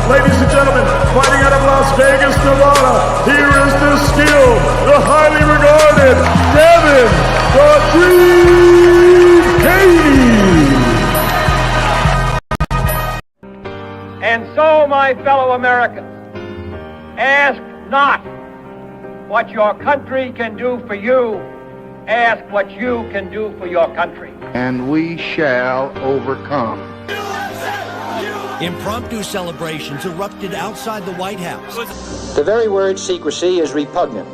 Ladies and gentlemen, fighting out of Las Vegas, Nevada, here is the skill, the highly regarded Devin the Dream Haney. And so, my fellow Americans, ask not what your country can do for you, ask what you can do for your country. And we shall overcome. Impromptu celebrations erupted outside the White House. The very word secrecy is repugnant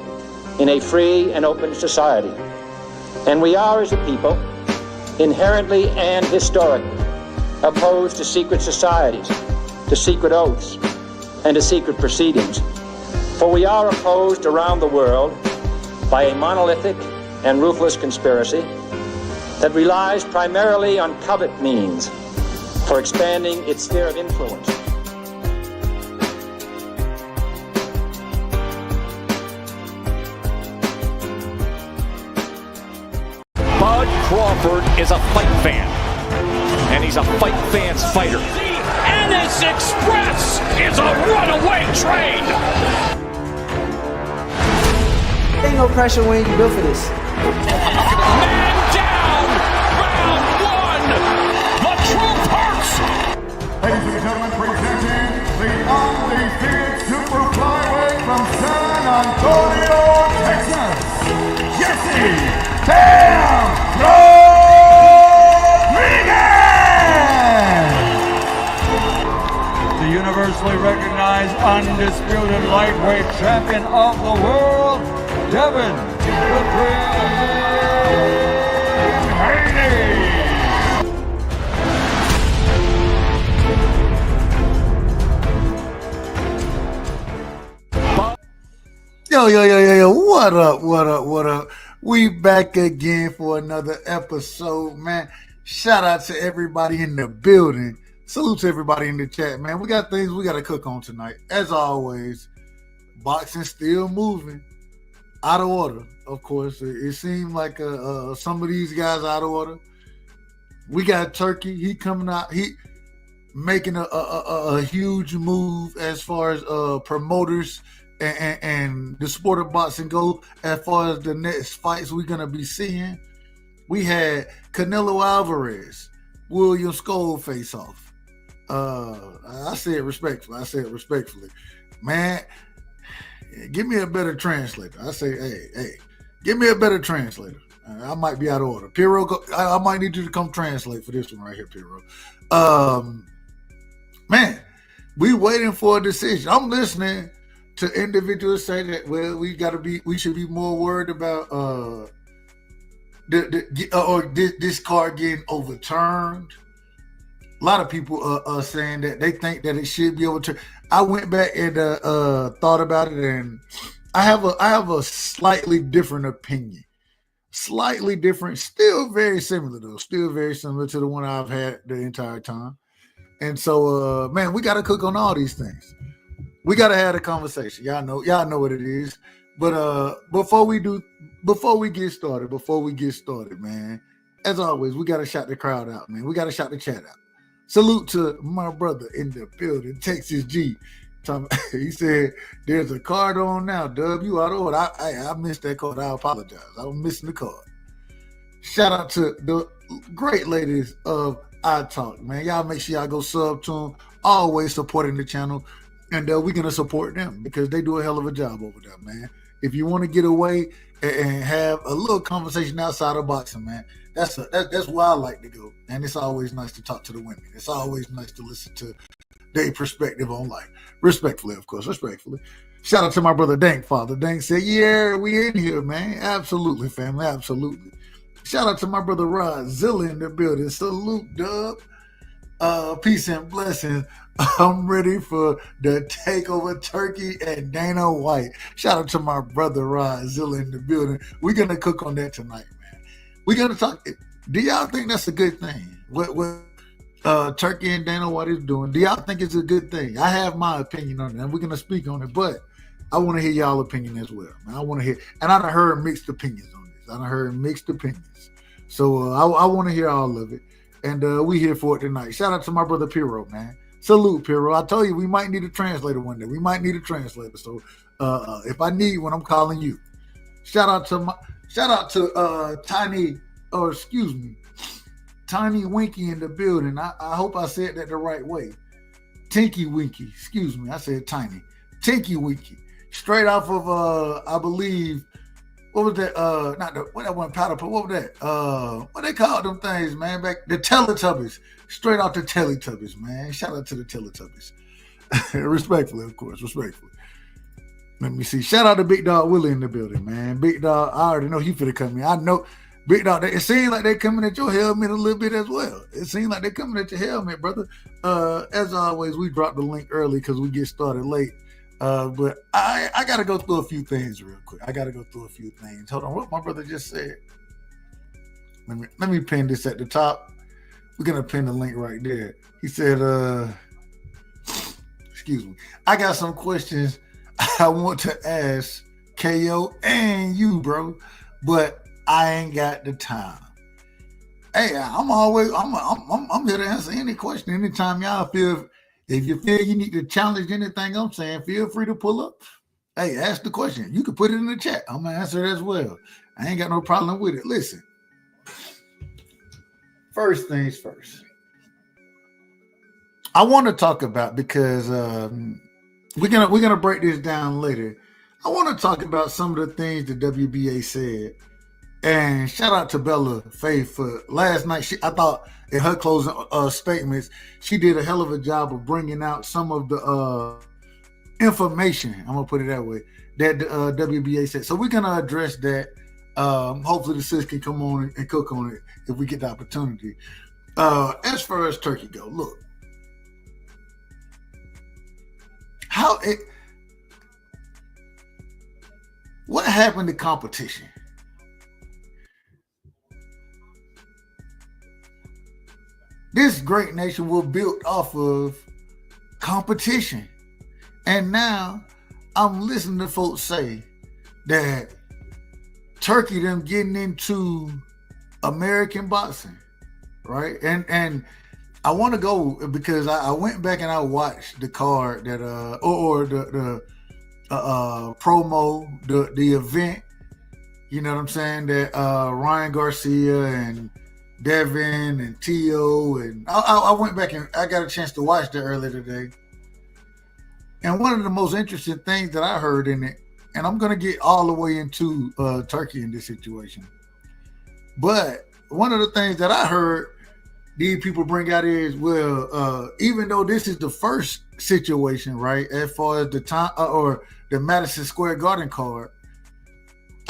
in a free and open society. And we are, as a people, inherently and historically opposed to secret societies, to secret oaths, and to secret proceedings. For we are opposed around the world by a monolithic and ruthless conspiracy that relies primarily on covert means for expanding its sphere of influence. Bud Crawford is a fight fan, and he's a fight fan's fighter. The Ennis Express is a runaway train! Ain't no pressure when you built for this. Man down! Round one! The truth hurts! Ladies and gentlemen, presenting the undefeated super flyweight from San Antonio, Texas, Jesse Damn Rodriguez! The universally recognized undisputed lightweight champion of the world, Devin the Dream Haney! Yo, what up? We back again for another episode, man. Shout out to everybody in the building. Salute to everybody in the chat, man. We got things we got to cook on tonight. As always, boxing still moving. Out of order, of course. It seemed like some of these guys out of order. We got Turkey. He coming out. He making a huge move as far as promoters and the sport of boxing go. As far as the next fights we're gonna be seeing, we had Canelo Alvarez, William Scull face off. I say it respectfully, man. Give me a better translator. I say, hey, give me a better translator. I might be out of order. Piro, I might need you to come translate for this one right here, Piro. Man, we waiting for a decision. I'm listening to individuals say that, well, we should be more worried about this card getting overturned. A lot of people are saying that they think that it should be overturned. I went back and thought about it, and I have a slightly different opinion. Slightly different, still very similar though. Still very similar to the one I've had the entire time. And so, man, we got to cook on all these things. We got to have a conversation. Y'all know what it is. But before we get started, man, as always, we got to shout the crowd out, man. We got to shout the chat out. Salute to my brother in the building, Texas G. He said, there's a card on now, Dub. You out of order. I missed that card. I apologize. I was missing the card. Shout out to the great ladies of iTalk, man. Y'all make sure y'all go sub to them. Always supporting the channel. And we're going to support them because they do a hell of a job over there, man. If you want to get away and have a little conversation outside of boxing, man, that's where I like to go. And it's always nice to talk to the women. It's always nice to listen to their perspective on life. Respectfully, of course, respectfully. Shout out to my brother Dank Father. Dank said, yeah, we in here, man. Absolutely, family, absolutely. Shout out to my brother Rod Zilla in the building. Salute, Dub. Peace and blessings. I'm ready for the takeover, Turkey and Dana White. Shout out to my brother Rod Zilla in the building. We're gonna cook on that tonight, man. We're gonna talk. Do y'all think that's a good thing? What Turkey and Dana White is doing? Do y'all think it's a good thing? I have my opinion on it, and we're gonna speak on it. But I want to hear y'all opinion as well, man. I want to hear, and I heard mixed opinions on this. I heard mixed opinions, so I want to hear all of it. And we here for it tonight. Shout out to my brother Piro, man. Salute, Piro. I told you we might need a translator one day. We might need a translator. So if I need one, I'm calling you. Shout out to Tiny, or excuse me, Tiny Winky in the building. I hope I said that the right way. Tinky Winky, excuse me. I said Tiny. Tinky Winky. Straight off of I believe, what was that? What that one powder, what was that? What they called them things, man? Back the Teletubbies. Straight off the Teletubbies, man. Shout out to the Teletubbies. Respectfully, of course, respectfully. Let me see. Shout out to Big Dog Willie in the building, man. Big Dog, I already know he finna come in. I know Big Dog, it seems like they coming at your helmet a little bit as well. It seems like they coming at your helmet, brother. As always, we dropped the link early because we get started late. But I got to go through a few things real quick. Hold on, what my brother just said. Let me pin this at the top. We're going to pin the link right there. He said, excuse me, I got some questions I want to ask KO and you, bro, but I ain't got the time. Hey, I'm here to answer any question anytime y'all feel. If you feel you need to challenge anything I'm saying, feel free to pull up. Hey, ask the question. You can put it in the chat. I'm going to answer it as well. I ain't got no problem with it. Listen, first things first. I want to talk about, because we're gonna break this down later. I want to talk about some of the things the WBA said. And shout out to Bella Faith for last night. I thought in her closing statements, she did a hell of a job of bringing out some of the information, I'm going to put it that way, that the WBA said. So we're going to address that. Hopefully the sis can come on and cook on it if we get the opportunity. As far as Turkey go, look. What happened to competition? This great nation was built off of competition. And now I'm listening to folks say that Turkey them getting into American boxing, right? And I want to go because I went back and I watched the card that or the promo, the event, you know what I'm saying, that Ryan Garcia and Devin and Tio, and I went back and I got a chance to watch that earlier today. And one of the most interesting things that I heard in it, and I'm going to get all the way into Turkey in this situation, but one of the things that I heard these people bring out is, well, even though this is the first situation, right, as far as the time or the Madison Square Garden card,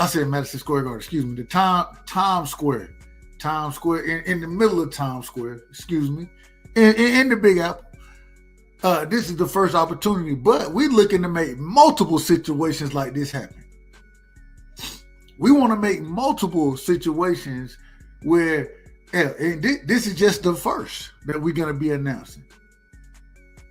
I said Madison Square Garden, excuse me, the Times Square in the middle of Times Square, excuse me, in the Big Apple. This is the first opportunity, but we're looking to make multiple situations like this happen. We want to make multiple situations where, and this is just the first that we're going to be announcing.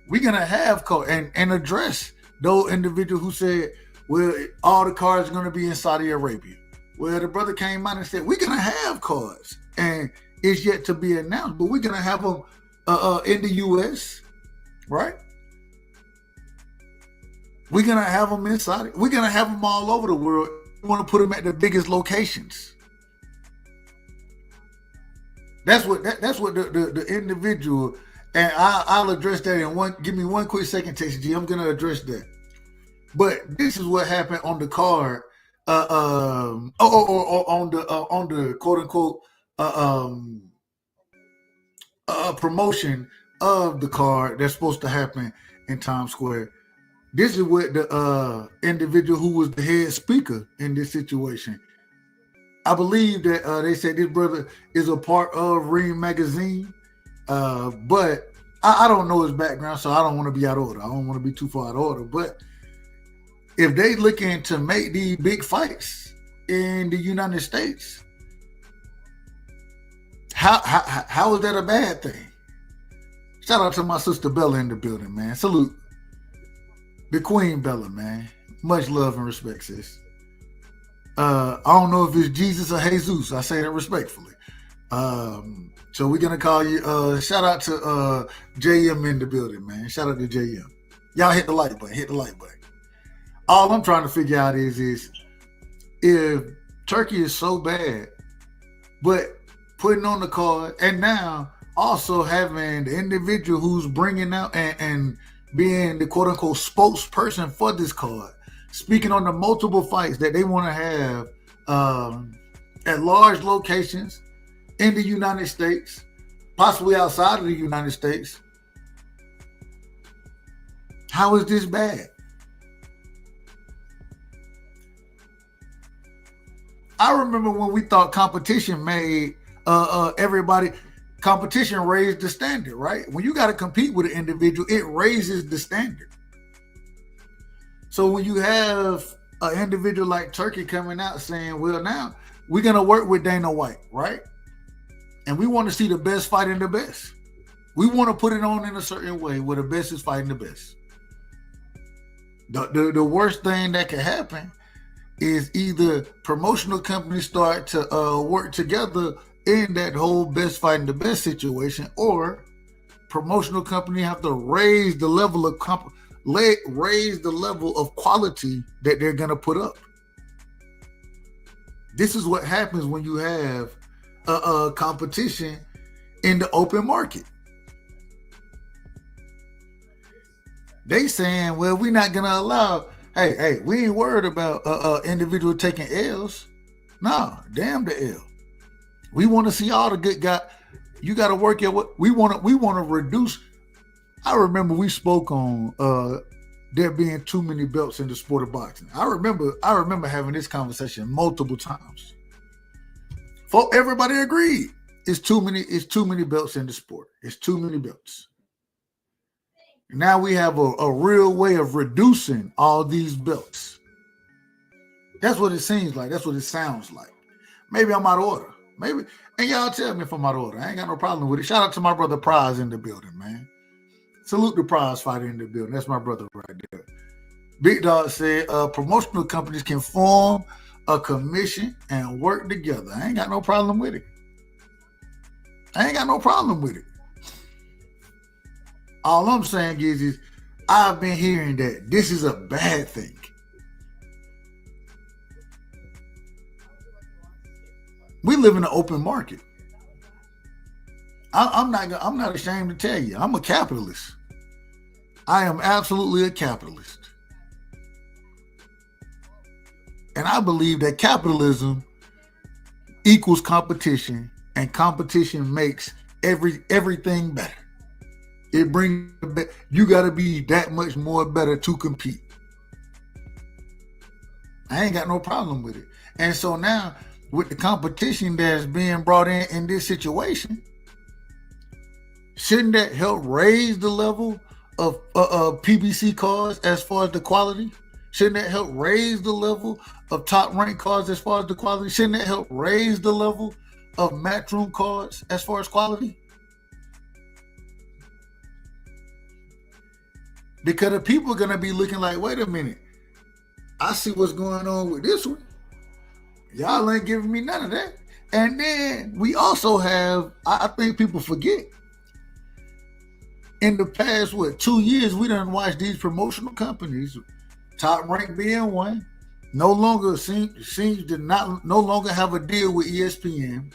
We're going to have and address those individuals who said, well, all the cards are going to be in Saudi Arabia. Well, the brother came out and said, we're going to have cards, and it's yet to be announced, but we're going to have them in the U.S., right? We're going to have them in Saudi. We're going to have them all over the world. We want to put them at the biggest locations. That's what the individual, and I'll address that in one. Give me one quick second, Texas G. I'm going to address that. But this is what happened on the card. On the quote unquote promotion of the card that's supposed to happen in Times Square. This is what the individual who was the head speaker in this situation. I believe that they said this brother is a part of Ring Magazine, but I don't know his background, so I don't want to be out of order. I don't want to be too far out of order, but if they looking to make these big fights in the United States, how is that a bad thing? Shout out to my sister Bella in the building, man. Salute. The Queen Bella, man. Much love and respect, sis. I don't know if it's Jesus or Jesus. I say that respectfully. So we're gonna call you. Shout out to JM in the building, man. Shout out to JM. Y'all hit the like button. Hit the like button. All I'm trying to figure out is if Turkey is so bad, but putting on the card, and now also having the individual who's bringing out and being the quote unquote spokesperson for this card, speaking on the multiple fights that they want to have at large locations in the United States, possibly outside of the United States. How is this bad? I remember when we thought competition made competition raised the standard, right? When you got to compete with an individual, it raises the standard. So when you have an individual like Turkey coming out saying, well, now we're going to work with Dana White, right? And we want to see the best fighting the best. We want to put it on in a certain way where the best is fighting the best. The worst thing that can happen is either promotional companies start to work together in that whole best fighting the best situation, or promotional company have to raise the level of quality that they're going to put up. This is what happens when you have a competition in the open market. They saying, well, we're not going to allow, hey, we ain't worried about individual taking L's. No, damn the L. We want to see all the good guys. You got to work at what we want to reduce. I remember we spoke on there being too many belts in the sport of boxing. I remember having this conversation multiple times. Everybody agreed. It's too many belts in the sport. It's too many belts. Now we have a real way of reducing all these belts. That's what it seems like. That's what it sounds like. Maybe I'm out of order. Maybe, and y'all tell me if I'm out of order. I ain't got no problem with it. Shout out to my brother Prize in the building, man. Salute the Prize fighter in the building. That's my brother right there. Big Dog said promotional companies can form a commission and work together. I ain't got no problem with it. All I'm saying is I've been hearing that this is a bad thing. We live in an open market. I'm not ashamed to tell you, I'm a capitalist. I am absolutely a capitalist. And I believe that capitalism equals competition, and competition makes everything better. It brings, you got to be that much more better to compete. I ain't got no problem with it. And so now, with the competition that's being brought in this situation, shouldn't that help raise the level of PBC cards as far as the quality? Shouldn't that help raise the level of top ranked cards as far as the quality? Shouldn't that help raise the level of matchroom cards as far as quality? Because the people are going to be looking like, wait a minute, I see what's going on with this one. Y'all ain't giving me none of that. And then we also have, I think people forget, in the past, 2 years, we done watched these promotional companies, Top Rank being one, no longer seems to no longer have a deal with ESPN.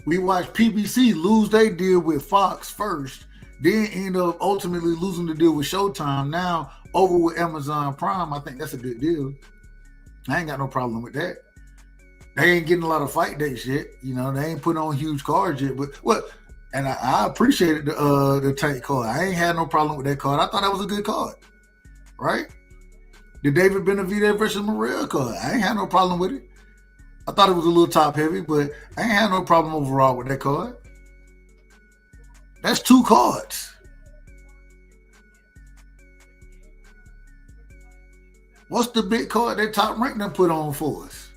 We watched PBC lose their deal with Fox first, then end up ultimately losing the deal with Showtime. Now over with Amazon Prime. I think that's a good deal. I ain't got no problem with that. They ain't getting a lot of fight day shit. You know, they ain't putting on huge cards yet. But what? And I appreciated the Tank card. I ain't had no problem with that card. I thought that was a good card, right? The David Benavidez versus Morrell card. I ain't had no problem with it. I thought it was a little top heavy, but I ain't had no problem overall with that card. That's 2 cards. What's the big card that Top Rank done put on for us?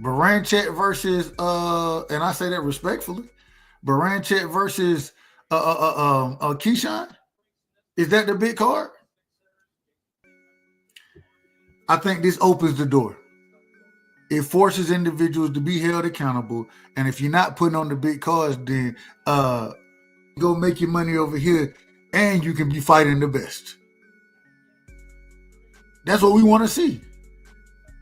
Baranchek versus and I say that respectfully, Baranchek versus Keyshawn. Is that the big card? I think this opens the door. It forces individuals to be held accountable. And if you're not putting on the big cards, then go make your money over here and you can be fighting the best. That's what we want to see.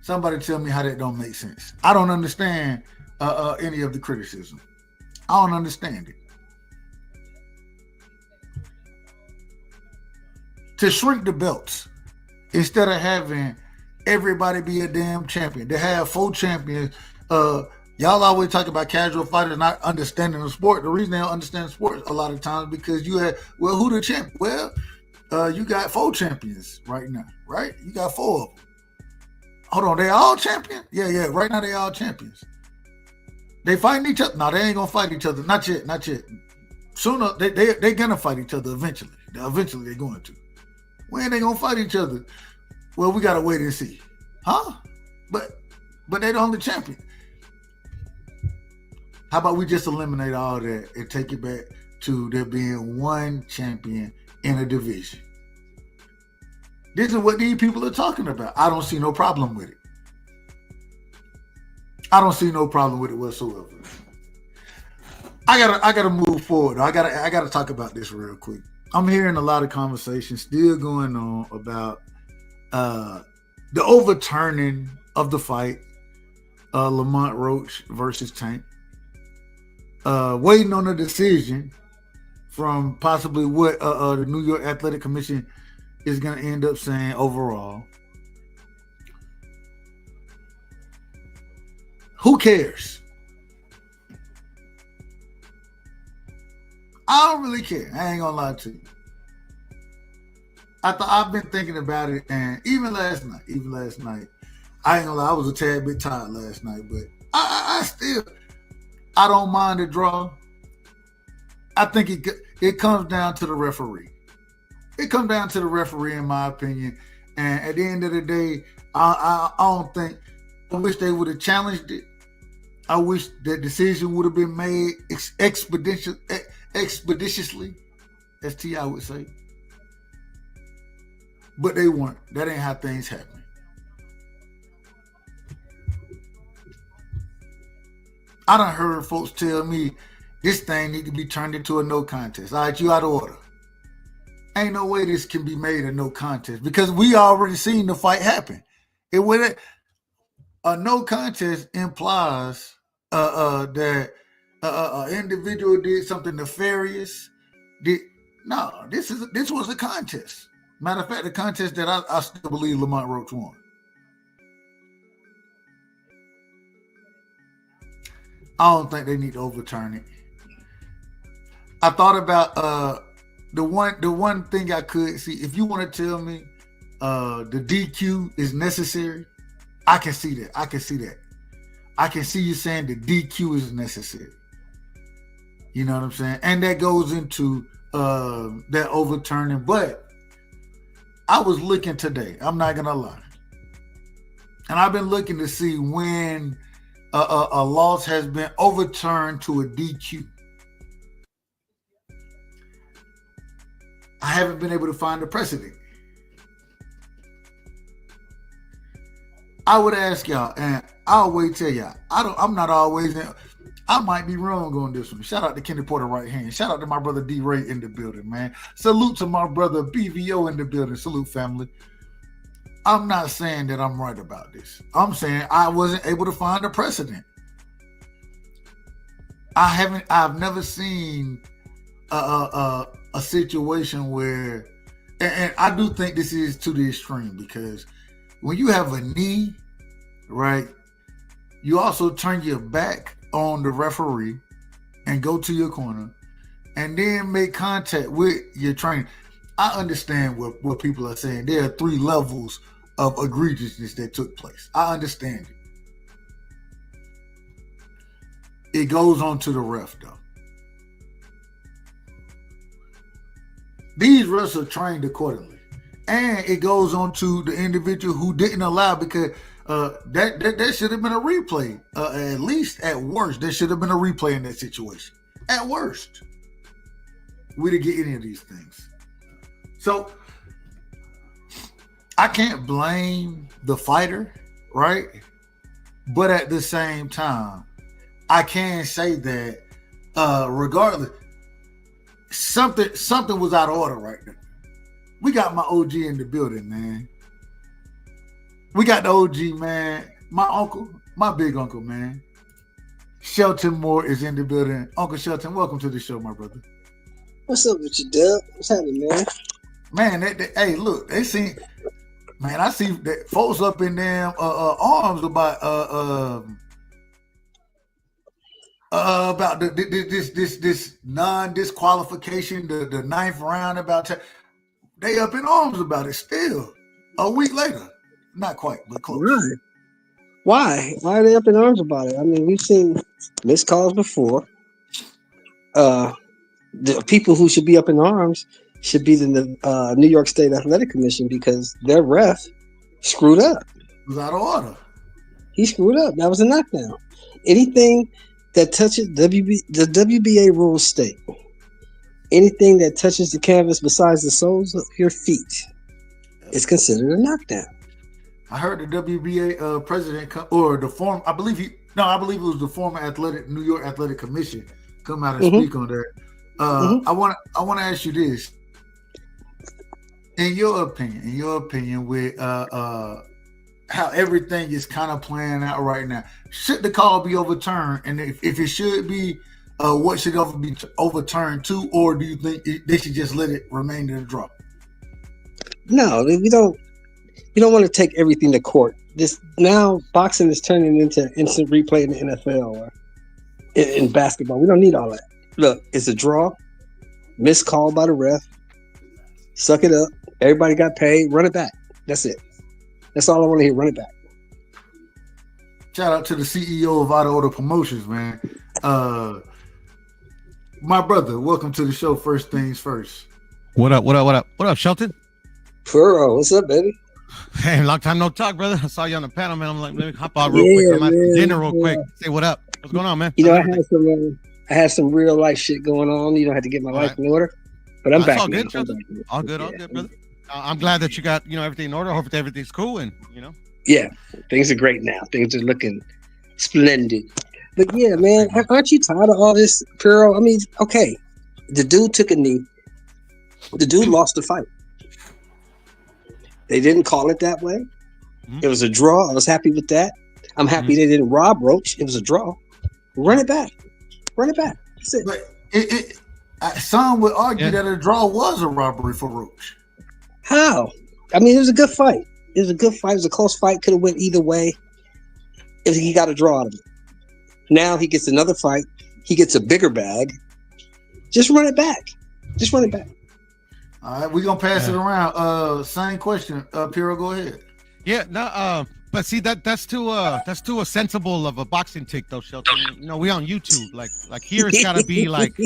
Somebody tell me how that don't make sense. I don't understand any of the criticism. I don't understand it. To shrink the belts instead of having everybody be a damn champion. To have 4 champions. Y'all always talk about casual fighters not understanding the sport. The reason they don't understand the sport a lot of times because you have, well, who the champion? Well, you got 4 champions right now, right? You got 4 of them. Hold on, they all champions? Yeah. Right now they all champions. They fighting each other? No, they ain't gonna fight each other. Not yet. Sooner they gonna fight each other eventually. Eventually they're going to. When they gonna fight each other? Well, we gotta wait and see. Huh? But they the only champion. How about we just eliminate all that and take it back to there being 1 champion in a division? This is what these people are talking about. I don't see no problem with it. I don't see no problem with it whatsoever. I gotta move forward. I gotta talk about this real quick. I'm hearing a lot of conversations still going on about the overturning of the fight, Lamont Roach versus Tank. Waiting on a decision from possibly what the New York Athletic Commission is going to end up saying overall. Who cares? I don't really care. I ain't gonna lie to you. I've been thinking about it, and even last night, I ain't gonna lie, I was a tad bit tired last night, but I don't mind the draw. I think it comes down to the referee. It comes down to the referee, in my opinion. And at the end of the day, I don't think. I wish they would have challenged it. I wish that decision would have been made expeditiously, as T.I. would say. But they weren't. That ain't how things happen. I done heard folks tell me this thing need to be turned into a no contest. All right, you out of order. Ain't no way this can be made a no contest because we already seen the fight happen. It would a no contest implies that an individual did something nefarious. This was a contest. Matter of fact, the contest that I still believe Lamont Roach won. I don't think they need to overturn it. I thought about the one thing I could see. If you want to tell me the DQ is necessary, I can see that. I can see you saying the DQ is necessary. You know what I'm saying? And that goes into that overturning. But I was looking today. I'm not gonna lie, and I've been looking to see when a loss has been overturned to a DQ. I haven't been able to find a precedent. I would ask y'all, and I always tell y'all, I'm not always. I might be wrong on this one. Shout out to Kenny Porter right hand. Shout out to my brother D Ray in the building, man. Salute to my brother BVO in the building. Salute, family. I'm not saying that I'm right about this. I'm saying I wasn't able to find a precedent. I've never seen a situation where, and I do think this is to the extreme because when you have a knee, right, you also turn your back on the referee and go to your corner and then make contact with your trainer. I understand what people are saying. There are 3 levels of egregiousness that took place. I understand it. It goes on to the ref, though. These refs are trained accordingly. And it goes on to the individual who didn't allow because that should have been a replay. At least at worst, there should have been a replay in that situation. At worst. We didn't get any of these things. So I can't blame the fighter, right? But at the same time, I can say that regardless, something was out of order right there. We got my OG in the building, man. We got the OG, man. My uncle, my big uncle, man. Shelton Moore is in the building. Uncle Shelton, welcome to the show, my brother. What's up with you, Dub? What's happening, man? Man, hey, look, they see, man, I see that folks up in them arms about this non-disqualification, the ninth round they up in arms about it still. A week later, not quite, but close. Right. Why? Why are they up in arms about it? I mean, we've seen missed calls before. The people who should be up in arms should be the New York State Athletic Commission because their ref screwed up. It was out of order. He screwed up. That was a knockdown. Anything that touches the WBA rules state, anything that touches the canvas besides the soles of your feet is considered a knockdown. I heard the WBA president or the former, I believe it was the former New York Athletic Commission come out and speak on that. I want to ask you this. In your opinion, with how everything is kind of playing out right now, should the call be overturned? And if it should be, what should be overturned to? Or do you think they should just let it remain in the draw? No, we don't. You don't want to take everything to court. This now boxing is turning into instant replay in the NFL or in basketball. We don't need all that. Look, it's a draw. Missed call by the ref. Suck it up. Everybody got paid. Run it back. That's it. That's all I want to hear. Run it back. Shout out to the CEO of Out of Order Promotions, man. My brother, welcome to the show. First things first. What up, Shelton? Furrow, what's up, baby? Hey, long time no talk, brother. I saw you on the panel, man. I'm like, let me hop out real quick. I'm at dinner real quick. Say what up. What's going on, man? You know, I had some real life shit going on. You know, I had to get my life in order. But I'm back. All good, Shelton. All good, brother. I'm glad that you got, everything in order. I hope that everything's cool and, Yeah, things are great now. Things are looking splendid. But yeah, man, aren't you tired of all this, Puro? I mean, okay, the dude took a knee. The dude lost the fight. They didn't call it that way. Mm-hmm. It was a draw. I was happy with that. I'm happy they didn't rob Roach. It was a draw. Run it back. Run it back. That's it. But some would argue that a draw was a robbery for Roach. How? I mean, it was a good fight. It was a good fight. It was a close fight. Could have went either way if he got a draw out of it. Now he gets another fight. He gets a bigger bag. Just run it back. Just run it back. All right, we're going to pass it around. Same question. Piro, go ahead. Yeah, no, but see that's too sensible of a boxing take though, Shelton. We on YouTube. Like here it's gotta be what's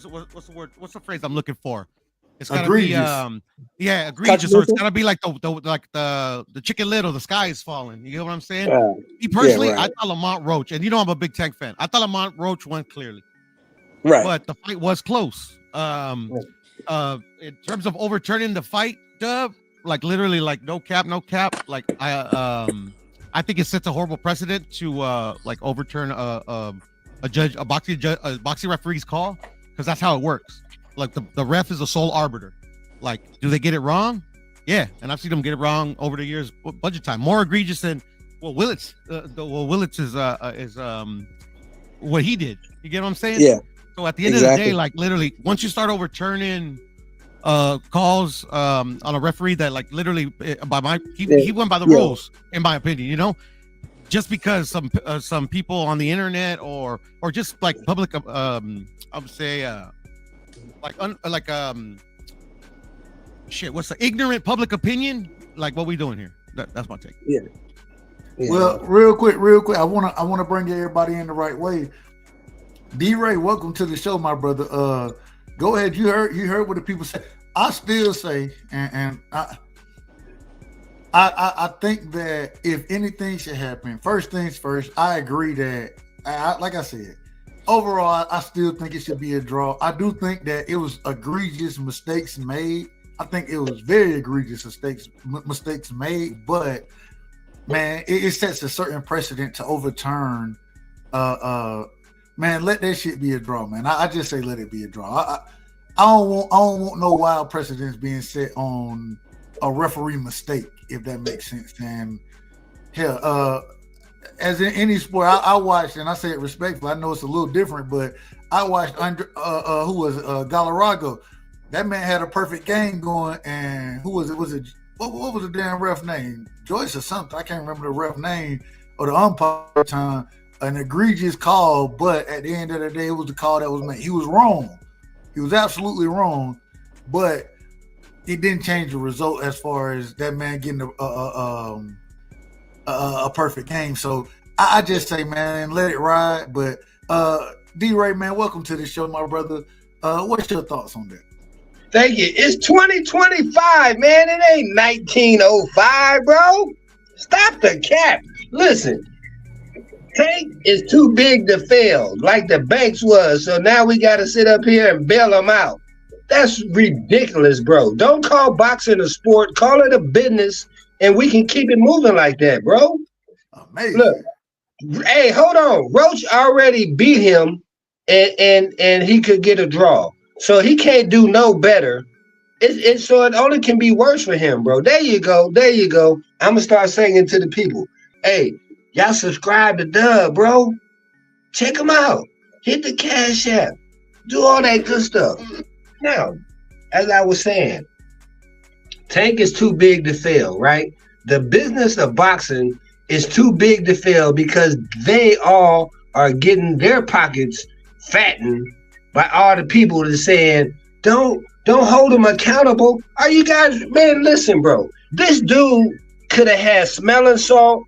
the word? What's the phrase I'm looking for? It's gotta egregious. Be egregious, or it's gotta be like the Chicken Little, the sky is falling. You get what I'm saying? Me personally, I thought Lamont Roach, and I'm a big Tank fan. I thought Lamont Roach won clearly. Right. But the fight was close. In terms of overturning the fight, Dub, like literally, like no cap. Like I think it sets a horrible precedent to overturn a boxing referee's call, because that's how it works. Like the ref is a sole arbiter. Like, do they get it wrong? Yeah, and I've seen them get it wrong over the years. Bunch of time, more egregious than Willits. Willits is what he did. You get what I'm saying? Yeah. So at the end of the day, like literally, once you start overturning calls on a referee that like literally he went by the rules, in my opinion, just because some people on the internet or just like public I would say what's the ignorant public opinion, like what we doing here? That's my take. Yeah. Well, real quick, I wanna bring everybody in the right way. D-Ray, welcome to the show, my brother. Go ahead. You heard what the people say. I still say, and I think that if anything should happen, first things first, I agree that, like I said, overall, I still think it should be a draw. I do think that it was egregious mistakes made. I think it was very egregious mistakes made, but man, it sets a certain precedent to overturn. Man, let that shit be a draw, man. I just say let it be a draw. I don't want no wild precedents being set on a referee mistake, if that makes sense. And hell, as in any sport, I watched, and I say it respectfully. I know it's a little different, but I watched who was Galarraga. That man had a perfect game going, and who was it? What was the damn ref name? Joyce or something? I can't remember the ref name or the umpire time. An egregious call, but at the end of the day, it was the call that was made. He was wrong. He was absolutely wrong, but it didn't change the result as far as that man getting a perfect game. So I just say, man, let it ride. But D-Ray, man, welcome to the show, my brother. What's your thoughts on that? Thank you. It's 2025, man. It ain't 1905, bro. Stop the cap. Listen, Tank is too big to fail, like the Banks was. So now we got to sit up here and bail them out. That's ridiculous, bro. Don't call boxing a sport. Call it a business, and we can keep it moving like that, bro. Amazing. Look, hey, hold on. Roach already beat him, and he could get a draw. So he can't do no better. So it only can be worse for him, bro. There you go. There you go. I'm going to start saying to the people, hey, y'all subscribe to Dub, bro. Check him out. Hit the Cash App. Do all that good stuff. Now, as I was saying, Tank is too big to fail, right? The business of boxing is too big to fail because they all are getting their pockets fattened by all the people that are saying, don't hold them accountable. Are you guys, man, listen, bro. This dude could have had smelling salt.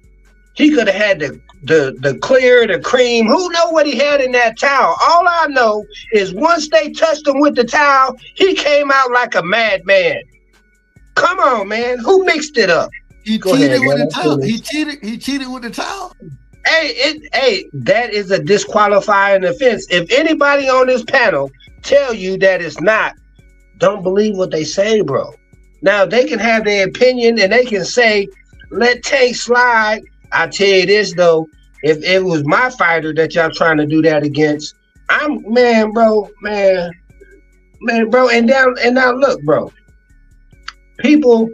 He could have had the clear, the cream. Who know what he had in that towel? All I know is once they touched him with the towel, he came out like a madman. Come on, man. Who mixed it up? He cheated with the towel. He cheated with the towel. Hey, that is a disqualifying offense. If anybody on this panel tell you that it's not, don't believe what they say, bro. Now, they can have their opinion and they can say, let Tank slide. I tell you this, though, if it was my fighter that y'all trying to do that against, bro. And now look, bro. People,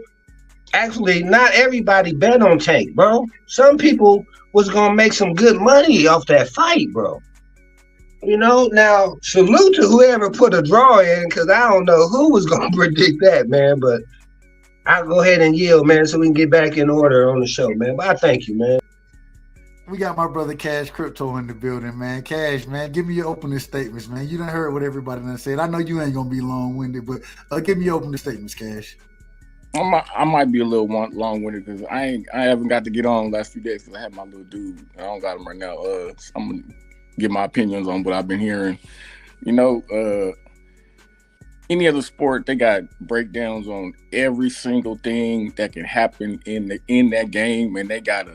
actually, not everybody bet on Tank, bro. Some people was gonna make some good money off that fight, bro. You know, now salute to whoever put a draw in, because I don't know who was gonna predict that, man. But I'll go ahead and yield, man, so we can get back in order on the show, man. But I thank you, man. We got my brother Cash Crypto in the building, man. Cash, man, give me your opening statements, man. You done heard what everybody done said. I know you ain't gonna be long-winded, but give me your opening statements, Cash. I might be a little long-winded because I haven't got to get on the last few days because I have my little dude. I don't got him right now. So I'm gonna give my opinions on what I've been hearing. You know, any other sport, they got breakdowns on every single thing that can happen in that game, and they got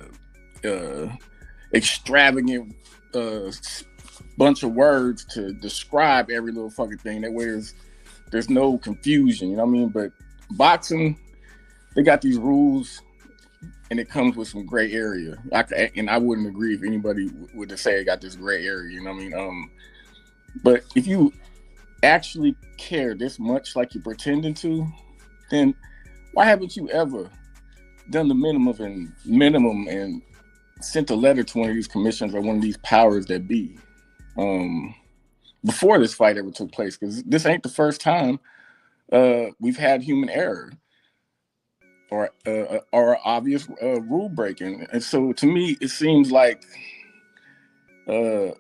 a extravagant bunch of words to describe every little fucking thing. That way there's no confusion. You know what I mean? But boxing, they got these rules, and it comes with some gray area. And I wouldn't agree if anybody would to say it got this gray area. You know what I mean? But if you actually care this much like you're pretending to, then why haven't you ever done the minimum and sent a letter to one of these commissions or one of these powers that be before this fight ever took place? Because this ain't the first time we've had human error or obvious rule breaking. And so to me, it seems like an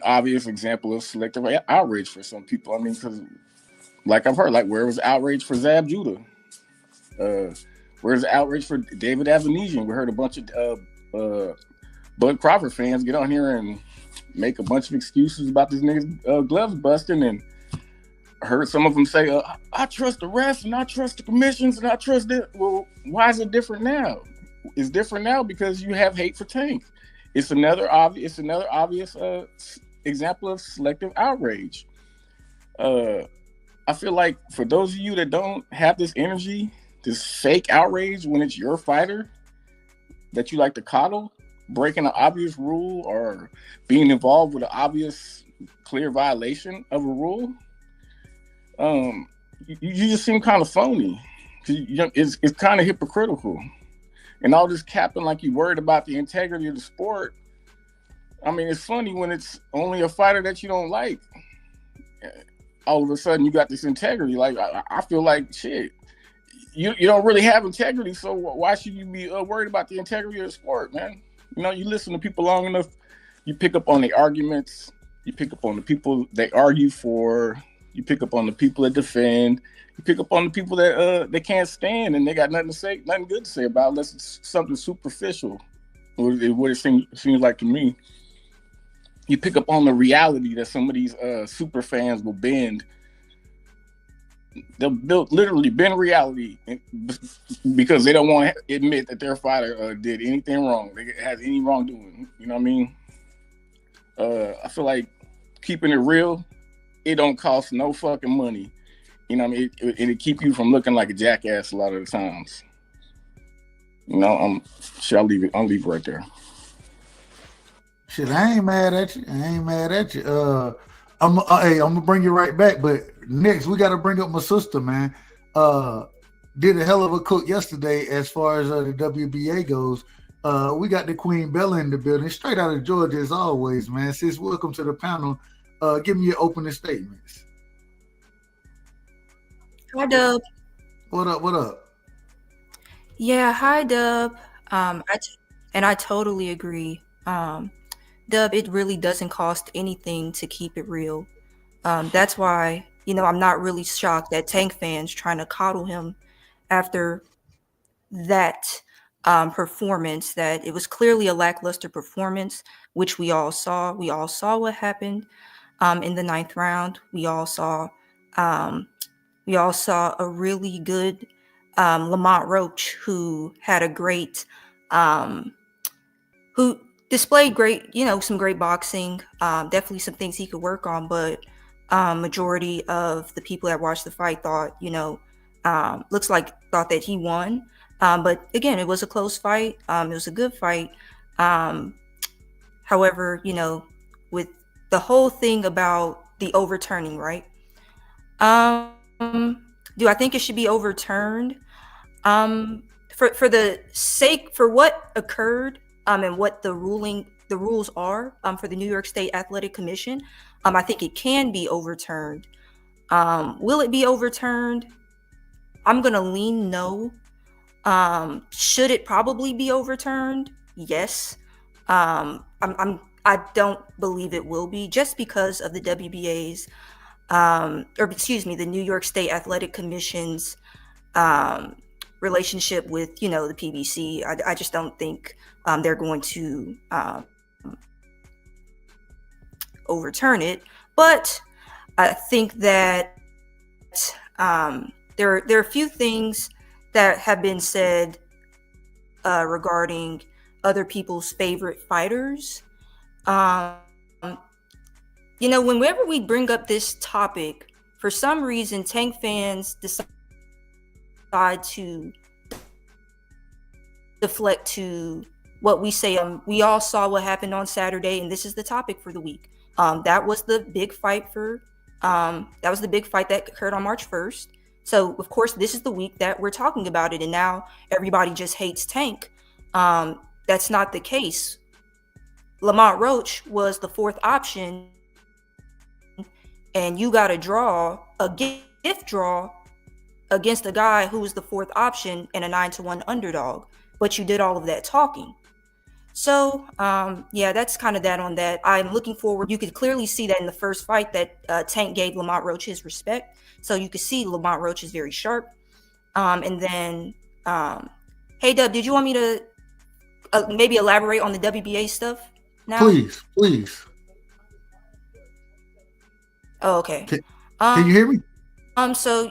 obvious example of selective outrage for some people. I mean, because like I've heard, like where was outrage for Zab Judah? Where's the outrage for David Avanesian? We heard a bunch of Bud Crawford fans get on here and make a bunch of excuses about this nigga's gloves busting, and I heard some of them say, I trust the refs and I trust the commissions and I trust it. Well, why is it different now? It's different now because you have hate for Tank. It's another obvious example of selective outrage. I feel like for those of you that don't have this energy, this fake outrage when it's your fighter that you like to coddle, breaking an obvious rule or being involved with an obvious, clear violation of a rule, you just seem kind of phony. It's kind of hypocritical. And all this capping like you worried about the integrity of the sport. I mean, it's funny when it's only a fighter that you don't like. All of a sudden, you got this integrity. Like, I feel like, shit, you don't really have integrity, so why should you be worried about the integrity of the sport, man? You know, you listen to people long enough, you pick up on the arguments, you pick up on the people they argue for, you pick up on the people that defend, you pick up on the people that they can't stand and they got nothing good to say about it, unless it's something superficial, what it seems like to me. You pick up on the reality that some of these super fans will bend. They'll literally bend reality because they don't want to admit that their fighter did anything wrong. They has any wrongdoing. You know what I mean? I feel like keeping it real, it don't cost no fucking money. You know what I mean? It'll keep you from looking like a jackass a lot of the times. You know, I'll leave it right there. Shit, I ain't mad at you. I'm gonna bring you right back. But next, we got to bring up my sister, man. Did a hell of a cook yesterday as far as the WBA goes. We got the Queen Bella in the building, straight out of Georgia as always, man. Sis, welcome to the panel. Give me your opening statements. Hi, Dub. What up? Yeah, hi, Dub. I totally agree. Dub, it really doesn't cost anything to keep it real. That's why, I'm not really shocked that Tank fans trying to coddle him after that performance, that it was clearly a lackluster performance, which we all saw. We all saw what happened in the 9th round. We all saw a really good Lamont Roach who had a great who displayed great, some great boxing, definitely some things he could work on, but majority of the people that watched the fight thought that he won. But again, it was a close fight. It was a good fight. However, with the whole thing about the overturning, right? Do I think it should be overturned? For what occurred, and what the rules are for the New York State Athletic Commission, I think it can be overturned. Will it be overturned? I'm gonna lean no. Should it probably be overturned? Yes. I don't believe it will be, just because of the WBA's the New York State Athletic Commission's relationship with the PBC. I just don't think they're going to overturn it. But I think that there are a few things that have been said regarding other people's favorite fighters. Whenever we bring up this topic, for some reason, Tank fans decide to deflect to what we say. We all saw what happened on Saturday, and this is the topic for the week. That was the big fight that occurred on March 1st. So, of course, this is the week that we're talking about it, and now everybody just hates Tank. That's not the case. Lamont Roach was the 4th option, and you got a gift draw against a guy who was the 4th option and a 9-1 underdog, but you did all of that talking. So, that's kind of that on that. I'm looking forward. You could clearly see that in the first fight that Tank gave Lamont Roach his respect. So you could see Lamont Roach is very sharp. And then, hey, Dub, did you want me to maybe elaborate on the WBA stuff now? Please. Oh, okay. Can you hear me? So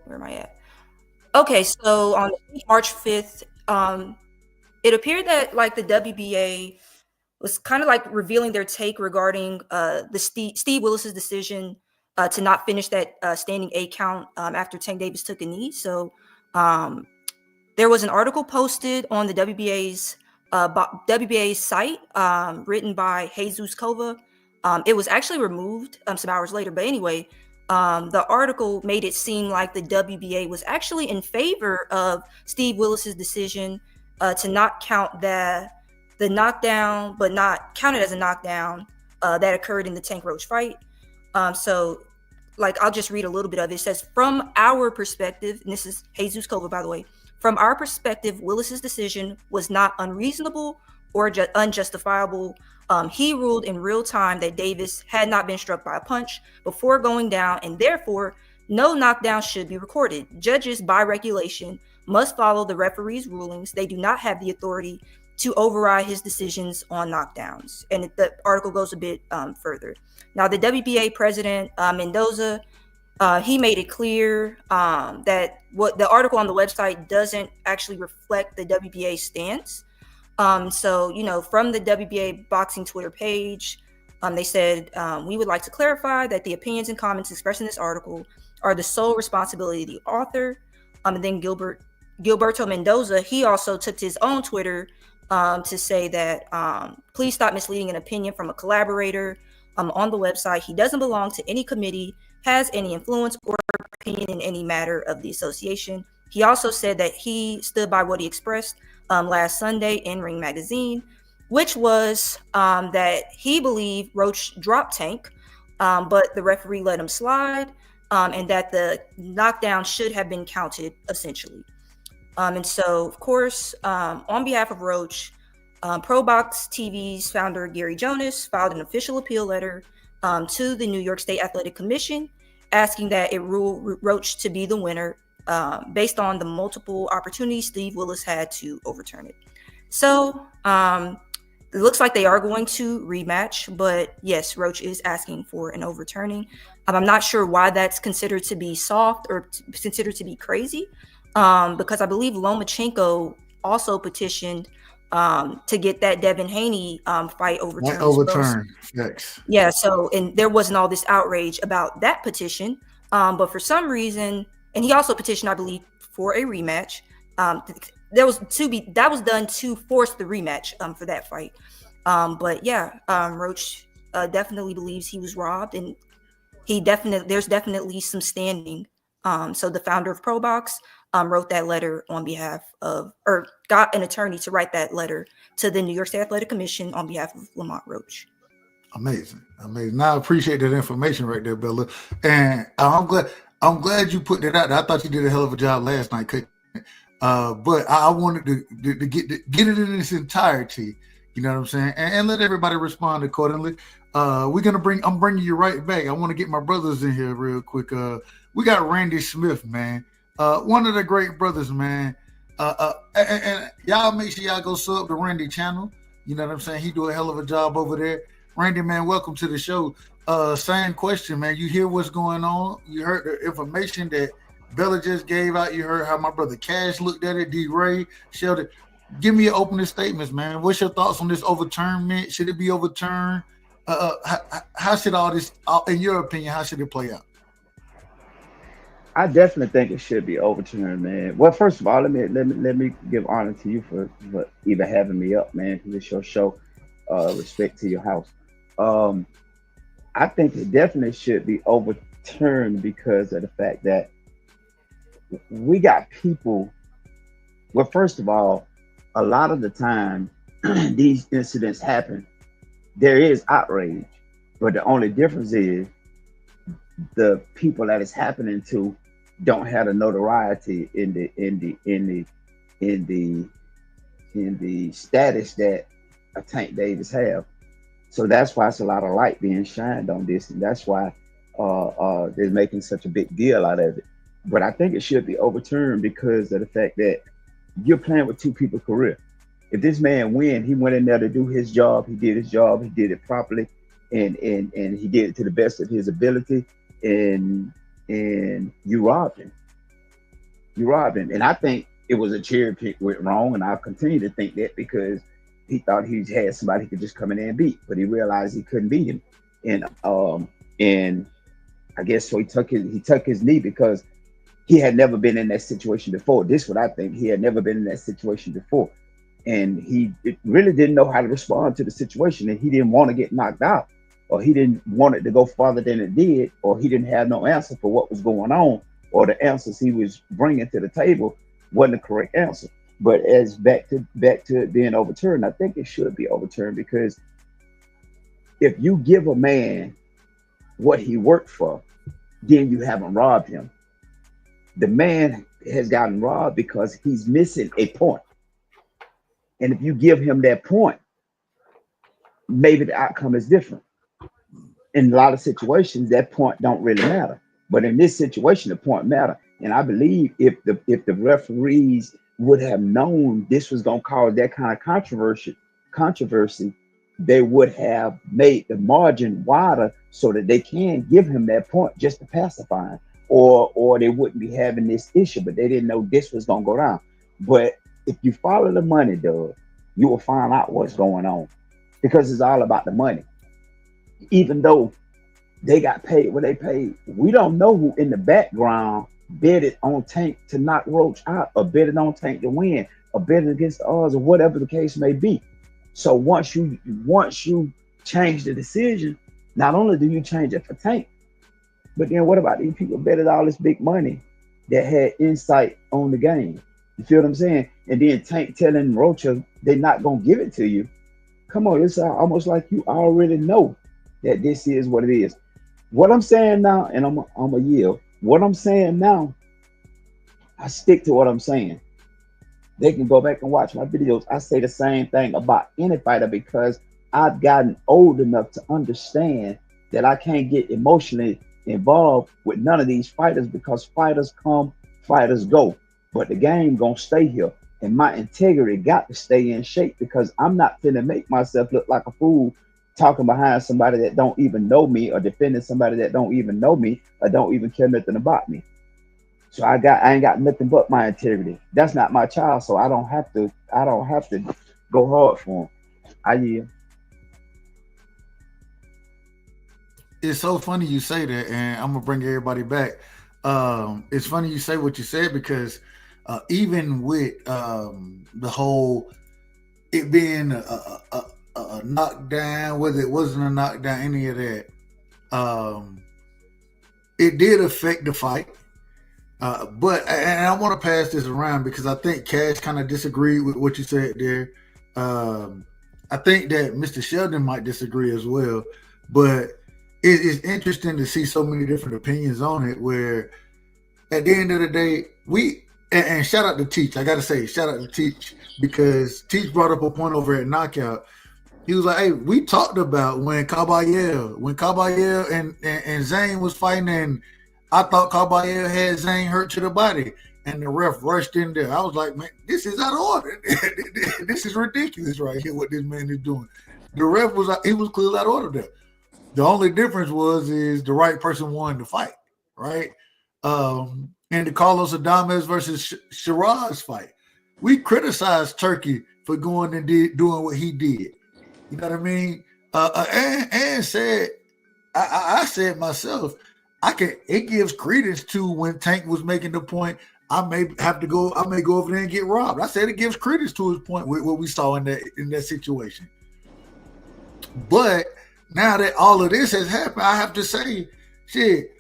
where am I at? Okay, so on March 5th, it appeared that the WBA was kind of revealing their take regarding the Steve Willis's decision to not finish that standing 8 count after Tank Davis took a knee. So there was an article posted on the WBA's site written by Jesus Kova. It was actually removed some hours later. But anyway, the article made it seem like the WBA was actually in favor of Steve Willis's decision to not count the knockdown, but not count it as a knockdown that occurred in the Tank Roach fight. So, like, I'll just read a little bit of it. It says, from our perspective, and this is Jesus Kova, by the way, from our perspective, Willis's decision was not unreasonable or unjustifiable. He ruled in real time that Davis had not been struck by a punch before going down, and therefore no knockdown should be recorded. Judges, by regulation, must follow the referee's rulings. They do not have the authority to override his decisions on knockdowns. And the article goes a bit further. Now, the WBA president, Mendoza, he made it clear that what the article on the website doesn't actually reflect the WBA stance. So, you know, from the WBA boxing Twitter page, they said, we would like to clarify that the opinions and comments expressed in this article are the sole responsibility of the author. And then Gilberto Mendoza, he also took to his own Twitter to say that please stop misleading an opinion from a collaborator on the website. He doesn't belong to any committee, has any influence or opinion in any matter of the association. He also said that he stood by what he expressed last Sunday in Ring Magazine, which was that he believed Roach dropped Tank, but the referee let him slide, and that the knockdown should have been counted, essentially. And so, of course, on behalf of Roach, ProBox TV's founder Gary Jonas filed an official appeal letter to the New York State Athletic Commission, asking that it rule Roach to be the winner based on the multiple opportunities Steve Willis had to overturn it. So it looks like they are going to rematch, but yes, Roach is asking for an overturning. I'm not sure why that's considered to be soft or considered to be crazy, because I believe Lomachenko also petitioned to get that Devin Haney fight overturned. Overturned, yes. Yeah, so, and there wasn't all this outrage about that petition, but for some reason, and he also petitioned, I believe, for a rematch. That was done to force the rematch for that fight. But yeah, Roach definitely believes he was robbed, and there's definitely some standing. So the founder of ProBox wrote that letter on behalf of, or got an attorney to write that letter to the New York State Athletic Commission on behalf of Lamont Roach. Amazing. Now I appreciate that information right there, Bella. And I'm glad you put that out there. I thought you did a hell of a job last night, but I wanted to get it in its entirety. You know what I'm saying? And let everybody respond accordingly. I'm bringing you right back. I want to get my brothers in here real quick. We got Randy Smith, man. One of the great brothers, man. And y'all make sure y'all go sub to Randy channel. You know what I'm saying? He do a hell of a job over there. Randy, man, welcome to the show. Same question, man. You hear what's going on? You heard the information that Bella just gave out. You heard how my brother Cash looked at it. D. Ray, Sheldon. Give me your opening statements, man. What's your thoughts on this overturnment? Should it be overturned? How should all this, in your opinion, how should it play out? I definitely think it should be overturned, man. Well, first of all, let me give honor to you for even having me up, man. Because it's your show. Respect to your house. I think it definitely should be overturned because of the fact that we got people. Well, first of all, a lot of the time these incidents happen, there is outrage, but the only difference is the people that it's happening to don't have the notoriety in the status that a Tank Davis have. So that's why it's a lot of light being shined on this, and that's why they're making such a big deal out of it. But I think it should be overturned because of the fact that you're playing with two people's career. If this man win, he went in there to do his job. He did his job. He did it properly, and he did it to the best of his ability. And you robbed him. You robbed him. And I think it was a cherry pick went wrong, and I'll continue to think that because he thought he had somebody he could just come in there and beat, but he realized he couldn't beat him. And I guess so. He took his knee because he had never been in that situation before. This what I think. He had never been in that situation before, and he really didn't know how to respond to the situation, and he didn't want to get knocked out, or he didn't want it to go farther than it did, or he didn't have no answer for what was going on, or the answers he was bringing to the table wasn't the correct answer. But as back to it being overturned, I think it should be overturned because if you give a man what he worked for, then you haven't robbed him. The man has gotten robbed because he's missing a point. And if you give him that point, maybe the outcome is different. In a lot of situations, that point don't really matter. But in this situation, the point matter. And I believe if the referees would have known this was going to cause that kind of controversy, they would have made the margin wider so that they can give him that point just to pacify him, or they wouldn't be having this issue. But they didn't know this was going to go down. But if you follow the money, Doug, you will find out what's going on because it's all about the money. Even though they got paid what they paid, we don't know who in the background betted on Tank to knock Roach out, or betted on Tank to win, or betted against the odds, or whatever the case may be. So once you change the decision, not only do you change it for Tank, but then what about these people betted all this big money that had insight on the game? You feel what I'm saying? And then Tank telling Roach they're not gonna give it to you. Come on, it's almost like you already know that this is what it is. What I'm saying now, and I'm a yield. What I'm saying now, I stick to what I'm saying. They can go back and watch my videos. I say the same thing about any fighter because I've gotten old enough to understand that I can't get emotionally involved with none of these fighters because fighters come, fighters go. But the game gonna stay here. And my integrity got to stay in shape because I'm not finna make myself look like a fool talking behind somebody that don't even know me, or defending somebody that don't even know me, or don't even care nothing about me. So I ain't got nothing but my integrity. That's not my child, so I don't have to go hard for him. I yield. It's so funny you say that, and I'm gonna bring everybody back. It's funny you say what you said because even with the whole it being a knockdown, whether it wasn't a knockdown, any of that, it did affect the fight. But I want to pass this around because I think Cash kind of disagreed with what you said there. I think that Mr. Sheldon might disagree as well, but it is interesting to see so many different opinions on it. Where at the end of the day, and shout out to Teach. I got to say, shout out to Teach because Teach brought up a point over at Knockout. He was like, hey, we talked about when Caballero and Zane was fighting, and I thought Caballero had Zane hurt to the body, and the ref rushed in there. I was like, man, this is out of order. This is ridiculous right here, what this man is doing. The ref was clearly out of order there. The only difference is the right person won the fight, right? And the Carlos Adames versus Shiraz fight, we criticized Turkey for going and doing what he did. You know what I mean? And said, I said myself, it gives credence to when Tank was making the point, I may go over there and get robbed. I said it gives credence to his point with what we saw in that situation. But now that all of this has happened, I have to say, shit,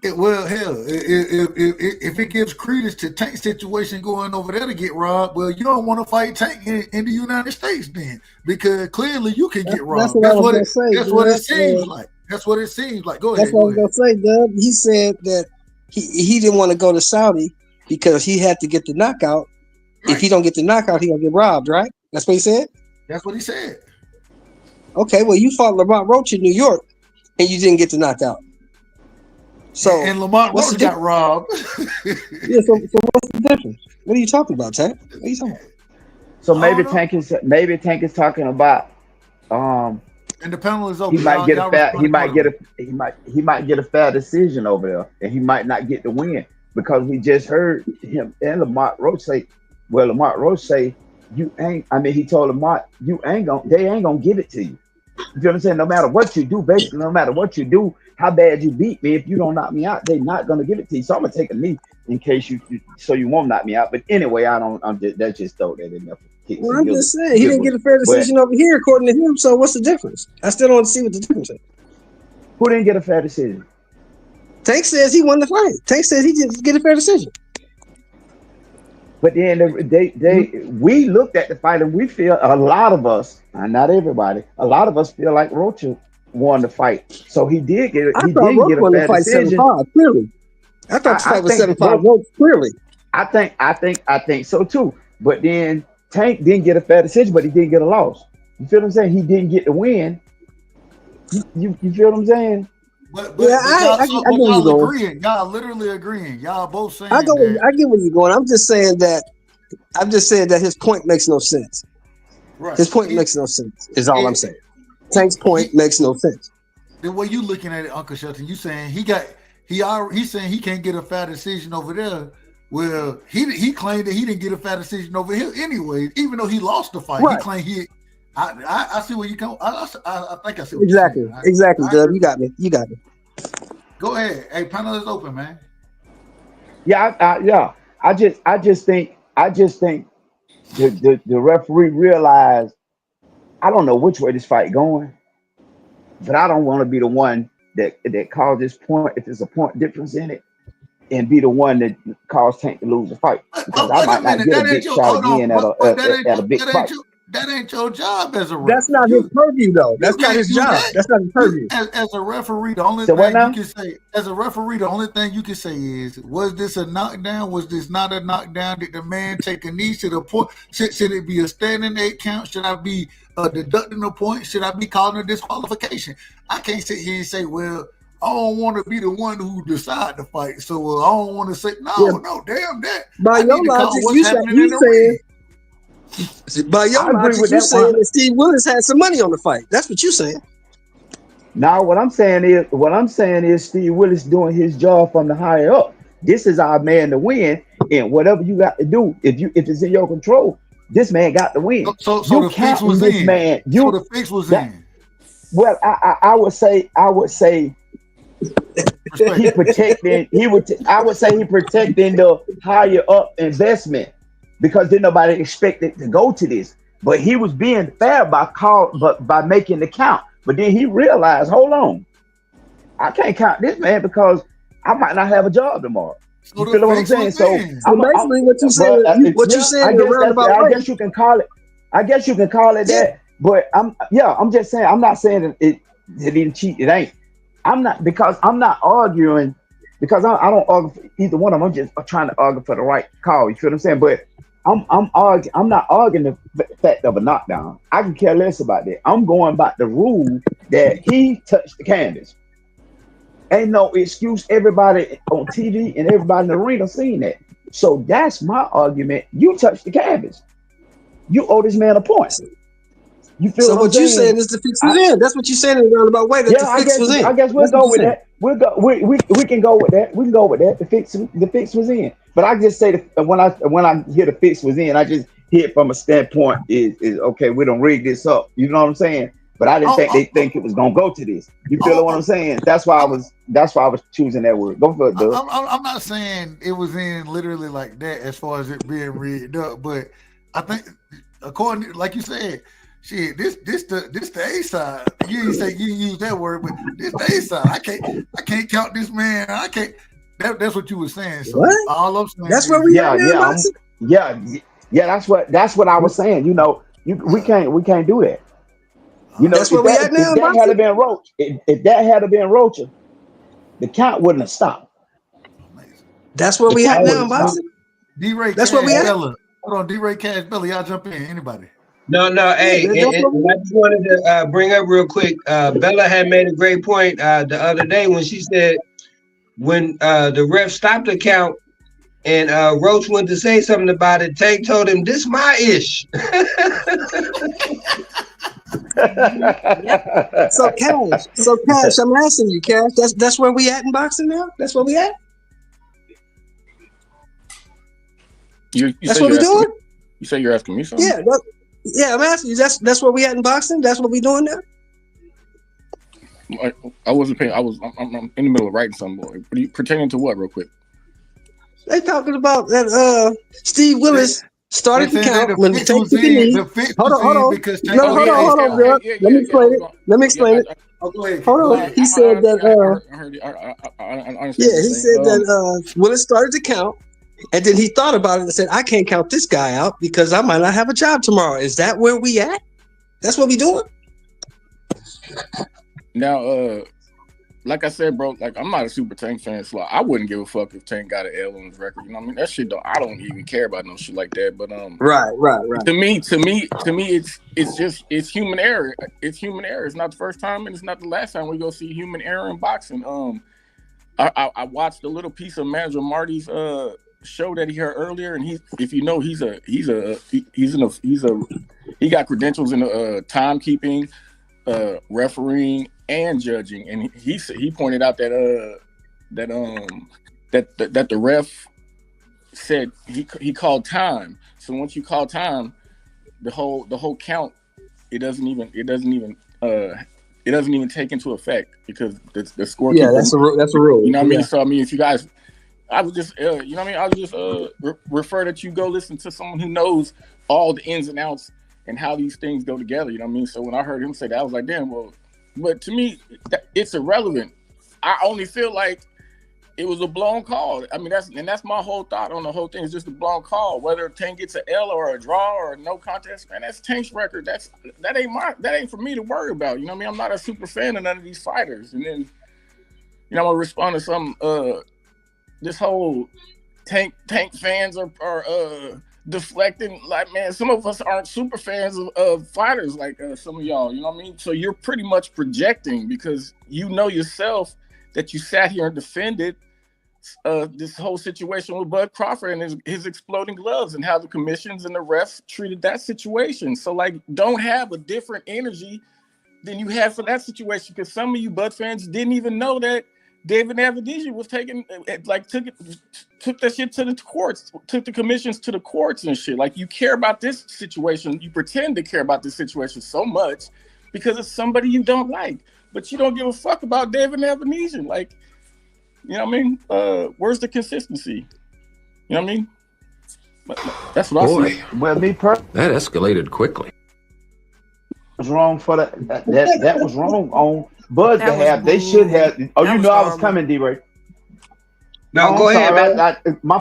if it gives credence to Tank's situation going over there to get robbed, well, you don't want to fight Tank in the United States then, because clearly you can get robbed. That's what it seems like. That's what it seems like. Go ahead. That's what I was gonna say, Dub. He said that he didn't want to go to Saudi because he had to get the knockout. Right. If he don't get the knockout, he gonna get robbed, right? That's what he said? That's what he said. Okay, well, you fought Lamont Roach in New York and you didn't get the knockout. So and Lamont Roach got robbed. Yeah, so what's the difference? What are you talking about, Tank? What are you talking about? So maybe Tank is talking about and the panel is open. He might get a fair decision over there, and he might not get the win because we just heard him and Lamont Roach say, he told Lamont, they ain't gonna give it to you. You know what I'm saying? No matter what you do, basically, no matter what you do, how bad you beat me, if you don't knock me out, they're not gonna give it to you. So I'm gonna take a knee in case so you won't knock me out. But anyway, that's just throw that in there. Well, I'm just saying he didn't get a fair decision over here according to him. So what's the difference? I still don't see what the difference is. Who didn't get a fair decision? Tank says he won the fight. Tank says he didn't get a fair decision. But then we looked at the fight and we feel, a lot of us, not everybody, a lot of us feel like Roach won the fight. So he did get I thought Roach won the fight 7-5, clearly. I thought the fight was 7-5 Roach, clearly. I think so too. But then Tank didn't get a fair decision, but he didn't get a loss. You feel what I'm saying? He didn't get the win. You feel what I'm saying? But y'all agreeing. Y'all literally agreeing. Y'all both saying I get where you're going. I'm just saying that his point makes no sense. Right. His point makes no sense, is all I'm saying. Tank's point makes no sense. The way you looking at it, Uncle Shelton, you saying he's saying he can't get a fair decision over there. Well, he claimed that he didn't get a fair decision over here anyway, even though he lost the fight. Right. He claimed I see where you come. I think I see what exactly. You're saying. Exactly, Dub. You got me. Go ahead. Hey, panel is open, man. Yeah. I just think the referee realized, I don't know which way this fight going, but I don't want to be the one that caused this point, if there's a point difference in it, and be the one that caused Tank to lose the fight. Because I might not get a big shot again at a big fight. That ain't your job as a referee. That's not his purview, though. That's not his job. That's not his purview. As a referee, the only thing you can say is, was this a knockdown? Was this not a knockdown? Did the man take a knee to the point? Should it be a standing 8 count? Should I be deducting a point? Should I be calling a disqualification? I can't sit here and say, well, I don't want to be the one who decide the fight, so I don't want to say no, damn that. By your logic, you saying. By your logic, you saying that Steve Willis had some money on the fight. That's what you saying. Now, what I'm saying is Steve Willis doing his job from the higher up. This is our man to win, and whatever you got to do, if it's in your control, this man got to win. So the fix was in. So the fix was in. Well, I would say he protecting. I would say he protecting the higher up investment, because then nobody expected to go to this. But he was being fair by making the count. But then he realized, hold on, I can't count this man because I might not have a job tomorrow. You feel what I'm saying? So basically, what you saying? I guess you can call it. I guess you can call it that. But I'm just saying. I'm not saying that it didn't cheat. It ain't. I'm not arguing because I don't argue for either one of them. I'm just trying to argue for the right call. You feel what I'm saying? But I'm not arguing the fact of a knockdown. I can care less about that. I'm going about the rule that he touched the canvas. Ain't no excuse. Everybody on TV and everybody in the arena seen that. So that's my argument. You touched the canvas. You owe this man a point. You feel so what you're saying is the fix was in. That's what you're saying in a roundabout way. That the fix was in. I guess we'll go with that. We can go with that. We can go with that. The fix was in. But I just say when I hear the fix was in, I just hear it from a standpoint is okay. We don't rig this up. You know what I'm saying? But I didn't think it was gonna go to this. You feel what I'm saying? That's why I was choosing that word. Go for it, Doug. I'm not saying it was in literally like that as far as it being rigged up, but I think according to, like you said, shit, this the A side. You didn't use that word, but this the A side. I can't count this man. I can't. That's what you were saying. So what? All I'm saying. That's what we That's what I was saying. You know, we can't do that. You know, that's where we at now. If that had been Roach, if that had been Roach, the count wouldn't have stopped. That's where we at now, boxing. D-Ray, that's where we at. Hold on, D-Ray, Cash Belly, y'all jump in. Anybody? No. Hey, and I just wanted to bring up real quick. Bella had made a great point the other day when she said when the ref stopped the count and Roach went to say something about it, Tank told him, "This my ish." So Cash, I'm asking you, Cash. That's where we at in boxing now. That's where we at. That's what we're doing. You say you're asking me something? Yeah, I'm asking you. That's where we at in boxing. That's what we doing now. I wasn't paying. I'm in the middle of writing something. Pertaining to what, real quick? They talking about that Steve Willis started to count when Tank took the knee. Hold on. Because No, hold on, bro. Let me explain it. Oh, go ahead. Hold on. He said that. I heard. I understand. Yeah, he said that Willis started to count, and then he thought about it and said, "I can't count this guy out because I might not have a job tomorrow." Is that where we at? That's what we doing. Now, like I said, bro, like I'm not a super Tank fan, so I wouldn't give a fuck if Tank got an L on his record. You know what I mean? That shit I don't even care about no shit like that. But right. To me, it's human error. It's human error. It's not the first time, and it's not the last time we go see human error in boxing. I watched a little piece of Manager Marty's show that he heard earlier, and he got credentials in timekeeping, refereeing, and judging, and he pointed out that the ref said he called time. So once you call time, the whole count it doesn't even take into effect because the scorekeeper. Yeah, that's a rule. You know what I mean? So I mean, if you guys, I would just you know what I mean? I would just refer that you go listen to someone who knows all the ins and outs and how these things go together. You know what I mean? So when I heard him say that, I was like, damn, well. But to me, it's irrelevant. I only feel like it was a blown call. I mean, that's my whole thought on the whole thing. It's just a blown call. Whether Tank gets an L or a draw or a no contest, man, that's Tank's record. That ain't for me to worry about. You know what I mean? I'm not a super fan of none of these fighters. And then, you know, I'm gonna respond to some this whole Tank fans are deflecting, like, man, some of us aren't super fans of fighters like some of y'all, you know what I mean? So you're pretty much projecting because you know yourself that you sat here and defended this whole situation with Bud Crawford and his exploding gloves and how the commissions and the refs treated that situation. So, like, don't have a different energy than you had for that situation because some of you Bud fans didn't even know that David Dicision was took that shit to the courts, took the commissions to the courts and shit. Like, you care about this situation, you pretend to care about this situation so much because it's somebody you don't like, but you don't give a fuck about David Dicision. Like, you know what I mean? Where's the consistency? You know what I mean? That's what I see. Well, that escalated quickly. Was wrong for that was wrong on Bud's behalf. They should have. Oh, you know I was coming, D-Ray. No, go ahead, man. My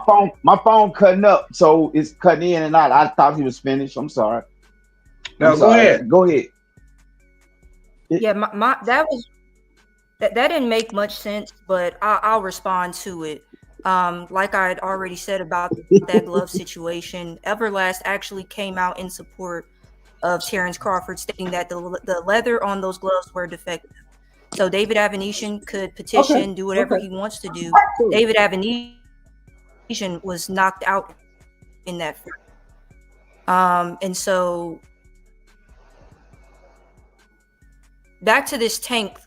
phone cutting up, so it's cutting in and out. I thought he was finished. I'm sorry. No, go ahead. Go ahead. Yeah, that didn't make much sense, but I'll respond to it. Like I had already said about that glove situation, Everlast actually came out in support of Terrence Crawford, stating that the leather on those gloves were defective. So David Dicision could petition, do whatever he wants to do. David Dicision was knocked out in that fight. And so back to this Tank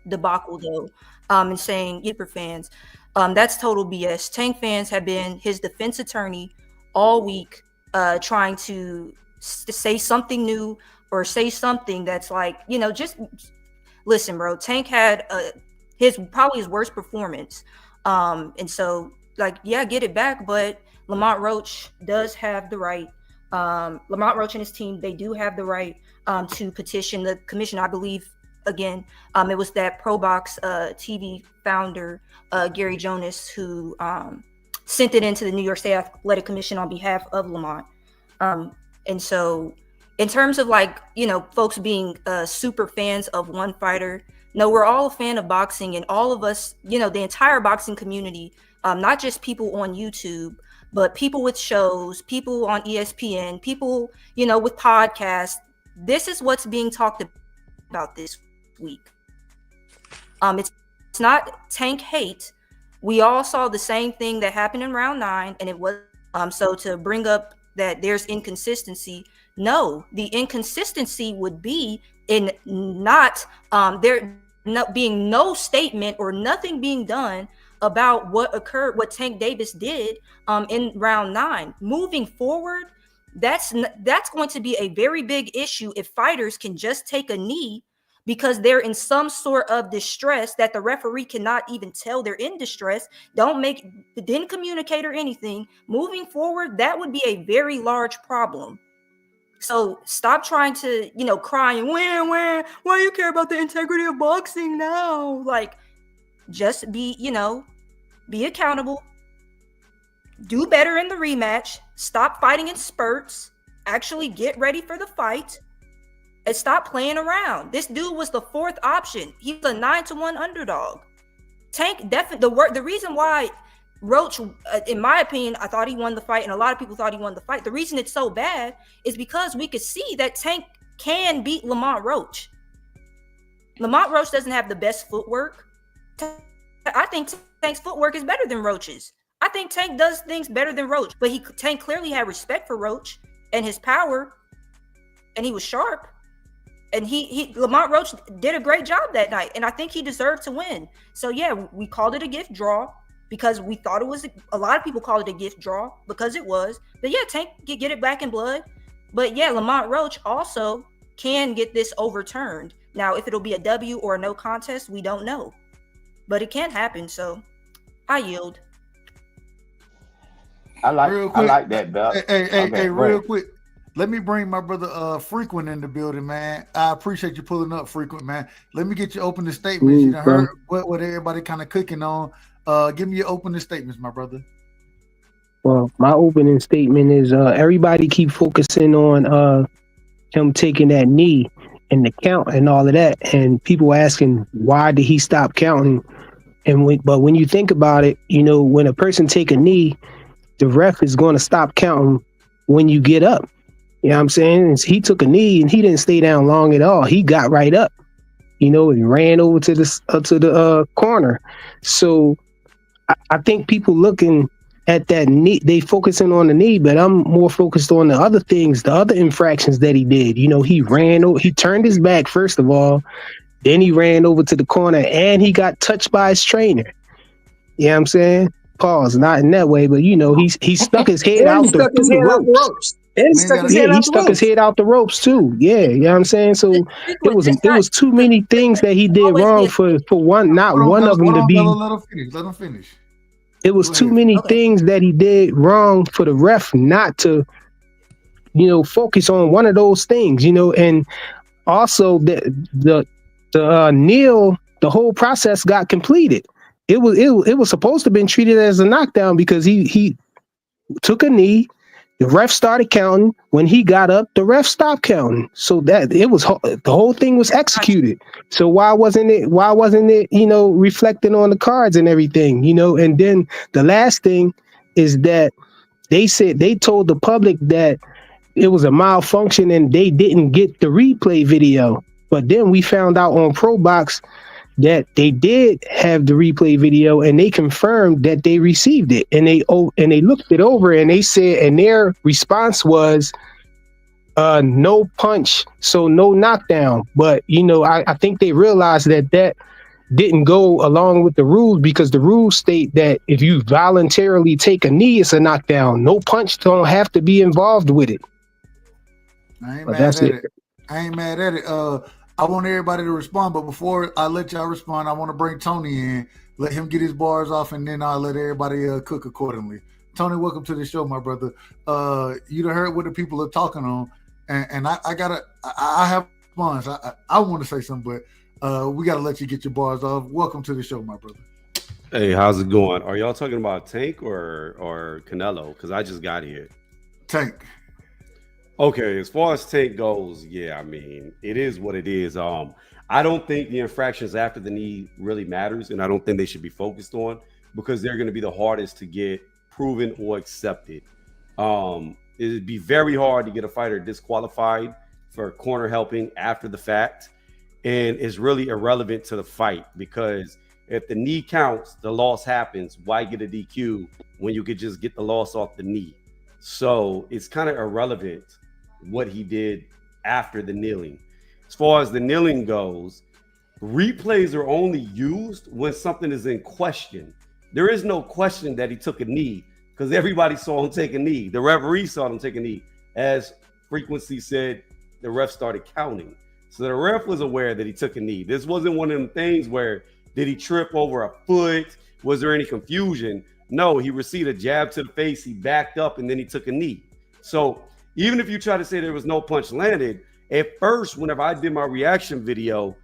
debacle though, and saying super fans, that's total BS. Tank fans have been his defense attorney all week, trying to say something new or say something that's like, you know, just listen, bro. Tank had probably his worst performance, and so, like, yeah, get it back. But Lamont Roach does have the right. Lamont Roach and his team, they do have the right to petition the commission. I believe, again, it was that ProBox TV founder, Gary Jonas, who sent it into the New York State Athletic Commission on behalf of Lamont. And so, in terms of, like, you know, folks being super fans of one fighter, no, we're all a fan of boxing, and all of us, you know, the entire boxing community, not just people on YouTube, but people with shows, people on ESPN, people, you know, with podcasts. This is what's being talked about this week. It's not Tank hate. We all saw the same thing that happened in round 9, and it was so to bring up that there's inconsistency. No, the inconsistency would be in not there not being no statement or nothing being done about what occurred, what Tank Davis did in round 9. Moving forward, that's going to be a very big issue if fighters can just take a knee because they're in some sort of distress that the referee cannot even tell they're in distress, didn't communicate or anything. Moving forward, that would be a very large problem. So stop trying to, cry and why you care about the integrity of boxing now? Like, just be accountable. Do better in the rematch. Stop fighting in spurts. Actually get ready for the fight. And stop playing around. This dude was the fourth option. He was a 9-1 underdog. Tank definitely the reason why Roach, in my opinion, I thought he won the fight, and a lot of people thought he won the fight. The reason it's so bad is because we could see that Tank can beat Lamont Roach. Lamont Roach doesn't have the best footwork. I think Tank's footwork is better than Roach's. I think Tank does things better than Roach, but Tank clearly had respect for Roach and his power, and he was sharp. And Lamont Roach did a great job that night, and I think he deserved to win. So yeah, we called it a gift draw because we thought it was. A lot of people called it a gift draw because it was. But yeah, Tank can get it back in blood. But yeah, Lamont Roach also can get this overturned. Now, if it'll be a W or a no contest, we don't know. But it can happen. So I yield. I like that, Bell. Hey, real quick. Let me bring my brother Frequent in the building, man. I appreciate you pulling up, Frequent, man. Let me get your opening statements. You done heard what everybody kind of cooking on. Give me your opening statements, my brother. Well, my opening statement is everybody keep focusing on him taking that knee and the count and all of that, and people asking why did he stop counting? But when you think about it, when a person take a knee, the ref is going to stop counting when you get up. You know what I'm saying? He took a knee and he didn't stay down long at all. He got right up, and ran over to the corner. So I think people looking at that knee, they focusing on the knee, but I'm more focused on the other things, the other infractions that he did. He turned his back first of all, then he ran over to the corner and he got touched by his trainer. You know what I'm saying? Pause, not in that way, but he stuck his head out the ropes. He stuck his head out the ropes too. Yeah, you know what I'm saying? So it was too many things that he did wrong for one of them to be. Let him finish. It was too many things that he did wrong for the ref not to, focus on one of those things, and also the kneel, the whole process got completed. It was supposed to have been treated as a knockdown because he took a knee. The ref started counting. When he got up, the ref stopped counting. So that the whole thing was executed. So why wasn't it, reflecting on the cards and everything, And then the last thing is that they told the public that it was a malfunction and they didn't get the replay video. But then we found out on ProBox that they did have the replay video and they confirmed that they received it, and they looked it over and they said, and their response was no punch, so no knockdown. But I think they realized that didn't go along with the rules, because the rules state that if you voluntarily take a knee, it's a knockdown. No punch don't have to be involved with it. I ain't mad at it. I want everybody to respond, but before I let y'all respond, I want to bring Tony in, let him get his bars off, and then I'll let everybody cook accordingly. Tony, welcome to the show, my brother. You done heard what the people are talking on, and I have response. I want to say something, but we got to let you get your bars off. Welcome to the show, my brother. Hey, how's it going? Are y'all talking about Tank or Canelo? Because I just got here. Tank. Okay, as far as Tank goes, yeah, I mean, it is what it is. I don't think the infractions after the knee really matters, and I don't think they should be focused on, because they're going to be the hardest to get proven or accepted. It'd be very hard to get a fighter disqualified for corner helping after the fact, and it's really irrelevant to the fight, because if the knee counts, the loss happens. Why get a DQ when you could just get the loss off the knee? So it's kind of irrelevant what he did after the kneeling. As far as the kneeling goes, replays are only used when something is in question. There is no question that he took a knee, because everybody saw him take a knee. The referee saw him take a knee. As Frequency said, the ref started counting. So the ref was aware that he took a knee. This wasn't one of them things where did he trip over a foot? Was there any confusion? No, he received a jab to the face. He backed up and then he took a knee. So even if you try to say there was no punch landed, at first, whenever I did my reaction video,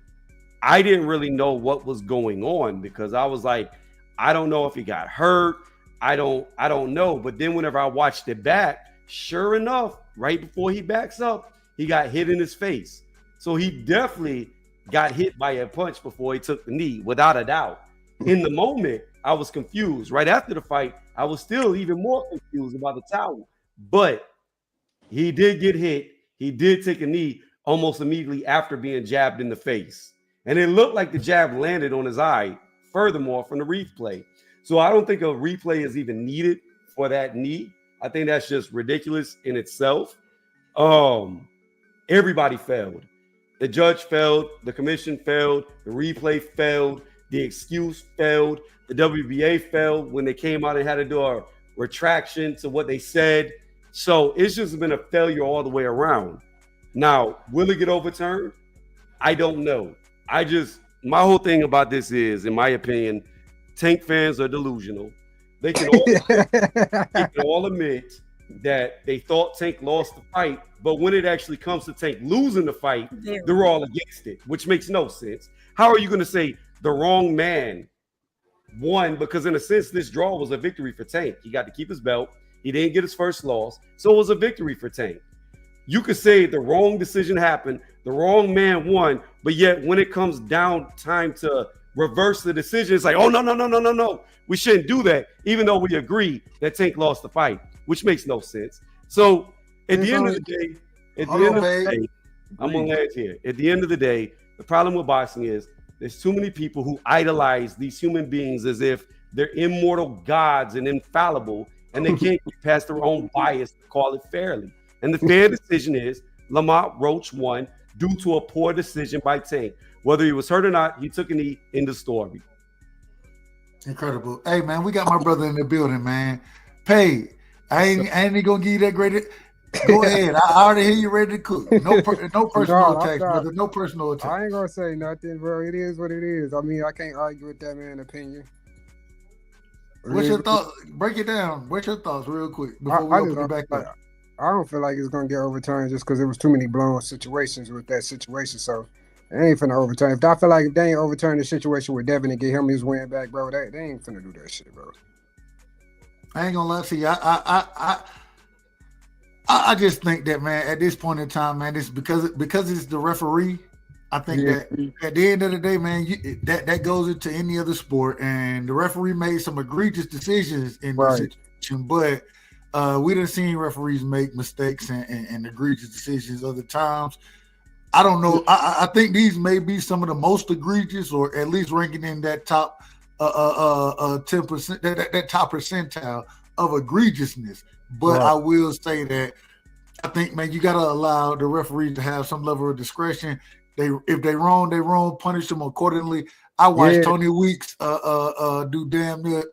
I didn't really know what was going on because I was like, I don't know if he got hurt. I don't know. But then whenever I watched it back, sure enough, right before he backs up, he got hit in his face. So he definitely got hit by a punch before he took the knee, without a doubt. In the moment, I was confused. Right after the fight, I was still even more confused about the towel. But he did get hit. He did take a knee almost immediately after being jabbed in the face. And it looked like the jab landed on his eye, furthermore, from the replay. So I don't think a replay is even needed for that knee. I think that's just ridiculous in itself. Everybody failed. The judge failed. The commission failed. The replay failed. The excuse failed. The WBA failed when they came out and had to do a retraction to what they said. So it's just been a failure all the way around. Now, will it get overturned? I don't know. My whole thing about this is, in my opinion, Tank fans are delusional. They can all admit that they thought Tank lost the fight, but when it actually comes to Tank losing the fight, they're all against it, which makes no sense. How are you going to say the wrong man won? Because in a sense, this draw was a victory for Tank. He got to keep his belt. He didn't get his first loss, so it was a victory for Tank. You could say the wrong decision happened, the wrong man won, but yet when it comes down time to reverse the decision, it's like, oh, no. We shouldn't do that, even though we agree that Tank lost the fight, which makes no sense. So at the end of the day, I'm on edge here. At the end of the day, the problem with boxing is there's too many people who idolize these human beings as if they're immortal gods and infallible, and they can't get past their own bias to call it fairly. And the fair decision is Lamont Roach won due to a poor decision by Tank. Whether he was hurt or not, he took a knee in the story. Incredible. Hey, man, we got my brother in the building, man. Pay. I ain't gonna give you that great. Go ahead. I already hear you ready to cook. No personal attacks, brother. No personal attacks. I ain't gonna say nothing, bro. It is what it is. I mean, I can't argue with that man's opinion. What's your thoughts? Break it down. What's your thoughts, real quick, before we open it back up? I don't feel like it's gonna get overturned just because there was too many blown situations with that situation. So it ain't finna overturn. If I feel like if they ain't overturn the situation with Devin and get him his win back, bro, they ain't finna do that shit, bro. I ain't gonna lie to you. I just think that, man, at this point in time, man, this because it's the referee. I think that at the end of the day, man, that goes into any other sport, and the referee made some egregious decisions in this situation, but we done seen referees make mistakes and egregious decisions other times. I don't know. I think these may be some of the most egregious, or at least ranking in that top 10%, that top percentile of egregiousness. But I will say that I think, man, you got to allow the referees to have some level of discretion. If they wrong, they wrong. Punish them accordingly. I watched Tony Weeks do damn near.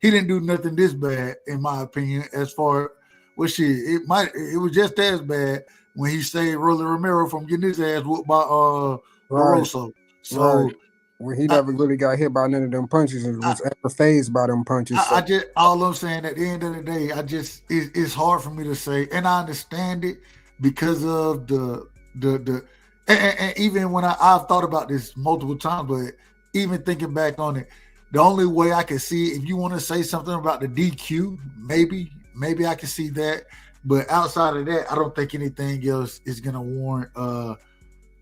He didn't do nothing this bad, in my opinion. As far it was just as bad when he saved Rolly Romero from getting his ass whooped by Barroso. So when he never really got hit by none of them punches and was ever phased by them punches. All I'm saying, at the end of the day, it's hard for me to say, and I understand it because of and even when I've thought about this multiple times, but even thinking back on it, the only way I can see, if you want to say something about the DQ, maybe I can see that. But outside of that, I don't think anything else is going to warrant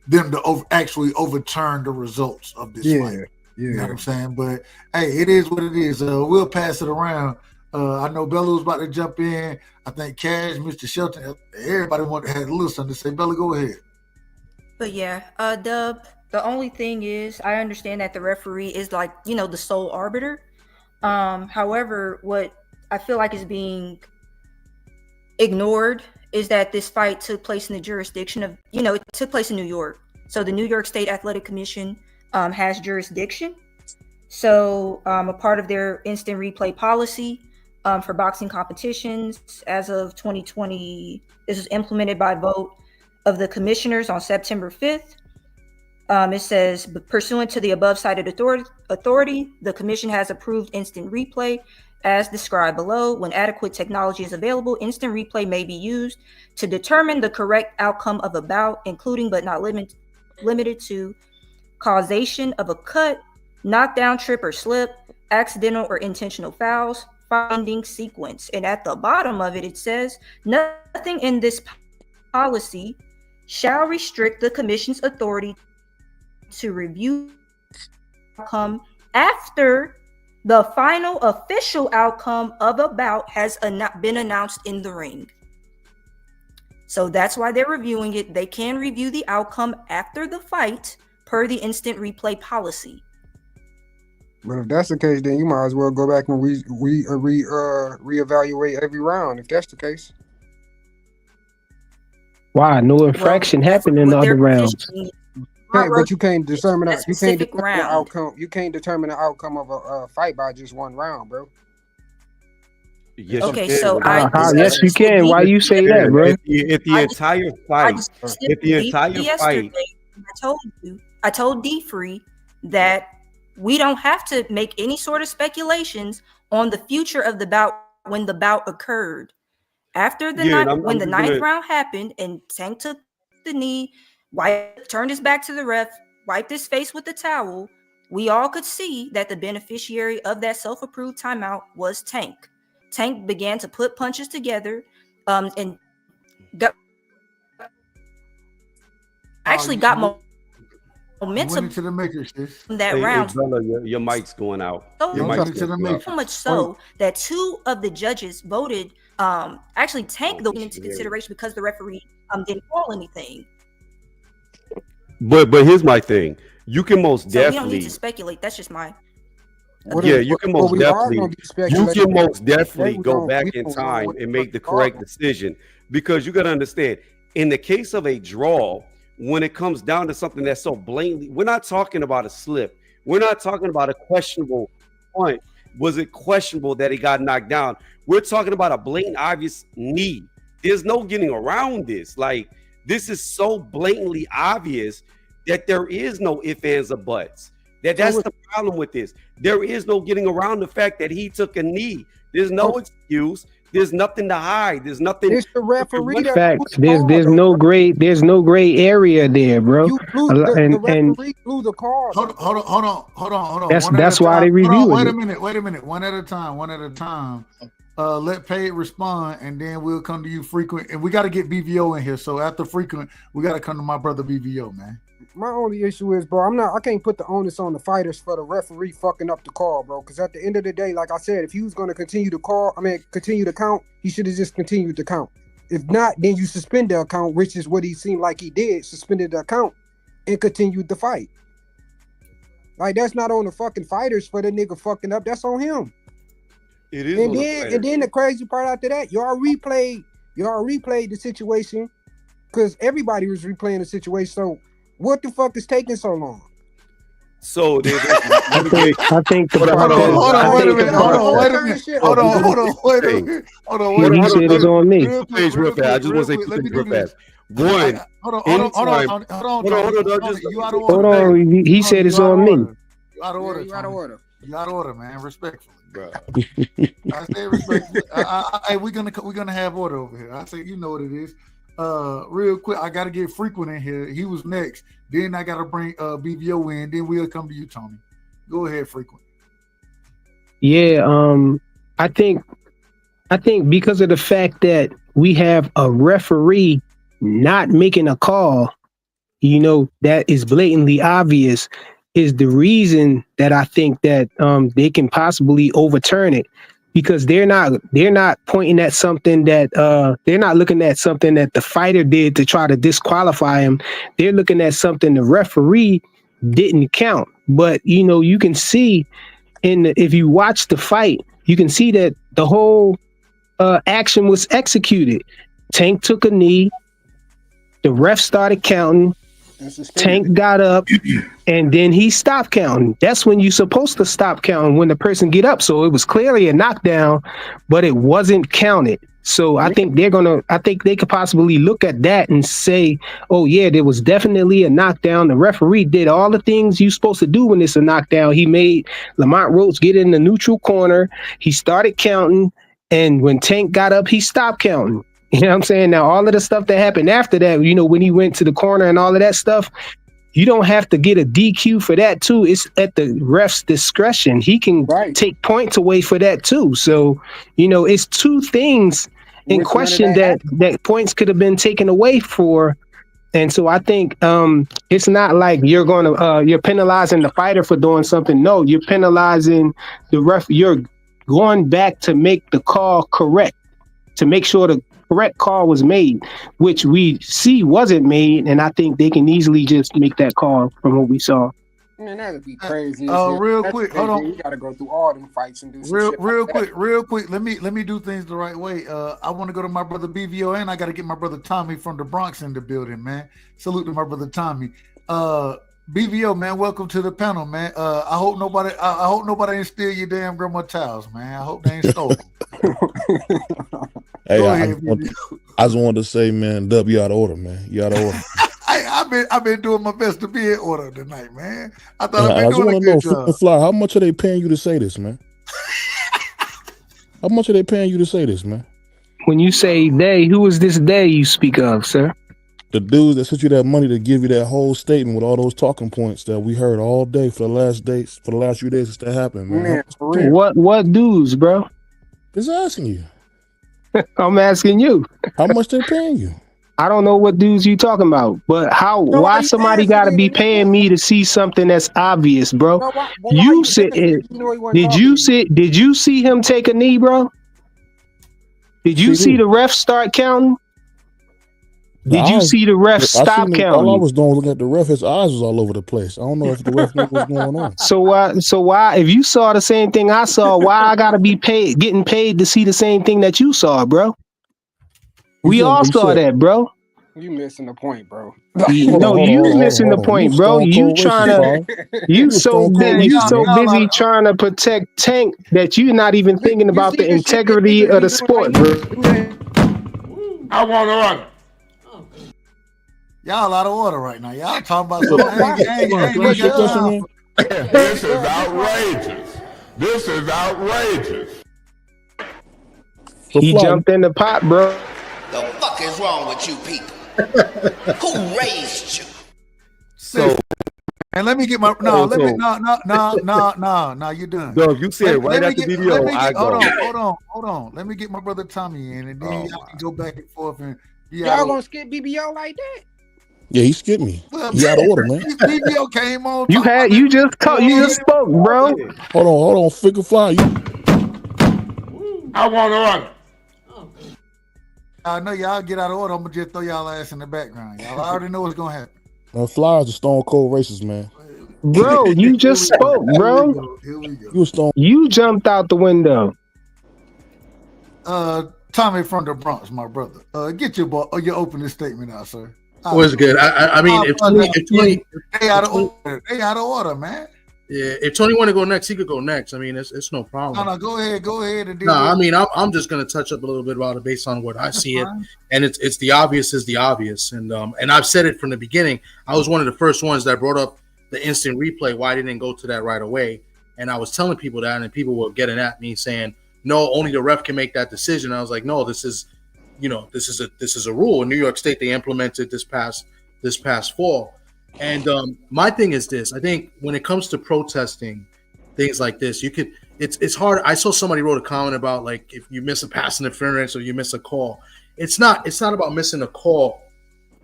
them to actually overturn the results of this fight. You know what I'm saying? But hey, it is what it is. We'll pass it around. I know Bella was about to jump in. I think Cash, Mr. Shelton, everybody had a little something to say. Bella, go ahead. But yeah, Dub, the only thing is, I understand that the referee is like, the sole arbiter. However, what I feel like is being ignored is that this fight took place in the jurisdiction of, it took place in New York. So the New York State Athletic Commission has jurisdiction. So a part of their instant replay policy for boxing competitions as of 2020, this was implemented by vote of the commissioners on September 5th. It says, pursuant to the above cited authority, the commission has approved instant replay as described below. When adequate technology is available, instant replay may be used to determine the correct outcome of a bout, including but not limited to causation of a cut, knockdown, trip or slip, accidental or intentional fouls, finding sequence. And at the bottom of it, it says, nothing in this policy shall restrict the commission's authority to review outcome after the final official outcome of a bout has been announced in the ring. So that's why they're reviewing it. They can review the outcome after the fight per the instant replay policy. But if that's the case, then you might as well go back and reevaluate every round. If that's the case, why no infraction happened in the other rounds? But you can't determine that. You can't determine the outcome. You can't determine the outcome of a fight by just one round, bro. Yes, okay, you so yes, you can. Why you say that, bro? If the entire fight, I told D Free that we don't have to make any sort of speculations on the future of the bout when the bout occurred. After the when the ninth round happened and Tank took the knee, turned his back to the ref, wiped his face with the towel, we all could see that the beneficiary of that self-approved timeout was Tank. Tank began to put punches together and got momentum to the matrix, that round. Bella, your mic's going out. So much so that two of the judges voted actually Tank into consideration because the referee didn't call anything. But here's my thing. You can most definitely. We don't need to speculate. That's just my. You can most definitely go back in time and make the correct decision, because you got to understand, in the case of a draw, when it comes down to something that's so blatantly, we're not talking about a slip. We're not talking about a questionable point. Was it questionable that he got knocked down? We're talking about a blatant, obvious knee. There's no getting around this. Like, this is so blatantly obvious that there is no ifs, ands, or buts. That's the problem with this. There is no getting around the fact that he took a knee. There's no excuse. There's nothing to hide. There's nothing. It's the referee. Facts. There's no gray area there, bro. The referee blew the call. Hold on. That's why they review it. Wait a minute. One at a time. Let Paid respond, and then we'll come to you, Frequent. And we got to get BVO in here. So after Frequent, we got to come to my brother BVO, man. My only issue is, bro, I can't put the onus on the fighters for the referee fucking up the call, bro. Because at the end of the day, like I said, if he was going to continue to count, he should have just continued to count. If not, then you suspend the account, which is what he seemed like he did, suspended the account and continued the fight. Like, that's not on the fucking fighters for the nigga fucking up. That's on him. It is. And then the crazy part after that, y'all replayed the situation because everybody was replaying the situation. So what the fuck is taking so long? So I think the Hold on. He said it's on me. Real fast. I just want to say two things real fast. One. Hold on. He said it's on me. You out of order, man. Respectfully, bro. I say respectfully. We're gonna have order over here. I say, you know what it is. Real quick, I gotta get Frequent in here. He was next. Then I gotta bring BVO in. Then we'll come to you, Tony. Go ahead, Frequent. Yeah, I think because of the fact that we have a referee not making a call, that is blatantly obvious, is the reason that I think that they can possibly overturn it. Because they're not pointing at something that they're not looking at something that the fighter did to try to disqualify him. They're looking at something the referee didn't count. But you can see if you watch the fight, you can see that the whole action was executed. Tank took a knee, the ref started counting, Tank got up, and then he stopped counting. That's when you're supposed to stop counting, when the person get up. So it was clearly a knockdown, but it wasn't counted. So I think they could possibly look at that and say, oh yeah, there was definitely a knockdown. The referee did all the things you're supposed to do when it's a knockdown. He made Lamont Roach get in the neutral corner. He started counting. And when Tank got up, he stopped counting. You know what I'm saying? Now, all of the stuff that happened after that, when he went to the corner and all of that stuff, you don't have to get a DQ for that too. It's at the ref's discretion. He can take points away for that too. So, it's two things in question that points could have been taken away for. And so I think it's not like you're penalizing the fighter for doing something. No, you're penalizing the ref. You're going back to make the call correct, to make sure the correct call was made, which we see wasn't made, and I think they can easily just make that call from what we saw. Man, that'd be crazy. Real quick, hold on. You gotta go through all them fights and do some real quick. Let me do things the right way. I want to go to my brother BVO, and I got to get my brother Tommy from the Bronx in the building, man. Salute to my brother Tommy. BVO, man, welcome to the panel, man. I hope nobody ain't steal your damn grandma towels, man. I hope they ain't stole them. Hey, I just wanted to say, man, Dub, you out of order, man. You out of order. I've been doing my best to be in order tonight, man. I thought I've been doing a good job. Fly, how much are they paying you to say this, man? How much are they paying you to say this, man? When you say they, who is this they you speak of, sir? The dudes that sent you that money to give you that whole statement with all those talking points that we heard all day for the last few days since that happened, man. What dudes, bro? Just asking you. I'm asking you. How much they paying you? I don't know what dudes you talking about, but why somebody got to be paying me to see something that's obvious, bro? Did you see him take a knee, bro? Did you see the ref start counting? Did you see the ref stop counting? All I was doing was looking at the ref. His eyes was all over the place. I don't know if the ref knew what was going on. So why, if you saw the same thing I saw, why I gotta be getting paid to see the same thing that you saw, bro? We all saw that, bro. You missing the point, bro. No, you missing the point, bro. You so busy trying to protect Tank that you're not even thinking about the integrity of the sport, bro. I want to run. Y'all out of order right now. Y'all talking about some This is outrageous. This is outrageous. He jumped in the pot, bro. The fuck is wrong with you people? Who raised you? So, and let me get my no. You're done. Doug, you said right after the video. Hold on. Let me get my brother Tommy in, and then y'all can go back and forth. And y'all gonna skip BBO like that? Yeah, he skipped me. He out of order, man. BBO came on. You just spoke, bro. Hold on, Figure Fly. I want to run. I know y'all get out of order. I'm gonna just throw y'all ass in the background. Y'all already know what's gonna happen. Flyers are stone cold racist, man. Bro, you just spoke, bro. Here we go. You jumped out the window. Tommy from the Bronx, my brother. Get your opening statement out, sir. Was good. I mean, if 20, they out of order, man. Yeah, if Tony want to go next, he could go next. I mean, it's no problem. No, go ahead. And no, I mean, I'm just gonna touch up a little bit about it based on what I see it, and it's the obvious is the obvious, and I've said it from the beginning. I was one of the first ones that brought up the instant replay. Why didn't go to that right away? And I was telling people that, and people were getting at me saying, "No, only the ref can make that decision." I was like, "No, this is a rule in New York State. They implemented this past fall." And my thing is this: I think when it comes to protesting things like this, it's hard. I saw somebody wrote a comment about like if you miss a pass interference or you miss a call. It's not about missing a call.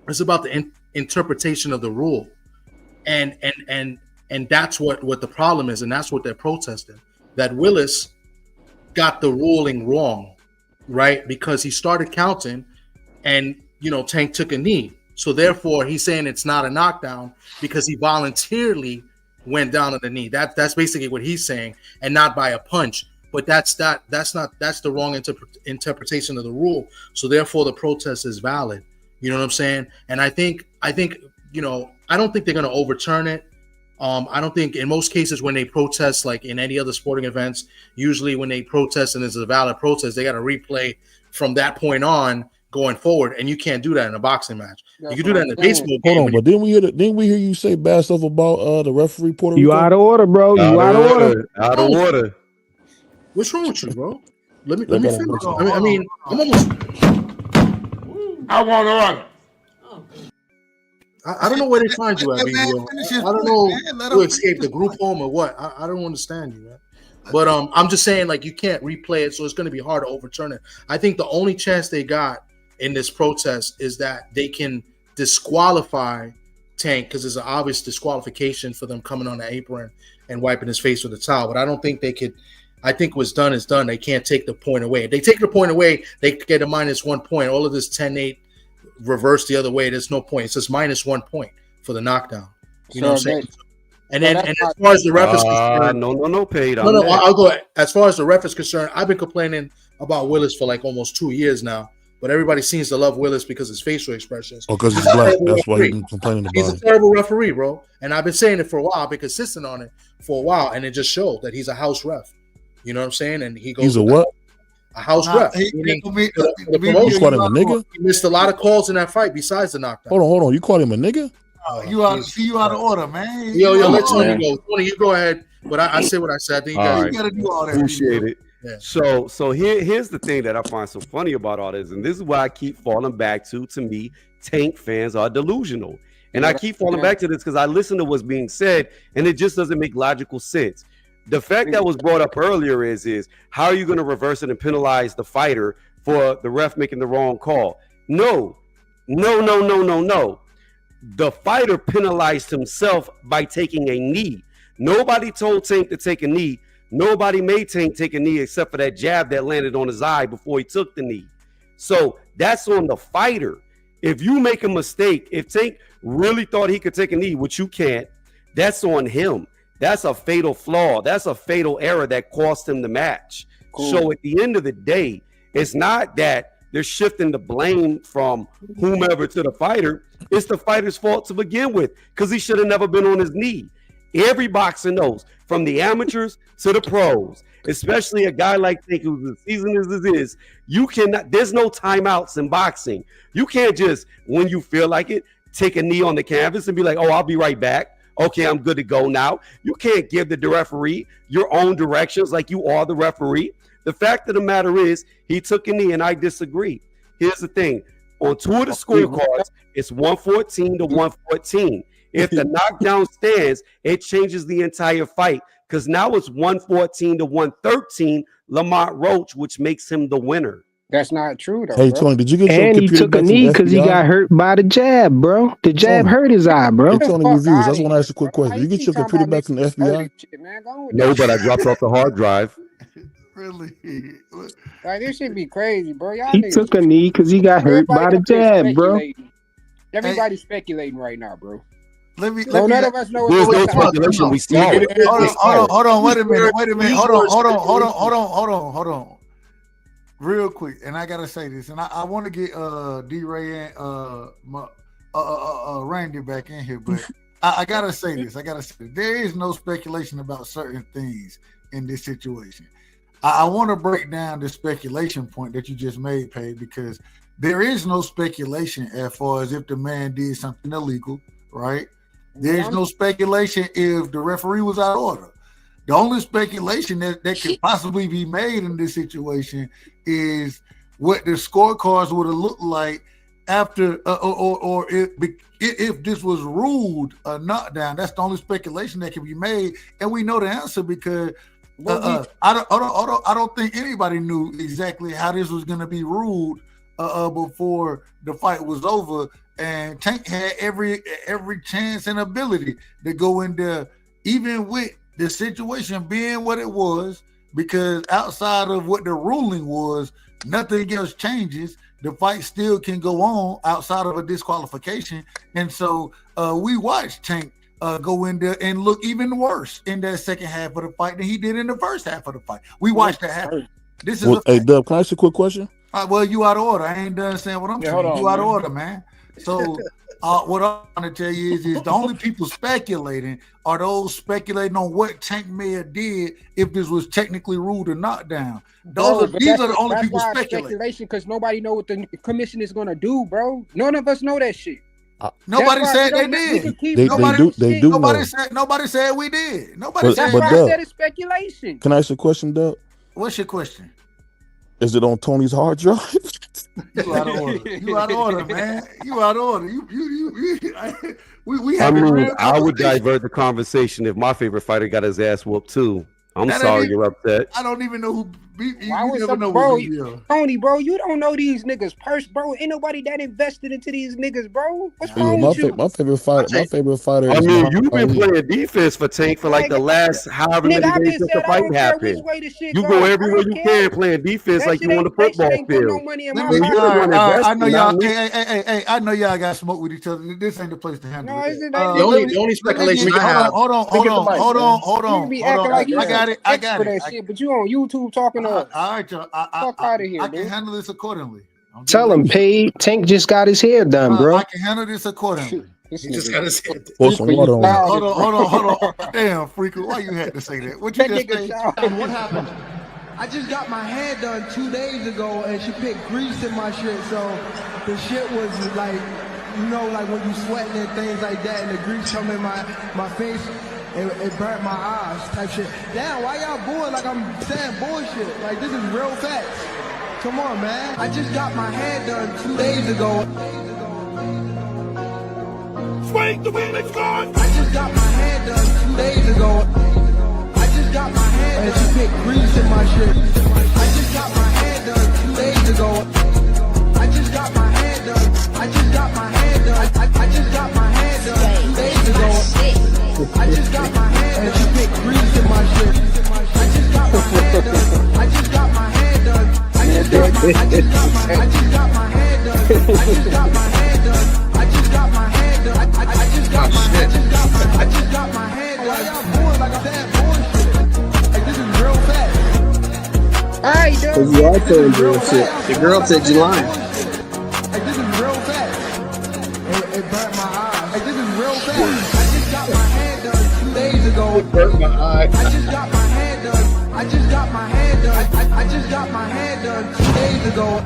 It's about the interpretation of the rule, and that's what the problem is, and that's what they're protesting. That Willis got the ruling wrong, right? Because he started counting, and Tank took a knee. So therefore, he's saying it's not a knockdown because he voluntarily went down on the knee. That's basically what he's saying, and not by a punch. But that's the wrong interpretation of the rule. So therefore, the protest is valid. You know what I'm saying? And I think I don't think they're going to overturn it. I don't think in most cases when they protest, like in any other sporting events, usually when they protest and there's a valid protest, they got to replay from that point on going forward, and you can't do that in a boxing match. You can do that in a baseball game. Hold on, but didn't we hear you say bad stuff about the referee Puerto You Rico? out of order, bro. You out of order. Out of order. What's wrong with you, bro? Let me finish. on. I mean, I'm almost. I want to run. I don't know where they find you at, BBO. I don't know who escaped the group home or what. I don't understand you, man. But I'm just saying, like, you can't replay it, so it's going to be hard to overturn it. I think the only chance they got in this protest is that they can disqualify Tank because there's an obvious disqualification for them coming on the apron and wiping his face with a towel. But I don't think they could. I think what's done is done. They can't take the point away. If they take the point away, they get a -1 point. All of this 10-8 reverse the other way. There's no point. It's just -1 point for the knockdown. You know what I'm saying? And then, and as far as the ref is concerned, no paid. No, I'll go. As far as the ref is concerned, I've been complaining about Willis for like almost 2 years now. But everybody seems to love Willis because his facial expressions. Oh, because he's black. That's why you've been complaining about He's a terrible referee, bro. And I've been saying it for a while. I've been consistent on it for a while, and it just showed that he's a house ref. You know what I'm saying? And he goes. He's a what? A house ref. You called him a nigga? He missed a lot of calls in that fight besides the knockdown. Hold on. You called him a nigga? You out of order, man. Yo, let Tony go. Tony, you go ahead. But I say what I said. I think you got to do all that. Appreciate it. Yeah. So here's the thing that I find so funny about all this, and this is why I keep falling back to me, Tank fans are delusional. And I keep falling back to this because I listen to what's being said, and it just doesn't make logical sense. The fact that was brought up earlier is how are you going to reverse it and penalize the fighter for the ref making the wrong call? No. The fighter penalized himself by taking a knee. Nobody told Tank to take a knee. Nobody made Tank take a knee except for that jab that landed on his eye before he took the knee. So that's on the fighter. If you make a mistake, if Tank really thought he could take a knee, which you can't, that's on him. That's a fatal flaw. That's a fatal error that cost him the match. Cool. So at the end of the day, it's not that they're shifting the blame from whomever to the fighter. It's the fighter's fault to begin with because he should have never been on his knee. Every boxer knows, from the amateurs to the pros, especially a guy like Tank who's as seasoned as this is, you cannot, there's no timeouts in boxing. You can't just, when you feel like it, take a knee on the canvas and be like, oh, I'll be right back. Okay, I'm good to go now. You can't give the referee your own directions like you are the referee. The fact of the matter is, he took a knee, and I disagree. Here's the thing. On two of the scorecards, it's 114 to 114. If the knockdown stands, it changes the entire fight because now it's 114 to 113 Lamont Roach, which makes him the winner. That's not true, though. Hey, Tony, did you get your And he computer took a back from knee the because he FBI? got hurt by the jab, bro. The jab hurt his eye, bro. Hey, Tony, reviews. I just want to ask you a quick question. Did you get your computer back from the FBI? No, but I dropped off the hard drive. Really? Like, this should be crazy, bro. Y'all He niggas- took a knee because he got hurt by the up here jab, bro. speculating. Everybody's speculating right now, bro. Let me. None of us know There's what's no going on. speculation. We saw it. Hold on. Wait a minute. Hold on. Real quick, and I gotta say this, and I want to get D-Ray and Randy back in here, but I gotta say this. There is no speculation about certain things in this situation. I want to break down the speculation point that you just made, Pay, because there is no speculation as far as if the man did something illegal, right? There's no speculation if the referee was out of order. The only speculation that could possibly be made in this situation is what the scorecards would have looked like after, or if this was ruled a knockdown. That's the only speculation that can be made, and we know the answer because I don't think anybody knew exactly how this was going to be ruled before the fight was over. And Tank had every chance and ability to go in there, even with the situation being what it was, because outside of what the ruling was, nothing else changes. The fight still can go on outside of a disqualification. And so we watched Tank go in there and look even worse in that second half of the fight than he did in the first half of the fight. We watched that happen. This is Hey, Dub, can I ask you a quick question? Well, you out of order. I ain't done saying what I'm saying. You out of order, man. So What I'm trying to tell you is the only people speculating are those speculating on what Tank may have did if this was technically ruled a knockdown. These are the only people speculating. Speculation because nobody know what the commission is gonna do, bro. None of us know that shit. Nobody said they did. They do nobody know. Nobody said we did. Nobody said. That's why I said it's speculation. Can I ask you a question, Doug? What's your question? Is it on Tony's hard drive? You out of order. You out of order, man. You out of order. We I have mean, I would divert the conversation if my favorite fighter got his ass whooped too. I'm sorry you're upset. I don't even know who beat you. Why You would never some, know bro? who Tony, bro, you don't know these niggas' purse, bro. Ain't nobody that invested into these niggas, bro. What's wrong with you? My favorite fighter. I is mean, Muhammad you've been Ali. playing defense for Tank for like the last however many days since the fight happened. You go everywhere you can playing defense like you on the football field. I know y'all. Hey, I know y'all got smoke with each other. This ain't the place to handle it. The only speculation I have. Hold on. You be acting like I got it. That shit, but you on YouTube talking to us. All right, y'all. Fuck out of here, I can handle this accordingly. Tell him, Paid. Tank just got his hair done, bro. I can handle this accordingly. He just got his head. Pour some water on. Hold on. Damn, freaker. Why you had to say that? What you just say? What happened? I just got my hair done 2 days ago, and she put grease in my shit, so the shit was like, you know, like when you sweating and things like that, and the grease come in my face. It burnt my eyes type shit. Damn, why y'all booing like I'm saying bullshit? Like, this is real facts. Come on, man. I just got my hair done 2 days ago. Swing the women's gone. I just got my hair done 2 days ago. I just got my hair done. And she put grease in my shit. I just got my hair done 2 days ago. I just got my hair done. I just got my hair done. I just got my hair done 2 days ago. I just got my hair done. And she put grease in my shit. I just got my hair done. I just got my hair done. I just got my hair done. I just got my hair done. I just got my hair done. I just got my hair done. Why y'all booing like I'm saying bullshit? Like, this is real facts. Alright, dude. Because you are saying bullshit. The girl said you lying. Like, this is real facts. It burnt my eyes. Like, this is real facts. I just got my hair done 2 days ago. It burnt my eye. I just got my hair done. I just got my hair done. I just got my hair done 2 days ago.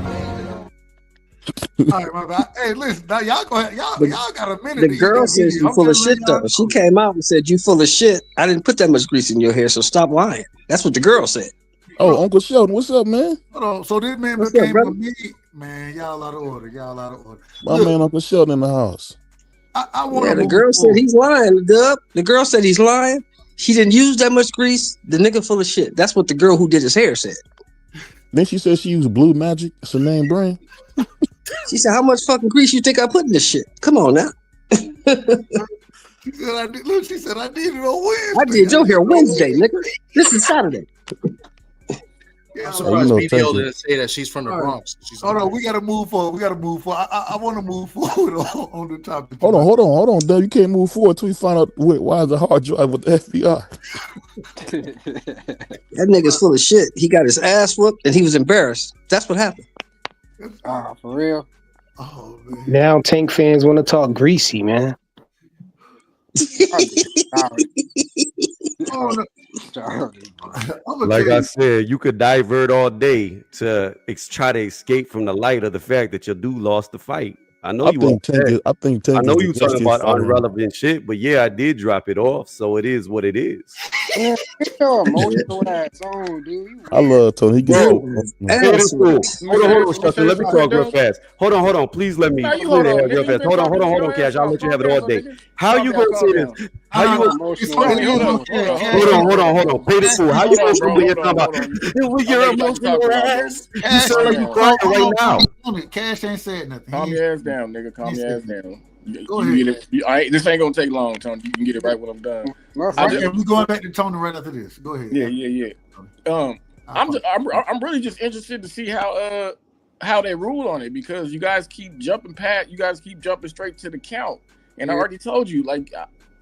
All right, my bad. Hey, listen, now y'all go ahead. Y'all got a minute. The girl says you full of shit, though. She came out and said you full of shit. I didn't put that much grease in your hair, so stop lying. That's what the girl said. Oh, Uncle Sheldon, what's up, man? Hold on. So this man What's became up, with me. Man, y'all out of order. Y'all out of order. My man, Uncle Sheldon in the house. I want Yeah, the girl said he's lying, Dub. The girl said he's lying. He didn't use that much grease. The nigga full of shit. That's what the girl who did his hair said. Then she said she used Blue Magic. It's her name, brand. She said, how much fucking grease you think I put in this shit? Come on now. She said I did. Look, she said I did it on Wednesday. I did your hair Wednesday, nigga. This is Saturday. I'm surprised BBL didn't say that she's from the Bronx. Hold on, we gotta move forward. I want to move forward on the topic. Hold on, Doug. You can't move forward until you find out why is the hard drive with the FBI. That nigga's full of shit. He got his ass whooped and he was embarrassed. That's what happened. For real? Oh, man. Now Tank fans want to talk greasy, man. Like I said, you could divert all day to try to escape from the light of the fact that your dude lost the fight. I know you think Tank I know you is the talking about fighter. unrelevant shit, but yeah, I did drop it off, so it is what it is. Yeah, get your emotional ass on, dude. I love Tony. He gets Hold on, Structure. Let me talk real fast. Hold on. Please let me clear the head real fast. Hold on, Cash. I'll let you have it all day. How you gonna say this? How you gonna hold on. Pay the fool. How you gonna say you're talking about with your emotional ass? You sound like you crying right now. Cash ain't said nothing. Calm your ass down, nigga. Calm your ass down. Go ahead. This ain't gonna take long, Tony. You can get it right when I'm done. We're going back to Tony right after this. Go ahead. Yeah. I'm really just interested to see how they rule on it, because you guys keep jumping straight to the count. And I already told you, like,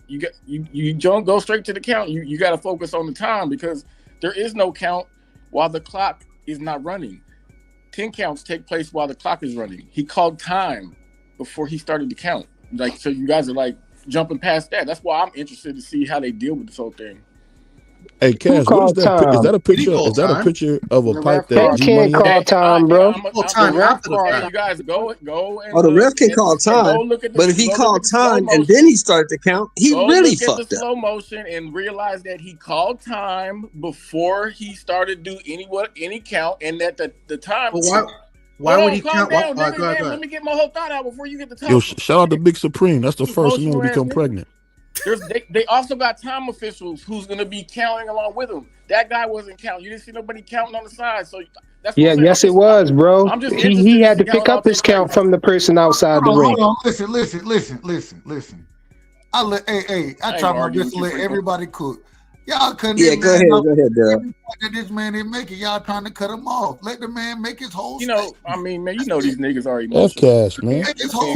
you don't go straight to the count. You got to focus on the time, because there is no count while the clock is not running. 10 counts take place while the clock is running. He called time before he started to count. Like, so you guys are like jumping past that. That's why I'm interested to see how they deal with this whole thing. Hey, Cash, what is that? Is that a picture? Is that a picture of a pipe that G Money? Call time, bro. You guys go and the ref can call time, but if he called time and then he started to count, he really fucked the up. slow motion and realize that he called time before he started to do any count, and that the time. Why would he count? Down, go ahead. Let me get my whole thought out before you get the top. Yo, shout out to Big Supreme. That's the first man to become pregnant. They also got time officials who's going to be counting along with him. That guy wasn't counting. You didn't see nobody counting on the side. So that's yes, it was, bro. He had to pick up his count from the person outside the ring. Hold on. Listen. I try my best to let everybody cook. Y'all couldn't. Yeah, go ahead, Dub. That this man didn't make it. Y'all trying to cut him off. Let the man make his whole. I mean, man, these niggas are F Cash, man.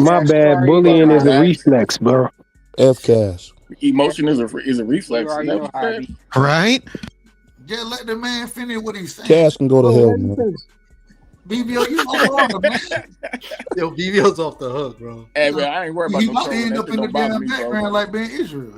My bad. Bullying is a reflex, bro. F Cash. Emotion is a reflex. Right? Just let the man finish what he's saying. Cash can go to hell, man. BBO, you know man. Yo, BBO's off the hook, bro. Hey, man, I ain't worried about He no about to end up in the damn background like Ben Israel.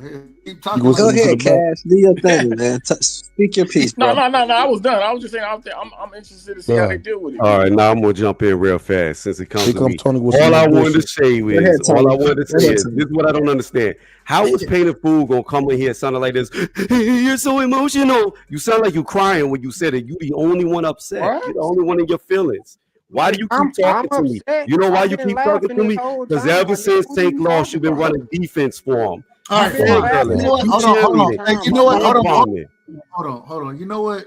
Keep talking. Go ahead, Cash. Do your thing, man. Speak your piece, bro. No. I was done. I was just saying I'm interested to see how they deal with it. All right, now I'm gonna jump in real fast since it comes to me. Tony All I wanted to say is this is what I don't understand. How is Painted Fool gonna come in here sounding like this? You're so emotional. You sound like you crying when you said it. You the only one upset. What? You're the only one in your feelings. Why do you keep talking to me? You know why you keep talking to me? Because ever since Tank lost, you've been running defense for him. All right, hold on. Hey, you know what? Hold on. You know what?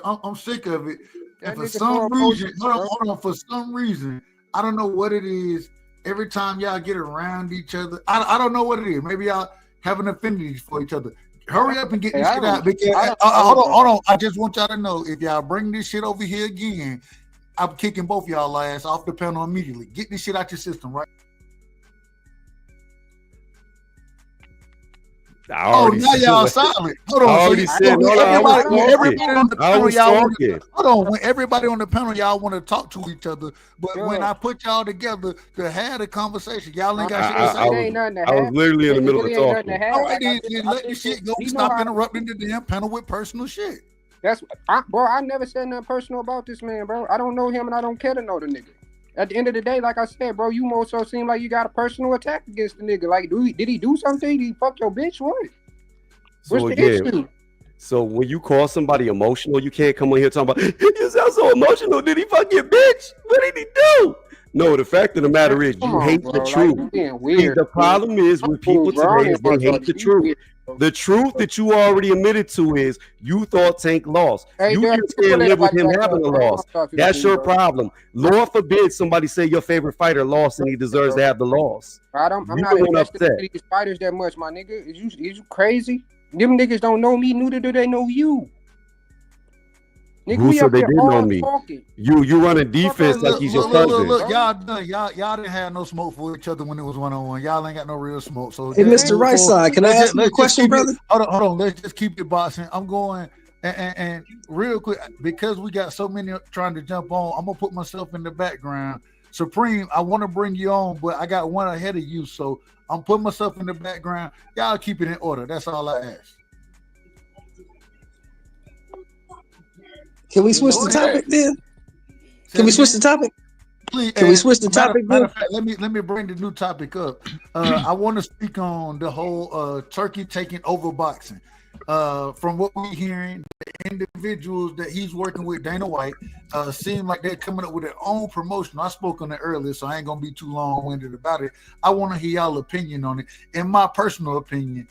I'm sick of it. And for some reason, hold on. For some reason, I don't know what it is. Every time y'all get around each other, I don't know what it is. Maybe y'all have an affinity for each other. Hurry up and get this shit out. Because hold on. I just want y'all to know, if y'all bring this shit over here again, I'm kicking both y'all ass off the panel immediately. Get this shit out your system, right? Now y'all silent. Hold on. When everybody on the panel, y'all want to talk to each other, but when I put y'all together to have a conversation, y'all ain't got shit to say. I was literally in the middle of talking. All right, then let the shit go. Stop interrupting the damn panel with personal shit. Bro, I never said nothing personal about this man, bro. I don't know him and I don't care to know the nigga. At the end of the day, like I said, bro, you more so seem like you got a personal attack against the nigga. Like, did he do something? Did he fuck your bitch? What? What's the issue? So when you call somebody emotional, you can't come on here talking about, you sound so emotional. Did he fuck your bitch? What did he do? No, the fact of the matter is you hate the truth. The problem is with people today is they hate the truth. The truth that you already admitted to is you thought Tank lost. You just can't live with him having a loss. That's your problem. Lord forbid somebody say your favorite fighter lost and he deserves to have the loss. I'm not invested in these fighters that much, my nigga. Is you crazy? Them niggas don't know me, neither do they know you. Nigga, who said they didn't know me? You running defense like he's your cousin. Look, y'all done. Y'all didn't have no smoke for each other when it was one-on-one. Y'all ain't got no real smoke. So hey, Mr. Right Side, can I ask you a question, brother? Hold on. Let's just keep it boxing. I'm going and real quick, because we got so many trying to jump on, I'm gonna put myself in the background. Supreme, I want to bring you on, but I got one ahead of you, so I'm putting myself in the background. Y'all keep it in order. That's all I ask. Can we switch the topic then? Can we switch the topic? Please, can we switch the topic? Matter of fact, let me bring the new topic up. I want to speak on the whole Turkey taking over boxing. From what we're hearing, the individuals that he's working with, Dana White, seem like they're coming up with their own promotion. I spoke on it earlier, so I ain't gonna be too long-winded about it. I want to hear y'all opinion on it. In my personal opinion,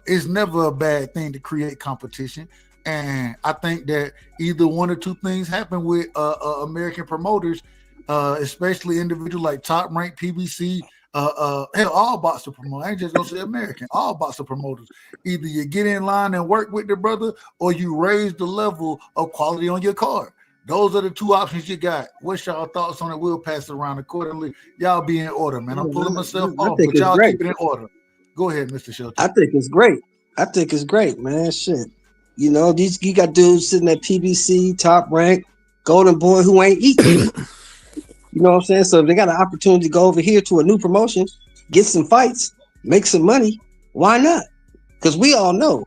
it's never a bad thing to create competition. And I think that either one or two things happen with American promoters, especially individuals like Top Rank, PBC, hell, all boxer promoters. I ain't just gonna say American, all boxer promoters. Either you get in line and work with the brother, or you raise the level of quality on your card. Those are the two options you got. What's y'all thoughts on it? We'll pass it around accordingly. Y'all be in order, man. I'm pulling myself off, but y'all keep it in order. Go ahead, Mr. Shelton. I think it's great, man. Shit. You know, you got dudes sitting at PBC, Top Rank, Golden Boy who ain't eating. You know what I'm saying? So if they got an opportunity to go over here to a new promotion, get some fights, make some money. Why not? Because we all know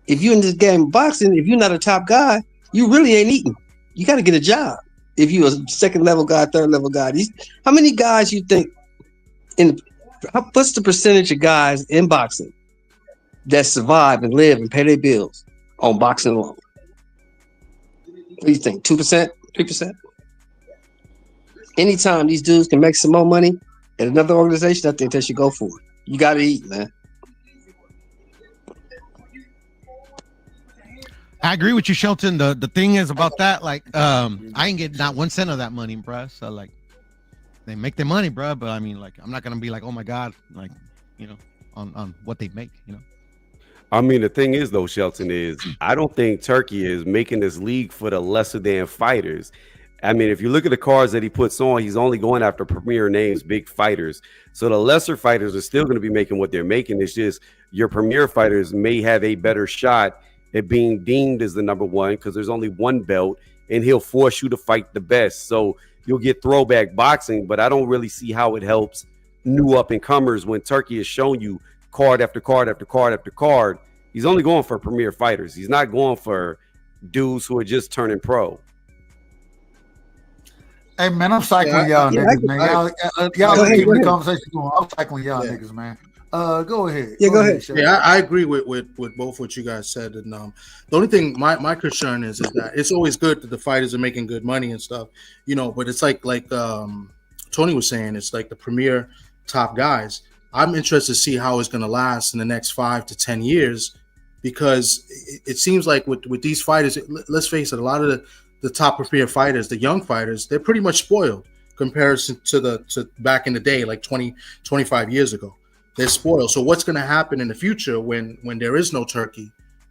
if you're in this game of boxing, if you're not a top guy, you really ain't eating. You got to get a job. If you're a second level guy, third level guy, how many guys you think what's the percentage of guys in boxing that survive and live and pay their bills on boxing alone? What do you think? 2%? 3%? Anytime these dudes can make some more money at another organization, I think they should go for it. You got to eat, man. I agree with you, Shelton. The thing is about that, like, I ain't getting not 1 cent of that money, bruh. So, like, they make their money, bruh. But I mean, like, I'm not gonna be like, oh my God, like, you know, on what they make, you know. I mean, the thing is, though, Shelton, is I don't think Turkey is making this league for the lesser than fighters. I mean, if you look at the cards that he puts on, he's only going after premier names, big fighters. So the lesser fighters are still going to be making what they're making. It's just your premier fighters may have a better shot at being deemed as the number one because there's only one belt, and he'll force you to fight the best. So you'll get throwback boxing, but I don't really see how it helps new up-and-comers when Turkey has shown you card after card after card after card. He's only going for premier fighters. He's not going for dudes who are just turning pro. Hey, man, I'm cycling y'all niggas, man. Y'all keep the conversation going. I'm cycling y'all niggas, man. Go ahead. Yeah, go ahead. Yeah, I agree with both what you guys said. And the only thing my concern is that it's always good that the fighters are making good money and stuff, you know. But it's like Tony was saying, it's like the premier top guys. I'm interested to see how it's going to last in the next 5 to 10 years, because it seems like with these fighters, let's face it, a lot of the top premier fighters, the young fighters, they're pretty much spoiled compared to back in the day, like 20, 25 years ago. They're spoiled. So what's going to happen in the future when there is no Turkey?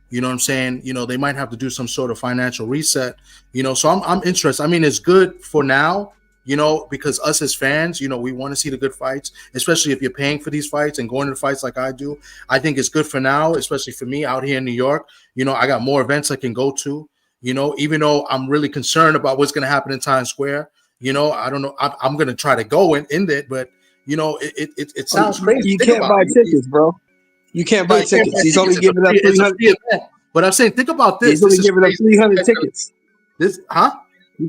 You know what I'm saying? You know, they might have to do some sort of financial reset, you know, so I'm interested. I mean, it's good for now, you know, because us as fans, you know, we want to see the good fights, especially if you're paying for these fights and going to the fights like I do. I think it's good for now, especially for me out here in New York. You know, I got more events I can go to, you know, even though I'm really concerned about what's going to happen in Times Square. You know, I don't know. I'm going to try to go in it, but you know, it sounds crazy. You can't buy tickets, bro. You can't buy tickets. He's only giving up 300. But I'm saying, think about this. He's only giving up 300 tickets. He's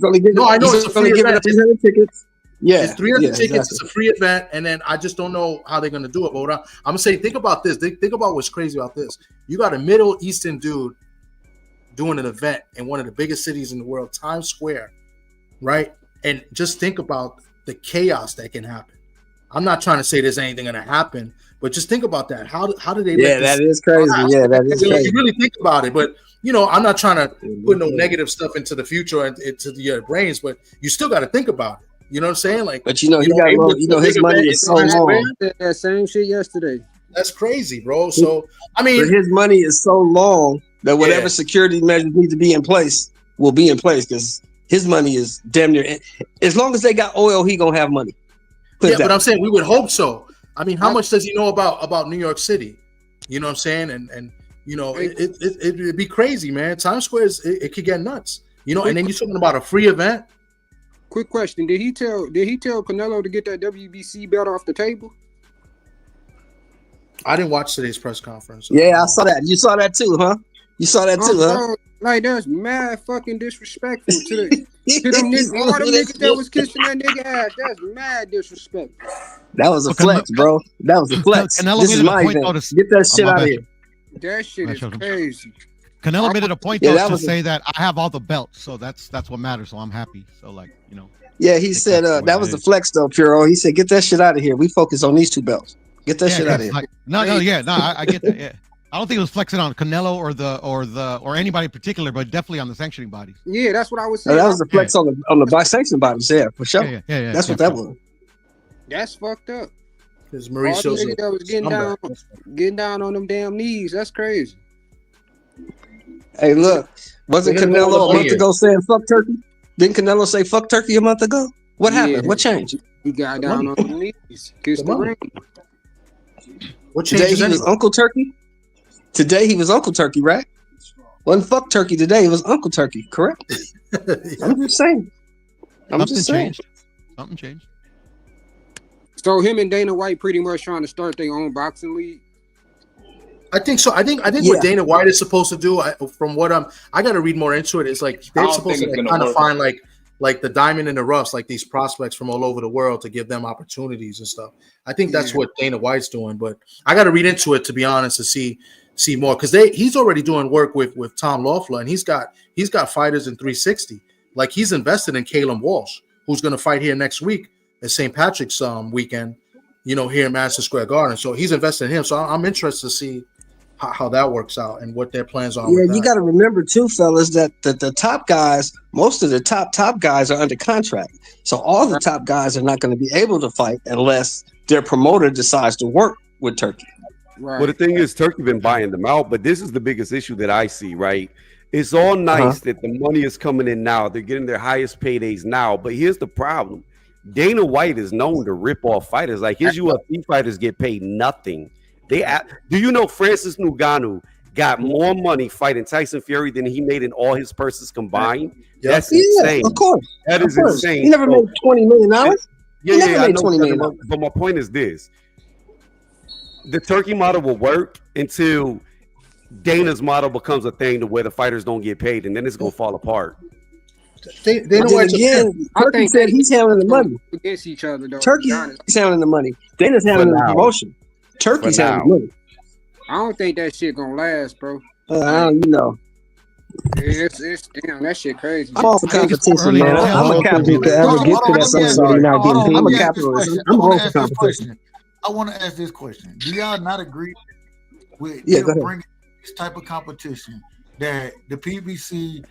only giving. No, I know it's only giving up 300 tickets. Yeah, it's 300 tickets. Exactly. It's a free event, and then I just don't know how they're going to do it. But what I'm saying, think about this. Think about what's crazy about this. You got a Middle Eastern dude doing an event in one of the biggest cities in the world, Times Square, right? And just think about the chaos that can happen. I'm not trying to say there's anything going to happen, but just think about that. How do they? Yeah, that is crazy. Yeah, that is crazy. You really think about it, but you know, I'm not trying to put no negative stuff into the future and into your brains, but you still got to think about it. You know what I'm saying? Like, but you know, his money is so long. That same shit yesterday. That's crazy, bro. So I mean, but his money is so long that whatever security measures need to be in place will be in place because his money is damn near. As long as they got oil, he gonna have money. Yeah, but I'm saying we would hope so. I mean, how much does he know about New York City? You know what I'm saying? And you know, it'd be crazy, man. Times Square it could get nuts. You know, and then you're talking about a free event. Quick question: Did he tell Canelo to get that WBC belt off the table? I didn't watch today's press conference. Yeah, I saw that. You saw that too, huh? You saw that too, huh? Like that's mad fucking disrespectful to them niggas. All them niggas that was kissing that nigga ass. That's mad disrespectful. That was a flex, bro. That was a flex. This is my event. Get that shit out of here. That shit is crazy. Canelo made it a point though to say that I have all the belts, so that's what matters. So I'm happy. So like, you know. Yeah, he said that was the flex though, Puro. He said, "Get that shit out of here. We focus on these two belts. Get that shit out of here." Like, I get that. Yeah. I don't think it was flexing on Canelo or anybody in particular, but definitely on the sanctioning bodies. Yeah, that's what I was saying. No, that was the flex on the by sanctioning bodies. Yeah, for sure. Yeah. That's what that was. That's fucked up. Because Mauricio that was getting down on them damn knees. That's crazy. Hey, look, wasn't Canelo a month ago saying fuck Turkey? Didn't Canelo say fuck Turkey a month ago? What happened? What changed? He got down on the knees. Kissed the ring. What changed? Today he was Uncle Turkey. Today he was Uncle Turkey, right? Wasn't fuck Turkey today. It was Uncle Turkey, correct? I'm just saying. Something changed. So him and Dana White pretty much trying to start their own boxing league. I think so. I think what Dana White is supposed to do, from what I got to read more into it. Is like they're supposed to kind of find like the diamond in the roughs, like these prospects from all over the world to give them opportunities and stuff. I think that's what Dana White's doing, but I got to read into it to be honest to see more because he's already doing work with Tom Loeffler and he's got fighters in 360. Like he's invested in Caleb Walsh, who's going to fight here next week at St. Patrick's weekend, here in Madison Square Garden. So he's invested in him. So I'm interested to see how that works out and what their plans are. Yeah, you got to remember too, fellas, that the top guys, most of the top guys are under contract. So all the top guys are not going to be able to fight unless their promoter decides to work with Turkey. Right. Well, the thing is, Turkey been buying them out, but this is the biggest issue that I see, right? It's all nice that the money is coming in now. They're getting their highest paydays now. But here's the problem. Dana White is known to rip off fighters. Like his UFC fighters get paid nothing. Do you know Francis Ngannou got more money fighting Tyson Fury than he made in all his purses combined? That's insane. Of course. That is insane. He never made $20 million. Yeah, I know, $20 million. But my point is this. The Turkey model will work until Dana's model becomes a thing to where the fighters don't get paid, and then it's going to fall apart. Turkey said he's handling the money. Against each other, though. Turkey's handling the money. Dana's handling the promotion. Turkey's handling the money. I don't think that shit gonna last, bro. It's damn, that shit crazy. I'm all for competition, man. I'm a capitalist. I'm a capitalist. I'm all for competition. I want to ask this question: do y'all not agree with bringing this type of competition that the PBC,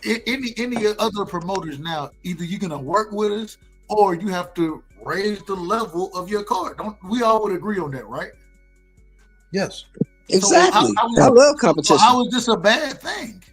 any other promoters now, either you're gonna work with us or you have to raise the level of your card? Don't we all would agree on that, right? Yes. Exactly. I love competition. How is this a bad thing?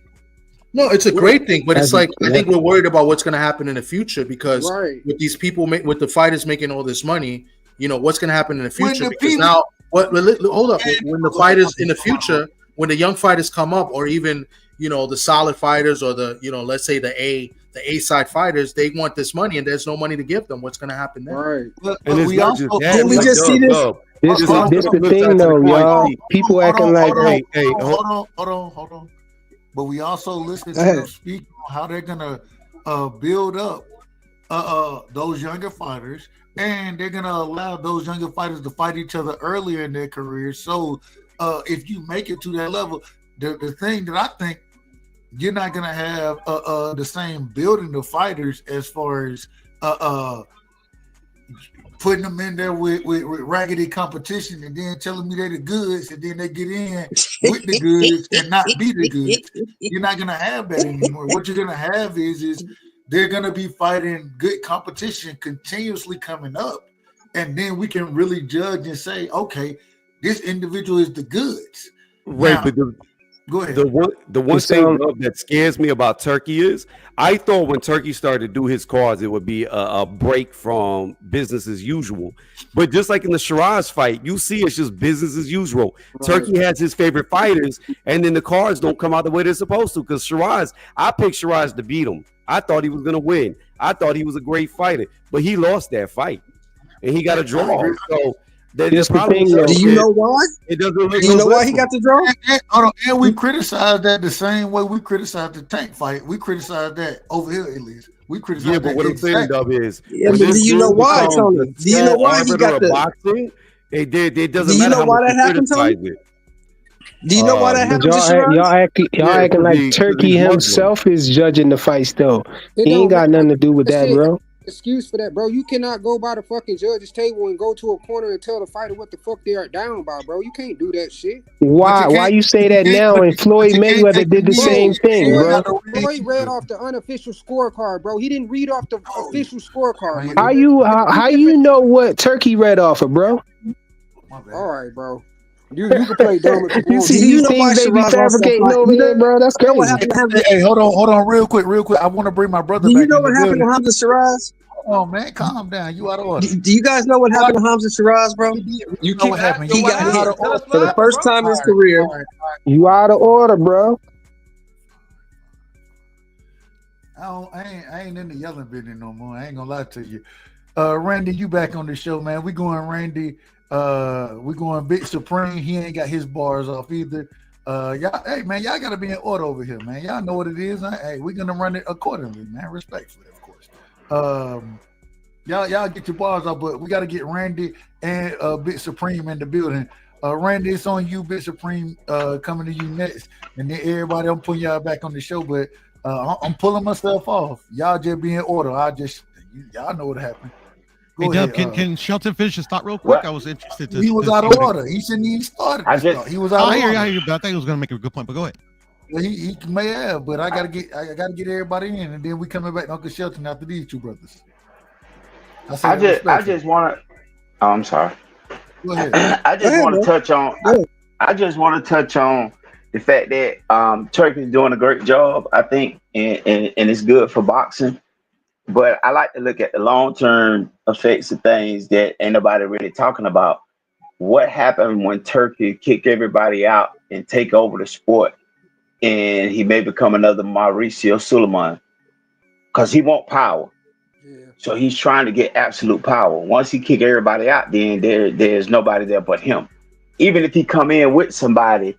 No, it's a great thing, but it's like I think we're worried about what's going to happen in the future because with these people, with the fighters making all this money, what's going to happen in the future? Because now, hold up, when the fighters in the future, when the young fighters come up, or even the solid fighters, or the let's say the A side fighters, they want this money, and there's no money to give them. What's going to happen then? Right. But we also didn't we just see this? This the thing, though, y'all. People acting like, hold on. But we also listen to them speak on how they're gonna build up those younger fighters, and they're gonna allow those younger fighters to fight each other earlier in their careers. So if you make it to that level, the thing that I think you're not gonna have the same building of fighters as far as putting them in there with raggedy competition and then telling me they're the goods and then they get in with the goods and not be the goods. You're not going to have that anymore. What you're going to have is they're going to be fighting good competition continuously coming up. And then we can really judge and say, okay, this individual is the goods. Right, now, but go ahead. The one thing that scares me about Turkey is I thought when Turkey started to do his cards, it would be a break from business as usual. But just like in the Shiraz fight, you see it's just business as usual. Right. Turkey has his favorite fighters, and then the cards don't come out the way they're supposed to. Because Shiraz, I picked Shiraz to beat him. I thought he was going to win. I thought he was a great fighter, but he lost that fight, and he got a draw. So do you know why? It doesn't look. Do you know why he got the draw? And we criticized that the same way we criticized the Tank fight. We criticized that over here at least. We criticized. Yeah, but what I'm saying, Dub, is do you know why, Tony? Do you know why he got the boxing? It doesn't do you matter know how why much that happened, Tony? Do you know why that happened? Y'all acting like Turkey himself is judging the fights, though. He ain't got nothing to do with that, bro. Excuse for that, bro. You cannot go by the fucking judge's table and go to a corner and tell the fighter what the fuck they are down by, bro. You can't do that shit. Why? Why you say that now? And Floyd Mayweather did the same thing, bro. Floyd read off the unofficial scorecard, bro. He didn't read off the official scorecard. How you know what Turkey read off of, bro? All right, bro. You can play dumb if you want. See these things they be fabricating over there, bro. That's crazy. Hey, hold on, real quick. I want to bring my brother back. Do you know what happened to Hamza Shiraz? Oh man, calm down. You out of order. Do you guys know what happened to Hamza Shiraz, bro? You know what happened. He got hit for the first time in his career. You out of order, bro. I ain't in the yelling business no more. I ain't gonna lie to you. Randy, you back on the show, man. We going Randy. We going Big Supreme. He ain't got his bars off either. Y'all, hey man, y'all gotta be in order over here, man. Y'all know what it is. Hey, we're gonna run it accordingly, man. Respectfully, of course. Y'all get your bars off, but we gotta get Randy and Big Supreme in the building. Randy, it's on you, Big Supreme, coming to you next. And then everybody, I'm putting y'all back on the show, but I'm pulling myself off. Y'all just be in order. Y'all know what happened. Hey, Dub, can Shelton finish his thought real quick? What? I was interested to. He was out of order. He shouldn't even started. He was out of order. I hear you, but I think he was going to make a good point. But go ahead. Well, he may have, but I gotta get everybody in, and then we coming back to Uncle Shelton after these two brothers. I just want to. Oh, I'm sorry. Go ahead. I just want to touch on. I just want to touch on the fact that Turkey's doing a great job, I think, and it's good for boxing. But I like to look at the long-term effects of things that ain't nobody really talking about. What happened when Turkey kick everybody out and take over the sport, and he may become another Mauricio Suleiman, because he want power. So he's trying to get absolute power. Once he kick everybody out, then there's nobody there but him. Even if he come in with somebody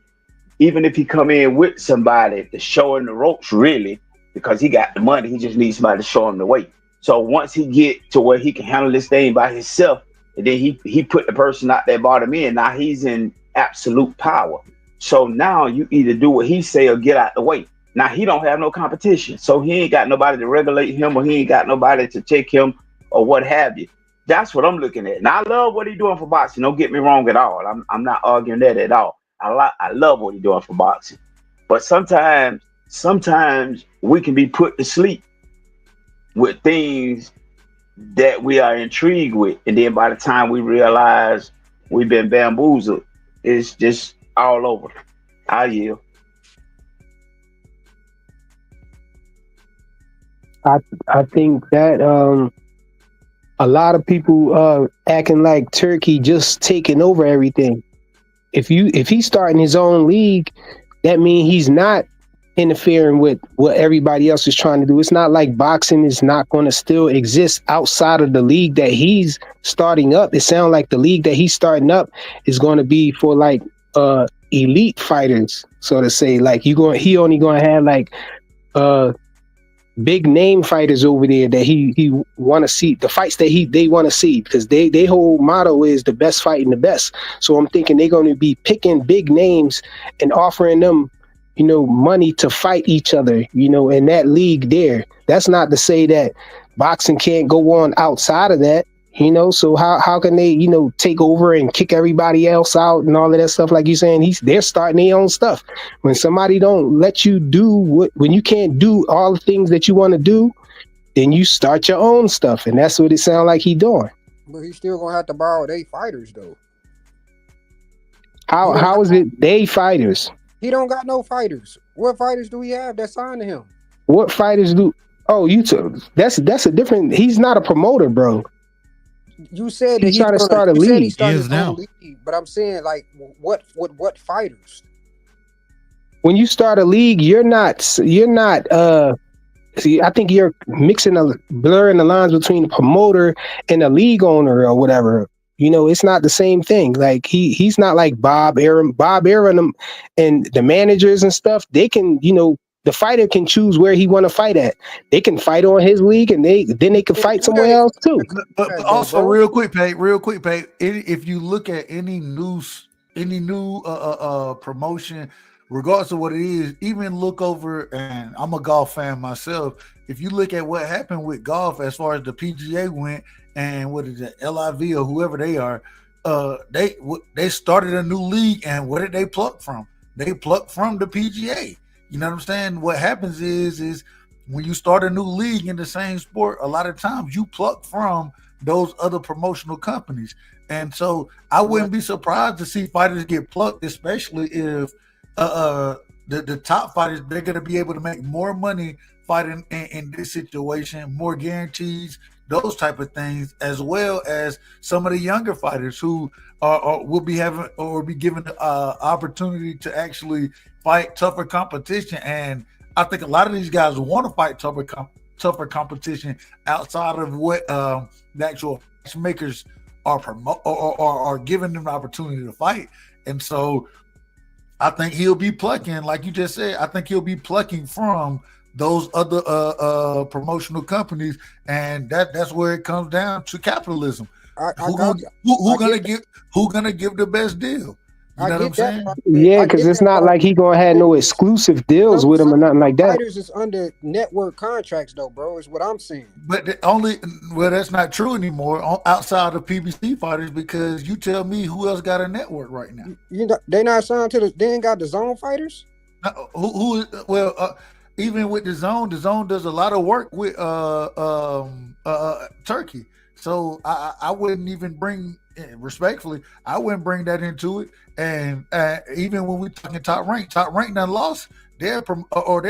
to show him the ropes, really, because he got the money, he just needs somebody to show him the way. So once he get to where he can handle this thing by himself, and then he put the person out there, bought him in. Now he's in absolute power. So now you either do what he say or get out the way. Now he don't have no competition, so he ain't got nobody to regulate him, or he ain't got nobody to take him, or what have you. That's what I'm looking at. Now I love what he's doing for boxing. Don't get me wrong at all. I'm not arguing that at all. I love what he's doing for boxing. But sometimes we can be put to sleep with things that we are intrigued with, and then by the time we realize we've been bamboozled, it's just all over. I yield. I think that a lot of people acting like Turkey just taking over everything. If he's starting his own league, that means he's not interfering with what everybody else is trying to do. It's not like boxing is not going to still exist outside of the league that he's starting up. It sounds like the league that he's starting up is going to be for like elite fighters, so to say. Like he only going to have like big name fighters over there that he want to see, the fights that they want to see, because they whole motto is the best fighting the best. So I'm thinking they're going to be picking big names and offering them, money to fight each other, in that league there. That's not to say that boxing can't go on outside of that, so how can they, take over and kick everybody else out and all of that stuff? Like you're saying, they're starting their own stuff. When somebody don't let you do when you can't do all the things that you want to do, then you start your own stuff. And that's what it sounds like he doing. But he's still gonna have to borrow their fighters though. How is it they fighters? He don't got no fighters. What fighters do we have that signed to him? What fighters do? Oh, that's a different. He's not a promoter, bro. You said that he's trying to start a league. He is now. League, but I'm saying, like, what fighters? When you start a league, you're not. See, I think you're blurring the lines between a promoter and a league owner or whatever. It's not the same thing. Like he's not like Bob Arum and the managers and stuff. They can, the fighter can choose where he want to fight at. They can fight on his league, and then they can fight somewhere else too. But also, real quick, Pate. If you look at any new promotion, regardless of what it is, even look over, and I'm a golf fan myself. If you look at what happened with golf as far as the PGA went, and what is it, LIV or whoever they are, they started a new league, and what did they pluck from? They plucked from the PGA. You know what I'm saying? What happens is when you start a new league in the same sport, a lot of times you pluck from those other promotional companies. And so I wouldn't be surprised to see fighters get plucked, especially if the top fighters, they're going to be able to make more money fighting in this situation, more guarantees, those type of things, as well as some of the younger fighters who will be having or be given the opportunity to actually fight tougher competition. And I think a lot of these guys want to fight tougher tougher competition outside of what the actual matchmakers are are giving them the opportunity to fight. And so I think he'll be plucking, like you just said, I think he'll be plucking from those other promotional companies, and that's where it comes down to capitalism. Who gonna give the best deal? You know what I'm saying? Yeah, because it's not like he gonna have no exclusive deals with him or nothing like that. Fighters is under network contracts though, bro. Is what I'm saying. But that's not true anymore outside of PBC fighters, because you tell me who else got a network right now? You know, they not signed to they ain't got the zone fighters. Even with the zone does a lot of work with Turkey. So I wouldn't even bring, respectfully, I wouldn't bring that into it. And even when we talking top rank done lost their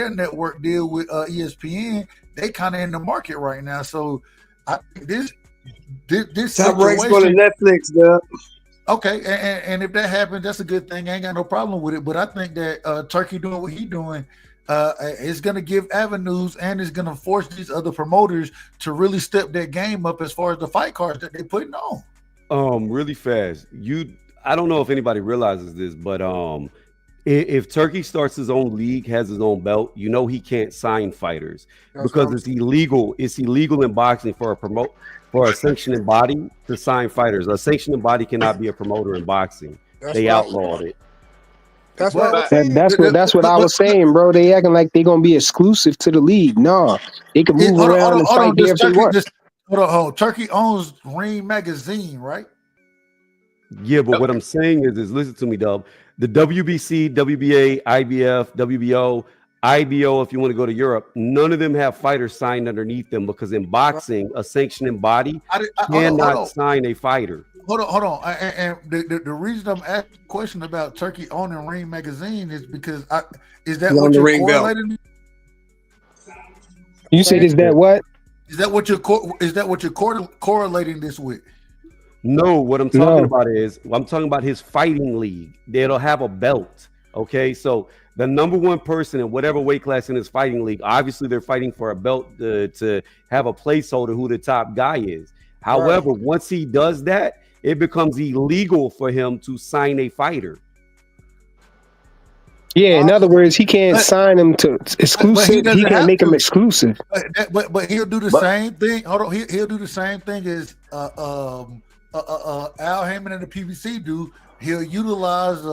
network deal with ESPN. They kind of in the market right now. So I think this top rank's going to Netflix, though. Okay, and if that happens, that's a good thing. I ain't got no problem with it. But I think that Turkey doing what he doing is going to give avenues, and is going to force these other promoters to really step their game up as far as the fight cards that they're putting on. Really fast. I don't know if anybody realizes this, but if Turkey starts his own league, has his own belt, he can't sign fighters because it's illegal. It's illegal in boxing for a sanctioning body to sign fighters. A sanctioning body cannot be a promoter in boxing. They outlawed it. That's what I was saying, bro. They acting like they're gonna be exclusive to the league. No, they can move around and fight there if they want. Hold on. Turkey owns Ring Magazine, right? Yeah, but what I'm saying is listen to me, Dub. The WBC, WBA, IBF, WBO, IBO, if you want to go to Europe, none of them have fighters signed underneath them, because in boxing, a sanctioning body cannot sign a fighter. Hold on. And the reason I'm asking a question about Turkey owning Ring Magazine is because is that what you're correlating? You said is that what? Is that what you're correlating this with? No, what I'm talking about is I'm talking about his fighting league. They'll have a belt. Okay, so the number one person in whatever weight class in his fighting league, obviously they're fighting for a belt to have a placeholder who the top guy is. However, once he does that, it becomes illegal for him to sign a fighter. Yeah, in other words, he can't sign him to exclusive. He can't make him exclusive. But he'll do the same thing. Hold on, he'll do the same thing as Al Heyman and the PBC do. He'll utilize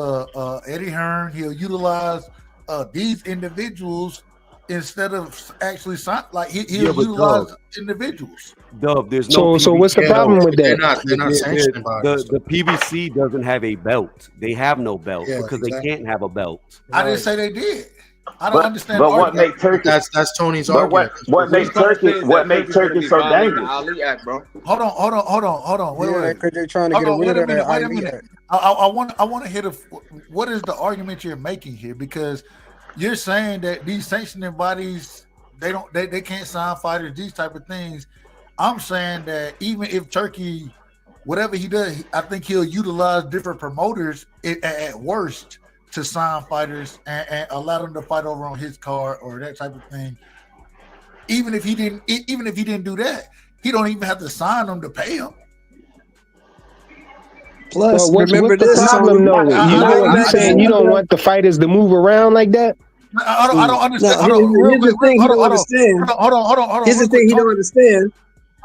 Eddie Hearn. He'll utilize these individuals instead of actually sign. Like he'll utilize individuals. Dub, there's no. So what's the problem with that? They're not sanctioned bodies. The PBC doesn't have a belt. They have no belt because they can't have a belt. I didn't say they did. I don't understand. But what makes Turkey? That's Tony's argument. What makes Turkey? What makes Turkey so dangerous? Hold on. Wait. Because they're trying to get away with that. Wait a minute. I want to hear what is the argument you're making here? Because you're saying that these sanctioning bodies they can't sign fighters, these type of things. I'm saying that even if Turkey, whatever he does, I think he'll utilize different promoters at worst to sign fighters and allow them to fight over on his card or that type of thing. Even if he didn't do that, he don't even have to sign them to pay him. Plus, remember this problem, though. You saying you don't want the fighters to move around like that? I don't understand. Here's the thing he don't understand. Hold on. Here's the thing he don't understand.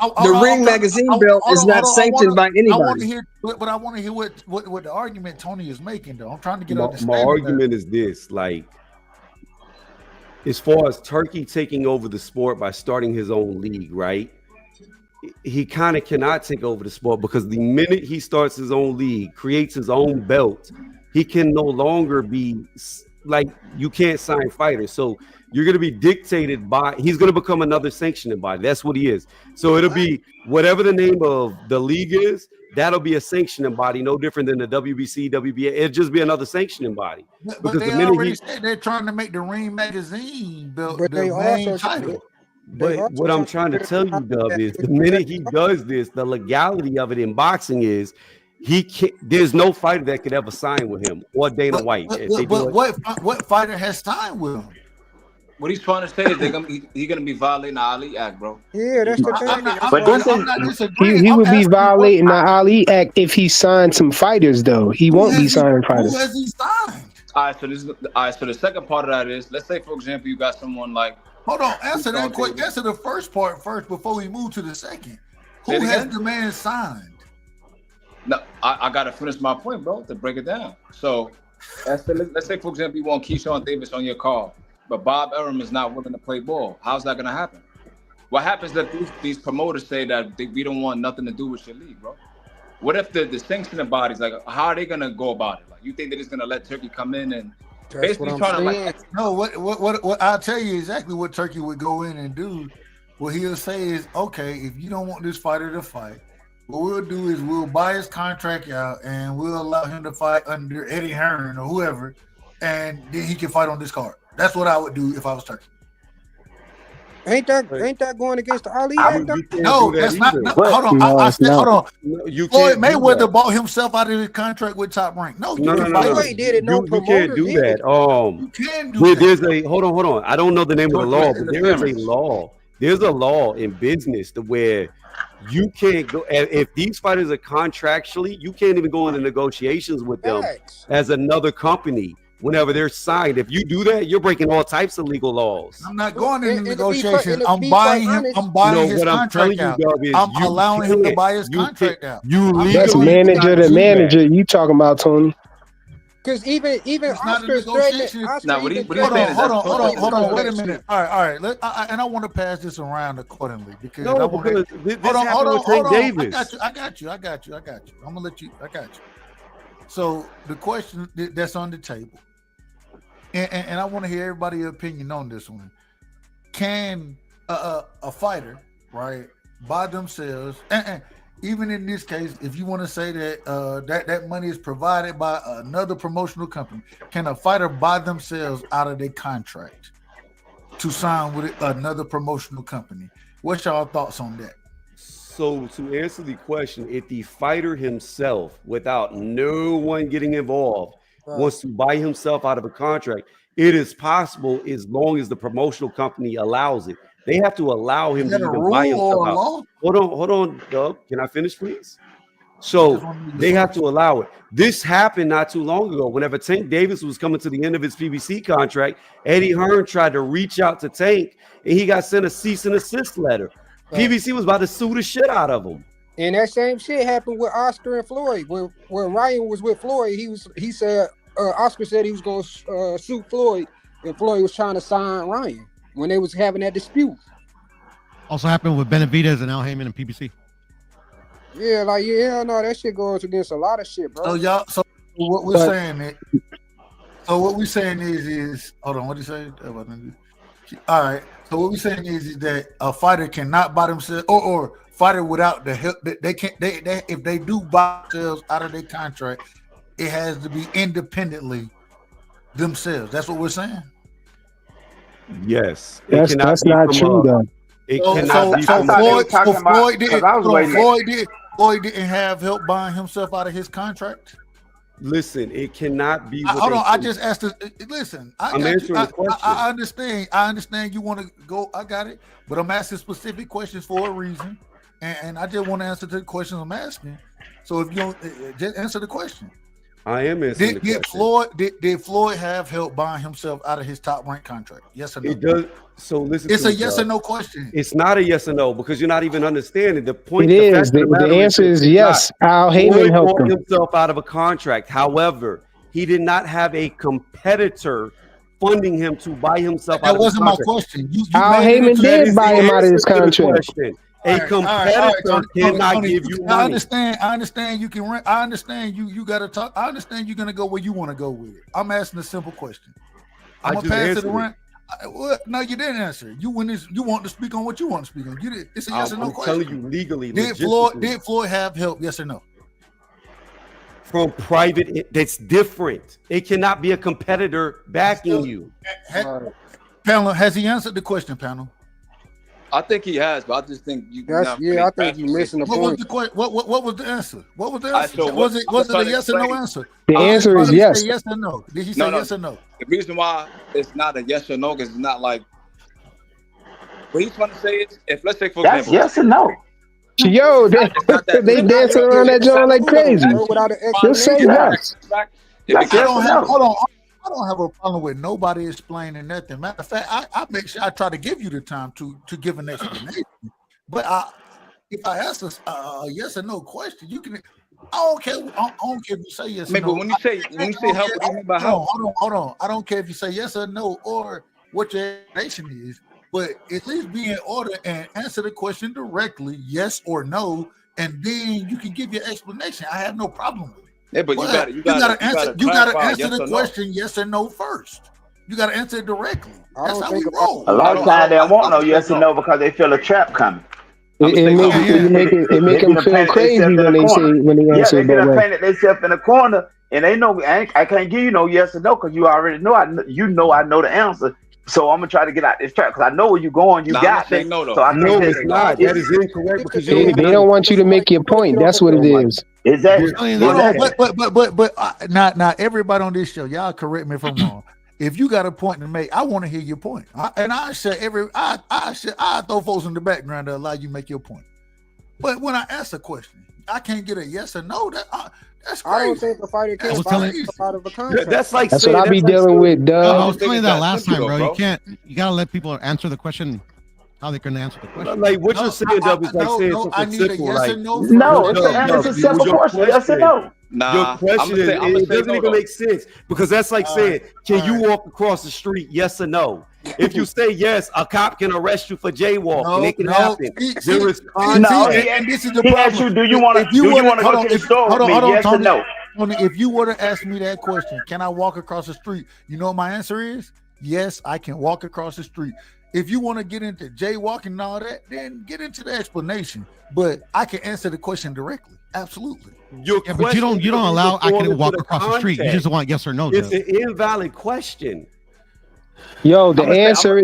The Ring Magazine belt is not sanctioned by anybody. I want to hear what the argument Tony is making, though. I'm trying to get understanding. My argument is this: like, as far as Turkey taking over the sport by starting his own league, right? He kind of cannot take over the sport, because the minute he starts his own league, creates his own belt, he can no longer be like, you can't sign fighters. So you're going to be dictated by, he's going to become another sanctioning body. That's what he is. So it'll be whatever the name of the league is, that'll be a sanctioning body, no different than the WBC, WBA. It'll just be another sanctioning body. But they already said they're trying to make the Ring Magazine belt the main title. But what I'm trying to tell you, Dub, is the minute he does this, the legality of it in boxing is he can't. There's no fighter that could ever sign with him or Dana White. But what fighter has signed with him? What he's trying to say is he's gonna be violating the Ali Act, bro. Yeah, that's the thing. I'm not He disagreeing. I'm would be asking violating the Ali Act if he signed some fighters, though. He won't be signing who fighters. has he signed? All right, so the second part of that is, let's say, for example, you got someone like. Hold on, answer that quick. Answer the first part first before we move to the second. Who has the man signed? No, I gotta finish my point, bro, to break it down. So, let's say, for example, you want Keyshawn Davis on your card, but Bob Arum is not willing to play ball. How's that gonna happen? What happens if these promoters say that we don't want nothing to do with your league, bro? What if the sanctioning bodies, like, how are they gonna go about it? Like, you think they're just gonna let Turkey come in and basically trying to like? No, what I'll tell you exactly what Turkey would go in and do. What he'll say is, okay, if you don't want this fighter to fight, what we'll do is we'll buy his contract out and we'll allow him to fight under Eddie Hearn or whoever, and then he can fight on this card. That's what I would do if I was Turkey. Ain't that going against the Ali Act? No, that's not. No, hold on. No, I said, hold on. You Floyd can't do Mayweather that. bought himself out of his contract with Top Rank. No, No. He did it. No You can't do that. You can do that. There's a hold on. I don't know the name of the law, but there is a law. There's a law in business to where you can't go if these fighters are contractually, you can't even go into negotiations with them as another company whenever they're signed. If you do that, you're breaking all types of legal laws. I'm not going into negotiations. I'm buying him. I'm buying his contract out. I'm allowing him to buy his contract out. That's manager to manager. You talking about, Tony? Because even Oscar's threatening. Hold on. Wait a minute. All right. And I want to pass this around accordingly because I want to. Hold on. I got you. I'm gonna let you. I got you. So the question that's on the table, and I want to hear everybody's opinion on this one. Can a fighter, right, by themselves, and even in this case, if you want to say that that money is provided by another promotional company, can a fighter by themselves out of their contract to sign with another promotional company? What's y'all thoughts on that? So to answer the question, if the fighter himself, without no one getting involved, wants to buy himself out of a contract, it is possible as long as the promotional company allows it. They have to allow him to even buy himself out. Hold on, Doug. Can I finish, please? So they have to allow it. This happened not too long ago. Whenever Tank Davis was coming to the end of his PBC contract, Eddie Hearn tried to reach out to Tank, and he got sent a cease and desist letter. PBC was about to sue the shit out of him. And that same shit happened with Oscar and Floyd. When Ryan was with Floyd, he said Oscar said he was going to sue Floyd, and Floyd was trying to sign Ryan when they was having that dispute. Also happened with Benavidez and Al Heyman and PBC. Yeah, no, that shit goes against a lot of shit, bro. So what we're saying is hold on, what did you say? All right. So what we're saying is that a fighter cannot buy themselves or fighter without the help. They can't. They if they do buy themselves out of their contract, it has to be independently themselves. That's what we're saying. Yes, that's not true though. It cannot be. Floyd didn't have help buying himself out of his contract. Listen, it cannot be. Hold on, I just asked. Listen, I'm answering the question. I understand. I understand you want to go. I got it, but I'm asking specific questions for a reason, and I just want to answer the questions I'm asking. So if you don't, just answer the question. I am answering the question. Did Floyd have help buying himself out of his Top Rank contract? Yes or no? It does. So listen. It's a yes or no question. It's not a yes or no because you're not even understanding the point. It is. The answer is yes. Al Heyman helped himself out of a contract. However, he did not have a competitor funding him to buy himself out of his contract. That wasn't my question. Al Heyman did buy him out of his contract. A competitor cannot give you money. I understand you can rent. I understand you got to talk. I understand you're going to go where you want to go with it. I'm asking a simple question. I'm going to pass it around. No, you didn't answer. You want to speak on what you want to speak on. You did. It's a yes or no question. I'm telling you legally. Did Floyd have help? Yes or no? From private, that's different. It cannot be a competitor backing you. Panel, has he answered the question, panel? I think he has, but I just think you. That's I think you're missing the What point. was the what was the answer? What was the I answer? saw what- Was it I'm trying a to yes or no explain. answer? The answer is Did he yes. say yes or no? Did he say No, no. yes or no? The reason why it's not a yes or no because it's not like what he's trying to say is if let's say for That's example, yes or no. Yo, they dancing around that joint like crazy. Without an Just say explanation. yes. That's I yes don't or have. no. Hold on. I don't have a problem with nobody explaining nothing. Matter of fact, I make sure I try to give you the time to give an explanation. But if I ask a yes or no question, you can. I don't care. I don't care if you say yes or maybe no. when you say help, what do you mean by help? Hold on. I don't care if you say yes or no or what your explanation is, but at least be in order and answer the question directly, yes or no, and then you can give your explanation. I have no problem with it. Yeah, but you got to answer. You got to answer the question yes or no first. You got to answer it directly. That's how we roll. A lot of times they don't want no yes or no because they feel a trap coming. It make them feel crazy when they answer it they that way. painted themselves in the corner, and they know I can't give you no yes or no because you already know I know the answer. So I'm gonna try to get out this trap because I know where you're going. You got this. No, so I no, think it's not. That is incorrect because They don't want you to make your point. That's what it is. Exactly. But not everybody on this show. Y'all correct me if I'm wrong. If you got a point to make, I want to hear your point. I throw folks in the background to allow you to make your point. But when I ask a question, I can't get a yes or no. That's crazy. I don't think the fighter can out of a contract. That's like that's what I be dealing with, Doug. I was telling you that last time, bro. You gotta let people answer the question how they can answer the question. Like what you're saying, Dub, is like saying something I need a simple. yes Like or no. No, it's a simple question. Yes or no. Your question it doesn't even make sense because that's like saying, can you walk across the street? Yes or no? If you say yes, a cop can arrest you for jaywalking. It can happen. There is and this is the problem. Do you want to go to the store with me? Yes or no? If you were to ask me that question, can I walk across the street? You know what my answer is? Yes, I can walk across the street. If you want to get into jaywalking and all that, then get into the explanation. But I can answer the question directly. Absolutely. But you don't allow I can walk across the street. You just want yes or no. It's an invalid question. Yo, the answer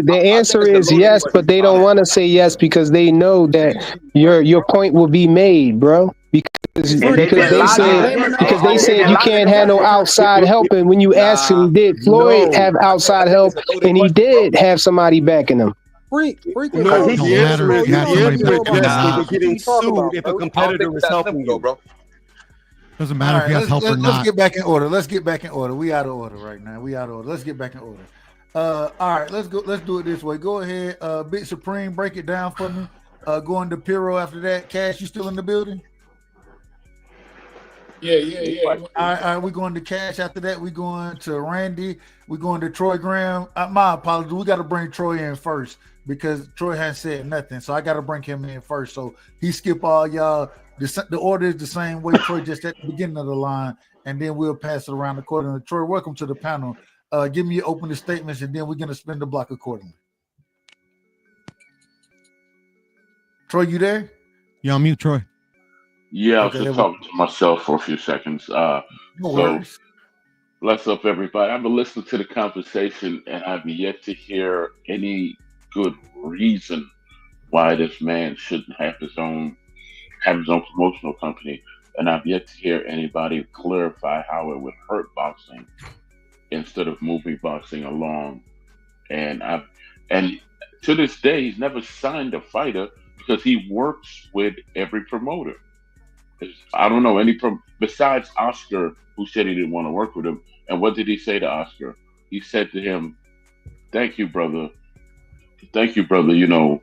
is yes, but they don't want to say yes because they know that your point will be made, bro. Because they said you can't have no outside help, and when you ask him, did Floyd have outside help, and he did have somebody backing him. No, the answer is yes, getting sued if a competitor is helping you, bro. Doesn't matter if he has help or not. Let's get back in order. We out of order right now. Let's get back in order. All right, let's go. Let's do it this way. Go ahead, Big Supreme, break it down for me. Going to Piro after that. Cash, you still in the building? Yeah. All right, we're going to Cash after that. We're going to Randy. We're going to Troy Graham. My apologies. We got to bring Troy in first because Troy hasn't said nothing. So I got to bring him in first. So he skip all y'all. The order is the same way, Troy, just at the beginning of the line, and then we'll pass it around accordingly. Troy, welcome to the panel. Give me your opening statements, and then we're going to spin the block accordingly. Troy, you there? Yeah, I'm mute, Troy. Yeah, I was just talking to myself for a few seconds. So, bless up, everybody. I've been listening to the conversation, and I've yet to hear any good reason why this man shouldn't have his own promotional company. And I've yet to hear anybody clarify how it would hurt boxing instead of moving boxing along. And to this day, he's never signed a fighter because he works with every promoter. I don't know any besides Oscar, who said he didn't want to work with him. And what did he say to Oscar? He said to him, "Thank you, brother. Thank you, brother. You know,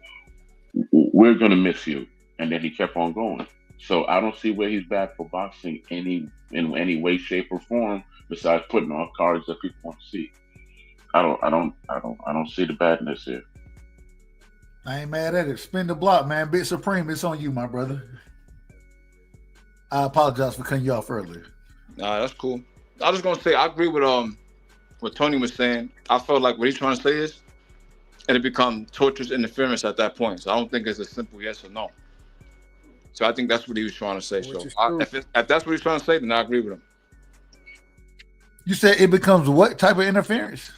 we're gonna miss you." And then he kept on going. So I don't see where he's back for boxing in any way, shape, or form besides putting on cards that people want to see. I don't see the badness here. I ain't mad at it. Spin the block, man. Big Supreme, it's on you, my brother. I apologize for cutting you off earlier. Nah, that's cool. I was just gonna say I agree with what Tony was saying. I felt like what he's trying to say is it'll become torturous interference at that point. So I don't think it's a simple yes or no. So I think that's what he was trying to say. If that's what he's trying to say, then I agree with him. You said it becomes what type of interference?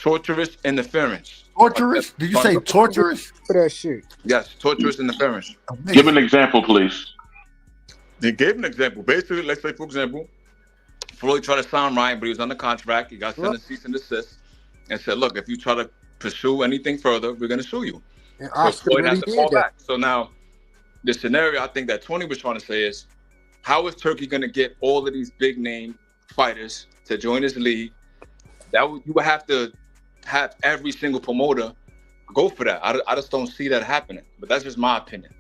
torturous interference. Torturous? Did you say torturous? For that shit. Yes, torturous interference. Give an example, please. They gave an example. Basically, let's say, for example, Floyd tried to sign Ryan, but he was under contract. He got sent a cease and desist and said, look, if you try to pursue anything further, we're going to sue you. And So Floyd has to fall back. So now, the scenario I think that Tony was trying to say is, how is Turkey going to get all of these big name fighters to join his league? You would have to have every single promoter go for that. I just don't see that happening. But that's just my opinion.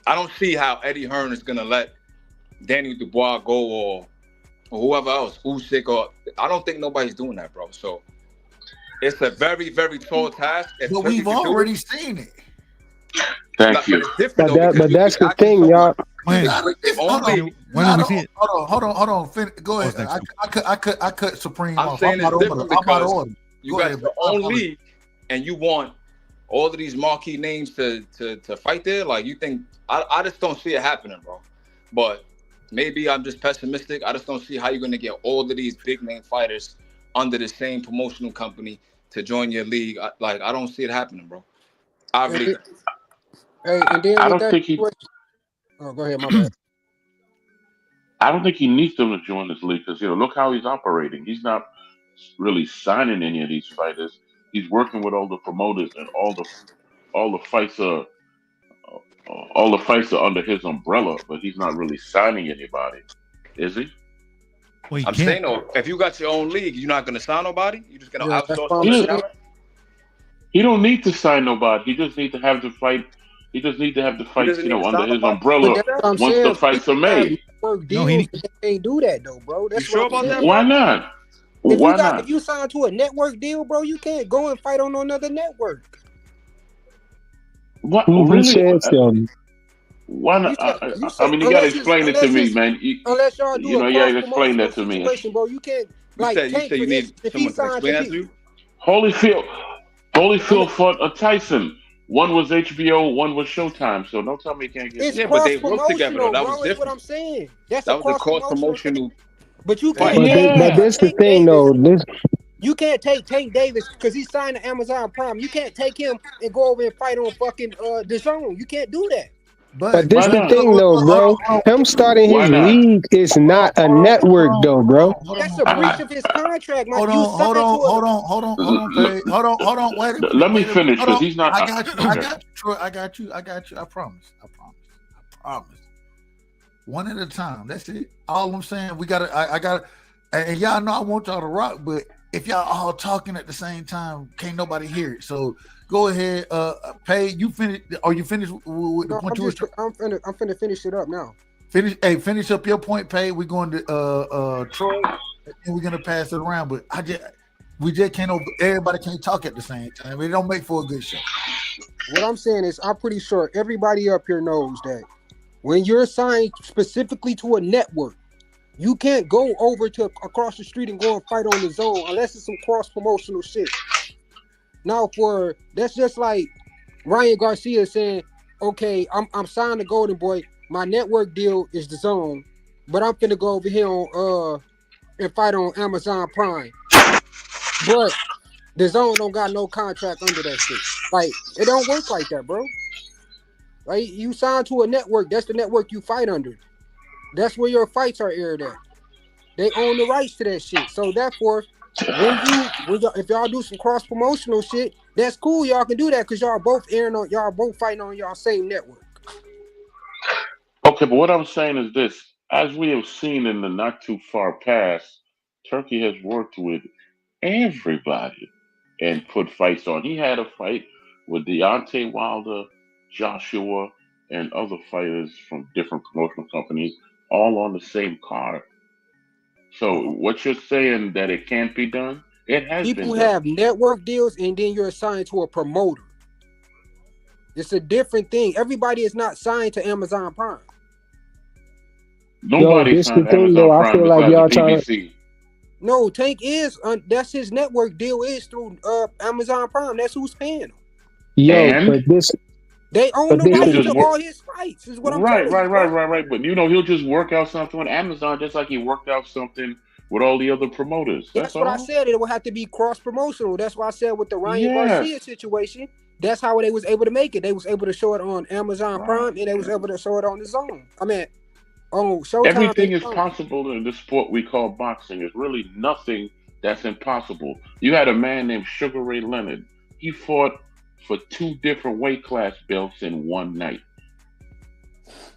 I don't see how Eddie Hearn is going to let Danny Dubois go or whoever else, Usyk, I don't think nobody's doing that, bro. So it's a very, very tall task. But we've already seen it. Thank you. But that's the thing, y'all. Hold on. Go ahead. I cut Supreme I'm off. saying I'm it's different because you got ahead, your own league and you want all of these marquee names to fight there. Like, you think I just don't see it happening, bro. But maybe I'm just pessimistic. I just don't see how you're going to get all of these big name fighters under the same promotional company to join your league. I don't see it happening, bro. I really. Hey, and then I don't think he. Oh, go ahead, my bad. I don't think he needs them to join this league because look how he's operating. He's not really signing any of these fighters. He's working with all the promoters, and all the fights are under his umbrella. But he's not really signing anybody, is he? Well, I'm saying, if you got your own league, you're not going to sign nobody. You're just going to outsource. He don't need to sign nobody. He just need to have the fight. He just need to have the fights, under his umbrella once the fights are made. No, he ain't do that though, bro. That's you sure about that? Why not? Why not? If you sign to a network deal, bro, you can't go and fight on another network. What? Who Really? said so? Why not? I mean, you gotta explain it to me, man. Unless y'all do you gotta explain that to me. Bro, you can't. Like, you say you need someone to explain that to you. Holyfield fought Tyson. One was HBO, one was Showtime. So don't tell me you can't get. Yeah, but they worked together. That was different. What I'm saying. That was a cross promotional. But you can't. But this the thing, though. You can't take Tank Davis because he signed to Amazon Prime. You can't take him and go over and fight on fucking Dicision. You can't do that. But this the thing, though, bro. Him starting his league is not a network, though, bro. That's a breach of his contract. Hold on. Wait. Let me finish because he's not. I got you, Troy. I got you. I promise. One at a time. That's it. All I'm saying, we gotta. I gotta. And y'all know I want y'all to rock, but if y'all all talking at the same time, can't nobody hear it. So go ahead, Pay. You finish? Are you finished with the point you were? I'm finna finish it up now. Finish up your point, Pay. We're going to Troy, and we're gonna pass it around. But we just can't. Everybody can't talk at the same time. It don't make for a good show. What I'm saying is, I'm pretty sure everybody up here knows that when you're assigned specifically to a network, you can't go over to across the street and go and fight on the zone unless it's some cross promotional shit. Now, that's just like Ryan Garcia saying, "Okay, I'm signed to Golden Boy. My network deal is the zone, but I'm finna go over here on and fight on Amazon Prime. But the zone don't got no contract under that shit. Like, it don't work like that, bro. Like, you sign to a network, that's the network you fight under. That's where your fights are aired at. They own the rights to that shit. So therefore, if y'all do some cross promotional shit, that's cool. Y'all can do that because y'all both fighting on y'all same network. Okay, but what I'm saying is this: as we have seen in the not too far past, Turkey has worked with everybody and put fights on. He had a fight with Deontay Wilder, Joshua, and other fighters from different promotional companies, all on the same card. So what you're saying that it can't be done, it has been done. People have network deals and then you're assigned to a promoter. It's a different thing. Everybody is not signed to Amazon Prime. Nobody's signed to Amazon Prime. I feel like y'all trying to... No, Tank is that's his network deal is through Amazon Prime. That's who's paying him. But this they own the rights to all his fights. Is what I'm telling you. Right. But he'll just work out something on Amazon, just like he worked out something with all the other promoters. That's That's what I all. said. It would have to be cross promotional. That's why I said with the Ryan Yes. Garcia situation, that's how they was able to make it. They was able to show it on Amazon Prime, and they was able to show it on the Zone. I mean, on Showtime. Everything is possible in the sport we call boxing. There's really nothing that's impossible. You had a man named Sugar Ray Leonard. He fought for 2 different weight class belts in one night.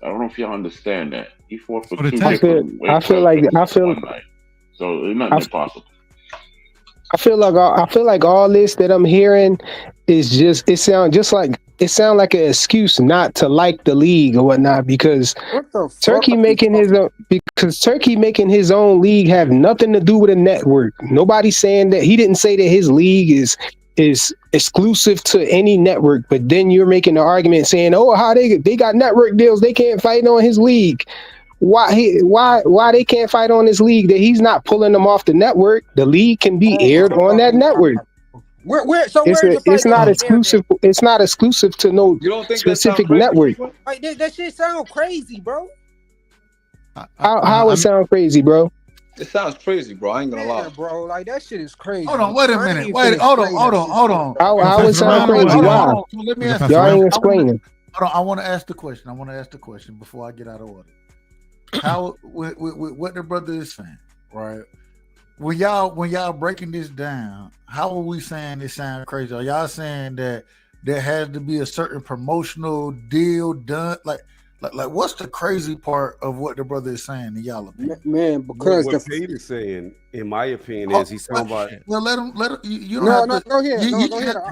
I don't know if y'all understand that. He fought for 2 different weight class belts in one night. So there's nothing impossible. I feel like all this that I'm hearing is just it sound like an excuse not to like the league or whatnot, because Turkey making his own league have nothing to do with a network. Nobody's saying that. He didn't say that his league is exclusive to any network, but then you're making the argument saying, oh, how they got network deals, they can't fight on his league. Why they can't fight on this league? That he's not pulling them off the network. The league can be aired on that network. It's not exclusive. It's not exclusive to no specific network. Like, that shit sound crazy, bro. How it sound crazy, bro? It sounds crazy, bro. I ain't gonna lie, bro. Like that shit is crazy. Hold on, wait a minute. Hold on. How it sound crazy? Why? So let me ask Y'all ain't explaining. Hold on, I want to ask the question before I get out of order. How with what the brother is saying, right? When y'all breaking this down, how are we saying it sound crazy? Are y'all saying that there has to be a certain promotional deal done? Like what's the crazy part of what the brother is saying in y'all opinion? Man, because what Pete is saying, in my opinion, is he's talking about. Well, let him. You don't have to. Go ahead.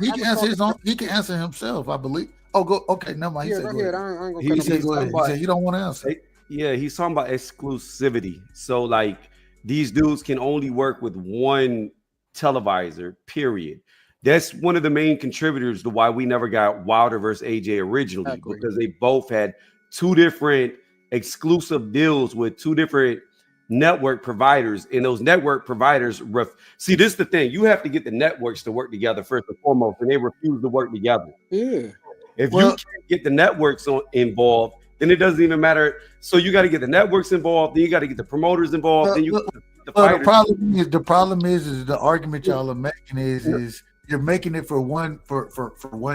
He can answer his own. He can answer himself, I believe. Oh, go. Okay, never mind. He said, go ahead. I ain't gonna he said, go ahead. He said he don't want to answer. Yeah, he's talking about exclusivity. So like these dudes can only work with one televisor, period. That's one of the main contributors to why we never got Wilder versus AJ originally, because they both had 2 different exclusive deals with 2 different network providers, and those network providers see, this is the thing. You have to get the networks to work together first and foremost, and they refuse to work together. Yeah. If you can't get the networks involved, then it doesn't even matter. So you got to get the networks involved, then you got to get the promoters involved, then you the problem is the argument y'all are making is you're making it for one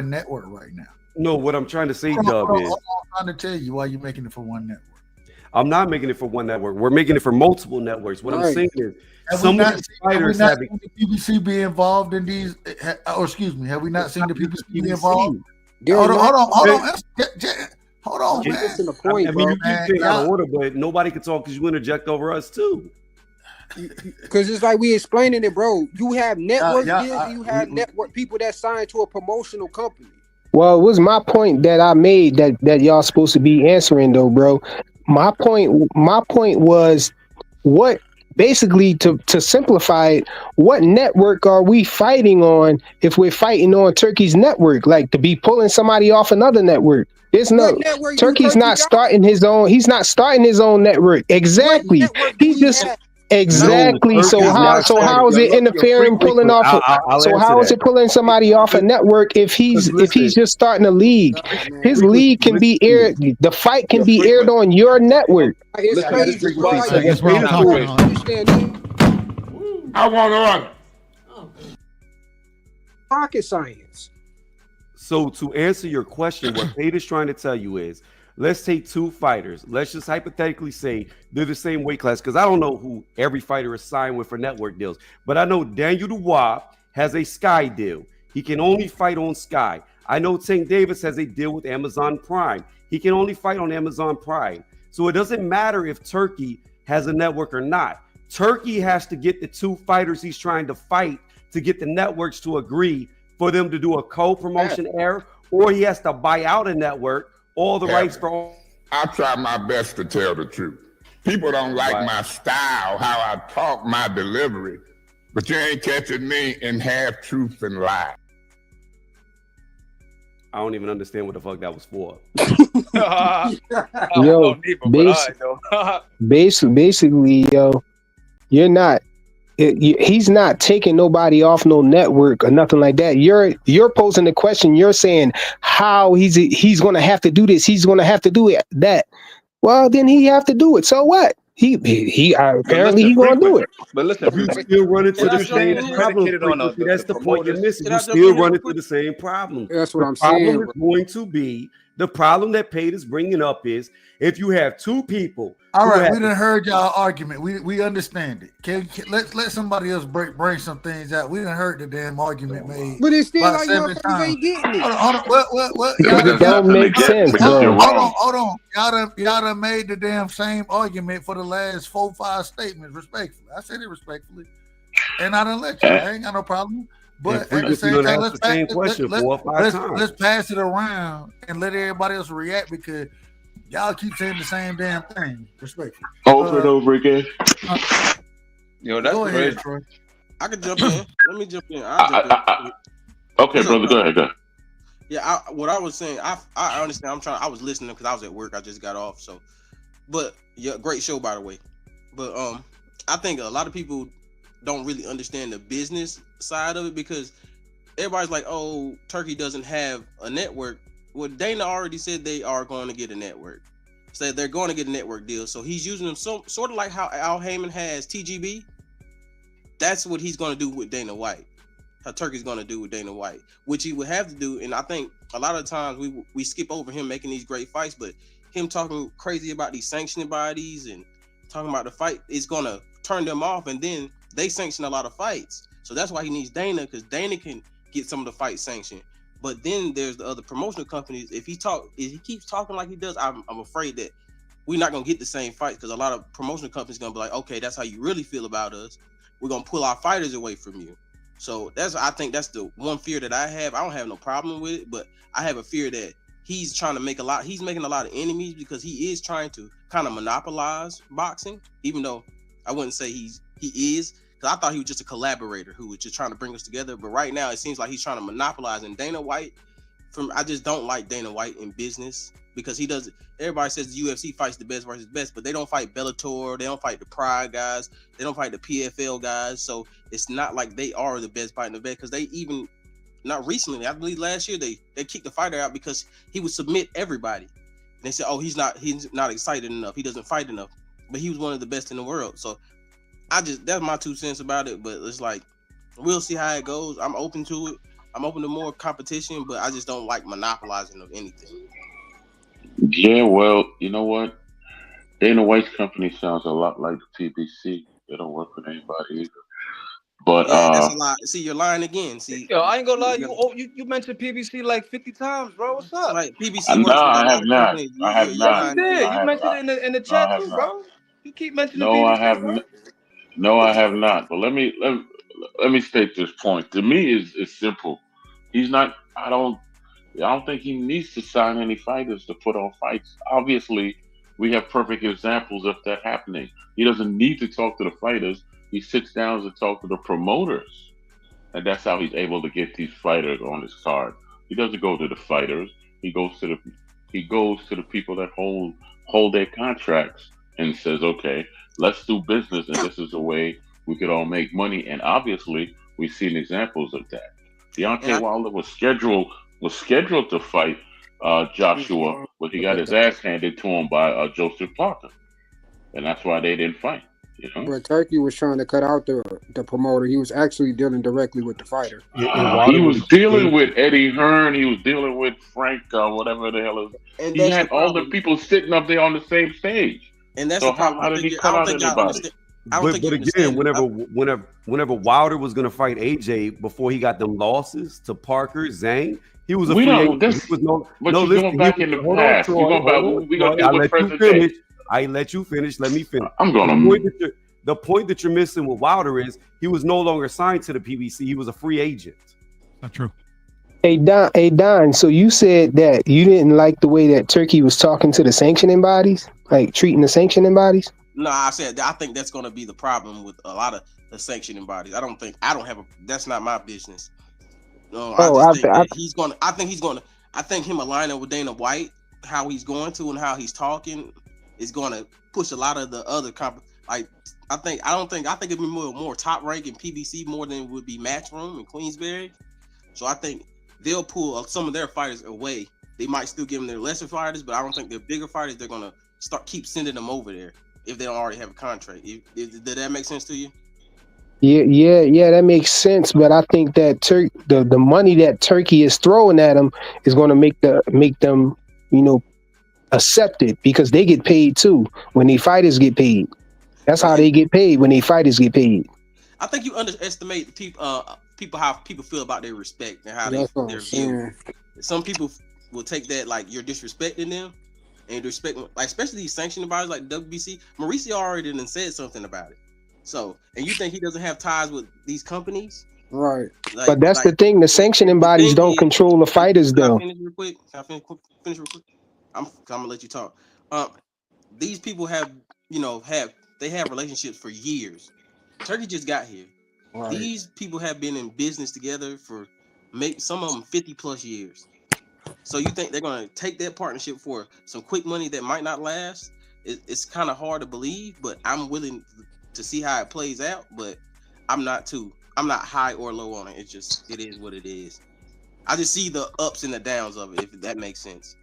network right now. No, what I'm trying to say, Dub, is I'm trying to tell you why you're making it for one network. I'm not making it for one network. We're making it for multiple networks. What I'm saying is some of these fighters have the PBC be involved in these. Or excuse me, have we not seen the PBC be involved? Hold on, man. Listen to the point, I mean, you keep getting out of order, but nobody can talk because you interject over us too. Because it's like we explaining it, bro. You have network deals, you have network people that sign to a promotional company. Well, it was my point that I made that y'all supposed to be answering though, bro. My point was what basically to simplify it, what network are we fighting on if we're fighting on Turkey's network? Like to be pulling somebody off another network. There's no Turkey's not starting his own. He's not starting his own network. Exactly. He's just exactly. So how is it interfering, pulling off? So how is it pulling somebody off a network if he's just starting a league? His league can be aired. The fight can be aired on your network. It's crazy. I want to run. Pocket science. So to answer your question, what Pate is trying to tell you is, let's take 2 fighters. Let's just hypothetically say they're the same weight class, because I don't know who every fighter is signed with for network deals. But I know Daniel Dubois has a Sky deal. He can only fight on Sky. I know Tank Davis has a deal with Amazon Prime. He can only fight on Amazon Prime. So it doesn't matter if Turkey has a network or not. Turkey has to get the 2 fighters he's trying to fight to get the networks to agree for them to do a co-promotion error, or he has to buy out a network all the rights for all. I try my best to tell the truth. People don't like my style, how I talk, my delivery, but you ain't catching me in half truth and lie. I don't even understand what the fuck that was for. Basically, yo, you're not. He's not taking nobody off no network or nothing like that. You're posing the question. You're saying how he's going to have to do this. He's going to have to do it that. Well, then he have to do it. So what? apparently he gonna do it. But listen, You still run into the everything same is problem. predicated on Frequency. That's the point you're promoters. missing. You still run into the same problem. That's what The I'm problem saying, is going to be the problem that Pate is bringing up is if you have two people. All right, we have, done heard y'all argument. We understand it. Let somebody else bring some things out. We done heard the damn argument made. but it's still about like 7 motherfuckers times. ain't getting it. Hold on. What? Because it don't make sense, bro. Hold on. Y'all done made the damn same argument for the last 4-5 statements, respectfully. I said it respectfully, and I done let you. I ain't got no problem. But at the same time, let's pass it around and let everybody else react because y'all keep saying the same damn thing. Respectfully. Over and over again. Yo, that's go crazy. ahead, Troy. I can jump in. Let me jump in. Okay, brother, go ahead. Yeah, what I was saying, I understand. I was listening because I was at work. I just got off. So, but yeah, great show by the way. But I think a lot of people don't really understand the business side of it because everybody's like, oh, Turkey doesn't have a network. Well, Dana already said they are going to get a network. Said they're going to get a network deal. So he's using them sort of like how Al Heyman has TGB. That's what he's going to do with Dana White. How Turkey's going to do with Dana White, which he would have to do. And I think a lot of times we skip over him making these great fights, but him talking crazy about these sanctioning bodies and talking about the fight is going to turn them off. And then they sanction a lot of fights. So that's why he needs Dana, because Dana can get some of the fights sanctioned. But then there's the other promotional companies. If he keeps talking like he does, I'm afraid that we're not going to get the same fights because a lot of promotional companies going to be like, okay, that's how you really feel about us. We're going to pull our fighters away from you. So I think that's the one fear that I have. I don't have no problem with it, but I have a fear that he's trying to make he's making a lot of enemies because he is trying to kind of monopolize boxing, even though I wouldn't say he is. Because I thought he was just a collaborator who was just trying to bring us together. But right now, it seems like he's trying to monopolize. And Dana White, I just don't like Dana White in business because he does. Everybody says the UFC fights the best versus best, but they don't fight Bellator. They don't fight the Pride guys. They don't fight the PFL guys. So it's not like they are the best fighting the best because they even, not recently, I believe last year, they kicked the fighter out because he would submit everybody. And they said, oh, he's not excited enough. He doesn't fight enough. But he was one of the best in the world. So that's my 2 cents about it, but it's like we'll see how it goes. I'm open to it. I'm open to more competition, but I just don't like monopolizing of anything. Yeah, well, you know what? Dana White's company sounds a lot like the PBC. They don't work with anybody either. But that's a lie. See, you're lying again. See, yo, I ain't gonna lie. You mentioned PBC like 50 times, bro. What's up? Like PBC. No, I have not. I have not. You did. You mentioned it in the chat too, bro. You keep mentioning PBC. I have not. But let me state this point. To me, it's simple. He's not. I don't think he needs to sign any fighters to put on fights. Obviously, we have perfect examples of that happening. He doesn't need to talk to the fighters. He sits down to talk to the promoters, and that's how he's able to get these fighters on his card. He doesn't go to the fighters. He goes to the people that hold their contracts and says, okay, let's do business, and this is the way we could all make money. And obviously, we've seen examples of that. Deontay Wilder was scheduled to fight Joshua, but he got his ass handed to him by Joseph Parker, and that's why they didn't fight. You know? But Turkey was trying to cut out the promoter. He was actually dealing directly with the fighter. He was dealing with Eddie Hearn. He was dealing with Frank, whatever the hell is. And he had all the people sitting up there on the same stage. And that's so the problem. How did he cut out anybody? But again, whenever Wilder was going to fight AJ before he got them losses to Parker, Zhang, he was a free agent. You're going back in the past. We're going to deal with present day. I let you finish. Let me finish. The point that you're missing with Wilder is he was no longer signed to the PBC. He was a free agent. Not true. Hey Don. So you said that you didn't like the way that Turkey was talking to the sanctioning bodies, like treating the sanctioning bodies. No, I think that's going to be the problem with a lot of the sanctioning bodies. That's not my business. No, I think him aligning with Dana White, how he's going to and how he's talking, is going to push a lot of the other I think it'd be more top rank in PBC more than it would be Matchroom and Queensberry. So I think they'll pull some of their fighters away. They might still give them their lesser fighters, but I don't think their bigger fighters, they're going to keep sending them over there. if they don't already have a contract. Did that make sense to you? Yeah, that makes sense. But I think that the money that Turkey is throwing at them is going to make them, accept it, because they get paid too when the fighters get paid. That's how they get paid, when the fighters get paid. I think you underestimate people how people feel about their respect and how That's what they're I'm saying. viewed. Some people will take that like you're disrespecting them, and respect, like especially these sanctioning bodies like WBC. Mauricio already done said something about it. So, and you think he doesn't have ties with these companies? Right. But that's the thing. The sanctioning bodies don't control the fighters, though. Finish real quick. Can I finish real quick? I'm gonna let you talk. These people have relationships for years. Turkey just got here. Right. These people have been in business together for some of them 50 plus years. So you think they're gonna take that partnership for some quick money that might not last? It's kind of hard to believe, but I'm willing to see how it plays out. But I'm not high or low on it. It is what it is. I just see the ups and the downs of it, if that makes sense.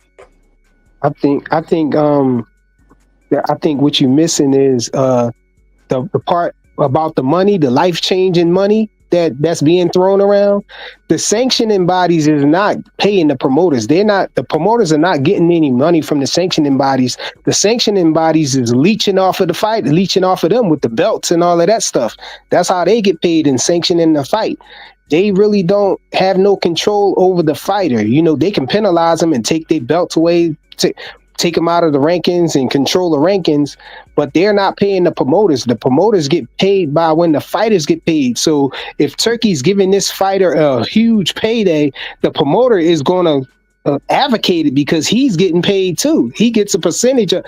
I think what you're missing is the part about the money, the life-changing money that's being thrown around. The sanctioning bodies is not paying the promoters. The promoters are not getting any money from the sanctioning bodies. The sanctioning bodies is leeching off of the fight, leeching off of them with the belts and all of that stuff. That's how they get paid in sanctioning the fight. They really don't have no control over the fighter. They can penalize them and take their belts away, take them out of the rankings and control the rankings, but they're not paying the promoters. The promoters get paid by when the fighters get paid. So if Turkey's giving this fighter a huge payday, the promoter is going to advocate it because he's getting paid too. He gets a percentage of,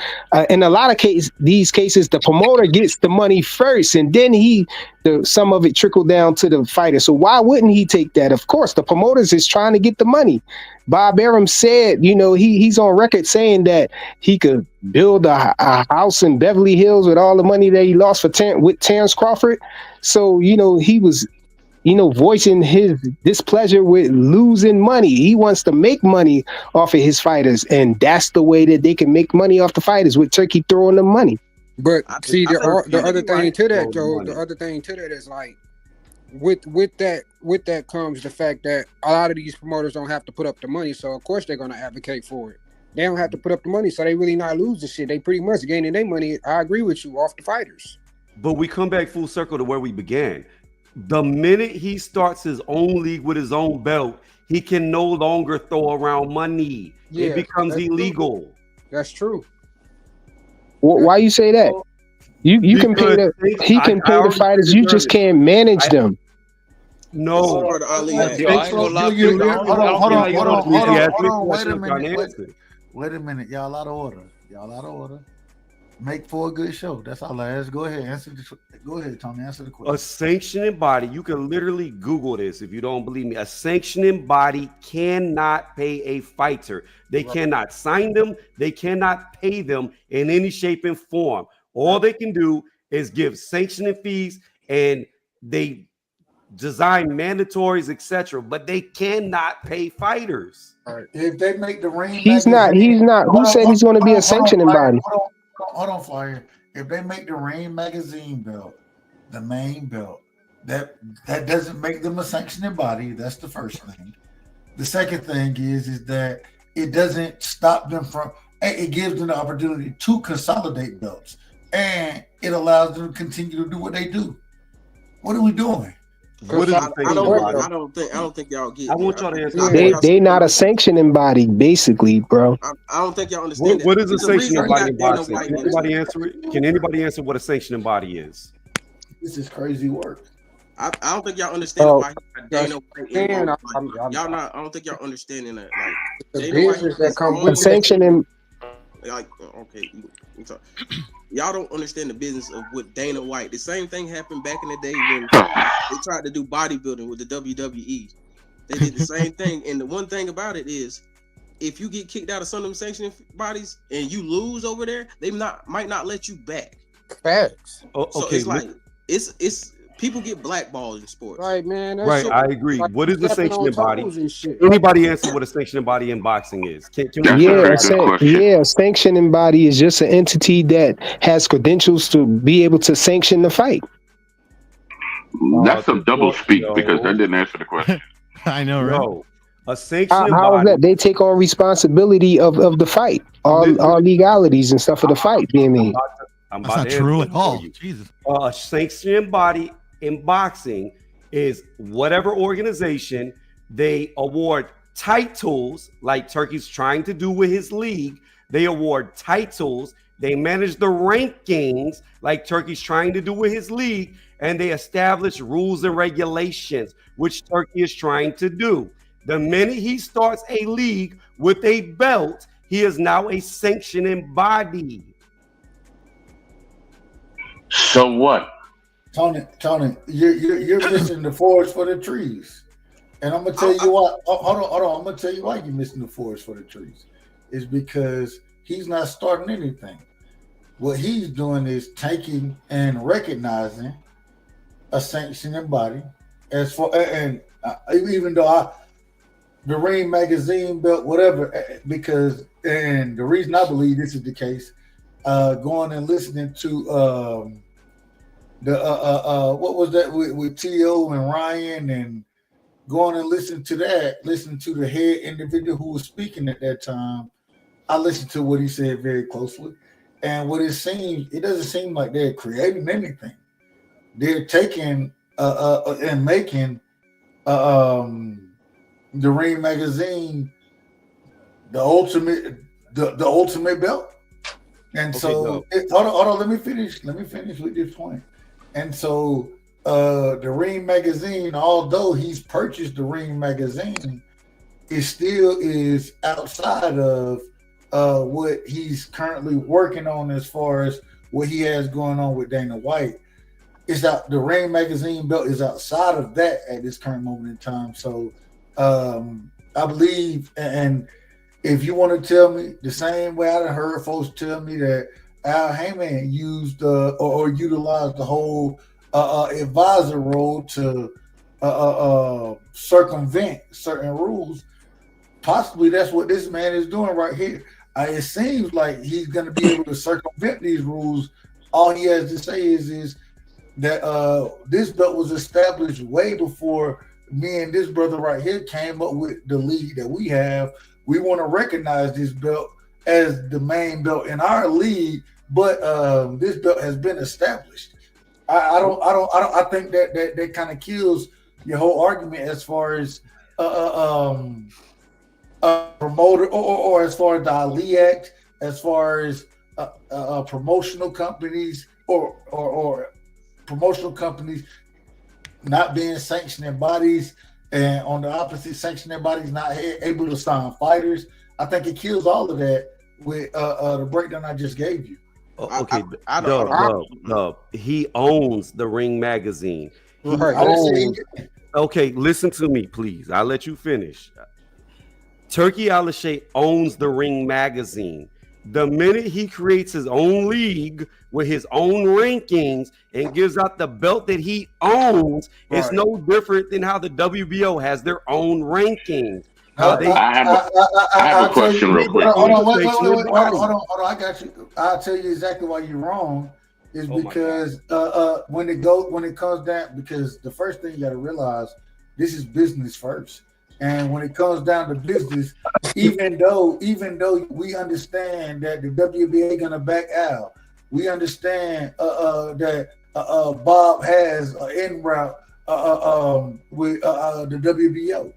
in a lot of these cases, the promoter gets the money first, and then some of it trickle down to the fighter. So why wouldn't he take that? Of course, the promoters is trying to get the money. Bob Arum said, he's on record saying that he could build a house in Beverly Hills with all the money that he lost with Terrence Crawford. So, he was, voicing his displeasure with losing money. He wants to make money off of his fighters, and that's the way that they can make money off the fighters, with Turkey throwing them money. But see, the other thing to that, Joe, the other thing to that is like, with that comes the fact that a lot of these promoters don't have to put up the money, so of course they're gonna advocate for it. They don't have to put up the money, so they really not losing shit. They pretty much gaining their money. I agree with you, off the fighters. But we come back full circle to where we began. The minute he starts his own league with his own belt, he can no longer throw around money. Yeah, it becomes illegal. True. That's true. Why you say that? You can pay he can pay the fighters. You just can't manage them. No. Hold on. Wait a minute. Y'all out of order. Make for a good show. That's all I ask. Go ahead. Go ahead, Tommy. Answer the question. A sanctioning body, you can literally Google this if you don't believe me. A sanctioning body cannot pay a fighter. They cannot sign them. They cannot pay them in any shape and form. All they can do is give sanctioning fees, and they design mandatories, etc. But they cannot pay fighters. Right. If they make the ring, he's not. Who said he's going to be a sanctioning body? Hold on, Flyer. If they make the Ring magazine belt the main belt, that doesn't make them a sanctioning body. That's the first thing. The second thing is that it doesn't stop them from. It gives them the opportunity to consolidate belts, and it allows them to continue to do what they do. What are we doing? What is I don't think y'all get. I want y'all to answer. They not a sanctioning body, basically, bro. I don't think y'all understand. What is a sanctioning body in boxing? Can anybody answer it? Can anybody answer what a sanctioning body is? This is crazy work. I don't think y'all understand why Dana White. Y'all not. I don't think y'all understanding that. Like the business that comes with sanctioning. Like okay, y'all don't understand the business of what Dana White. The same thing happened back in the day when they tried to do bodybuilding with the WWE. They did the same thing, and the one thing about it is, if you get kicked out of some of them sanctioning bodies and you lose over there, they might not let you back. Facts. So it's like it's People get blackballed in sports. Right, man. That Right, shit, I agree. like, What is the stepping on sanctioning body? toes and shit. Anybody answer what a sanctioning body in boxing is? Can we That's get a Yeah, very good question. a sanctioning body is just an entity that has credentials to be able to sanction the fight. That's some double speak because that No, didn't answer the question. I know, right? no. A sanctioning How is body. that? They take on responsibility of the fight, all legalities and stuff of the fight being made. I'm That's about not to true answer at for all. you. Jesus. A sanctioning body in boxing is whatever organization they award titles, like Turkey's trying to do with his league. They award titles. They manage the rankings, like Turkey's trying to do with his league, and they establish rules and regulations, which Turkey is trying to do. The minute he starts a league with a belt, he is now a sanctioning body. So what? Tony, you're missing the forest for the trees. And I'm gonna tell you why. Hold on. I'm gonna tell you why you're missing the forest for the trees. Is because he's not starting anything. What he's doing is taking and recognizing a sanctioning body as for even though the Ring magazine belt, whatever, because and the reason I believe this is the case, going and listening to what was that with T.O. and Ryan, and going and listening to the head individual who was speaking at that time. I listened to what he said very closely, and what it seems, it doesn't seem like they're creating anything. They're taking and making the Ring magazine the ultimate belt. And Okay, so hold on, let me finish with this point. And so the Ring magazine, although he's purchased the Ring magazine, it still is outside of what he's currently working on as far as what he has going on with Dana White. It's out, the Ring magazine belt is outside of that at this current moment in time. So I believe, and if you want to tell me the same way I heard folks tell me that Al Heyman used or utilized the whole advisor role to circumvent certain rules, possibly that's what this man is doing right here. It seems like he's going to be able to circumvent these rules. All he has to say is that this belt was established way before me and this brother right here came up with the league that we have. We want to recognize this belt as the main belt in our league, but this belt has been established. I think that kind of kills your whole argument as far as promoter or as far as the Ali Act, as far as promotional companies or promotional companies not being sanctioning bodies, and on the opposite, sanctioning bodies not able to sign fighters. I think it kills all of that with the breakdown I just gave you. Okay, Dub, he owns the Ring magazine. He owns, okay, listen to me, please. I'll let you finish. Turki Alalshikh owns the Ring magazine. The minute he creates his own league with his own rankings and gives out the belt that he owns, it's no different than how the WBO has their own rankings. I have a question real quick. Hold on, I got you. I'll tell you exactly why you're wrong. Is because when it comes down, because the first thing you got to realize, this is business first. And when it comes down to business, even though we understand that the WBA gonna back out, we understand that Bob has an in route with the WBO.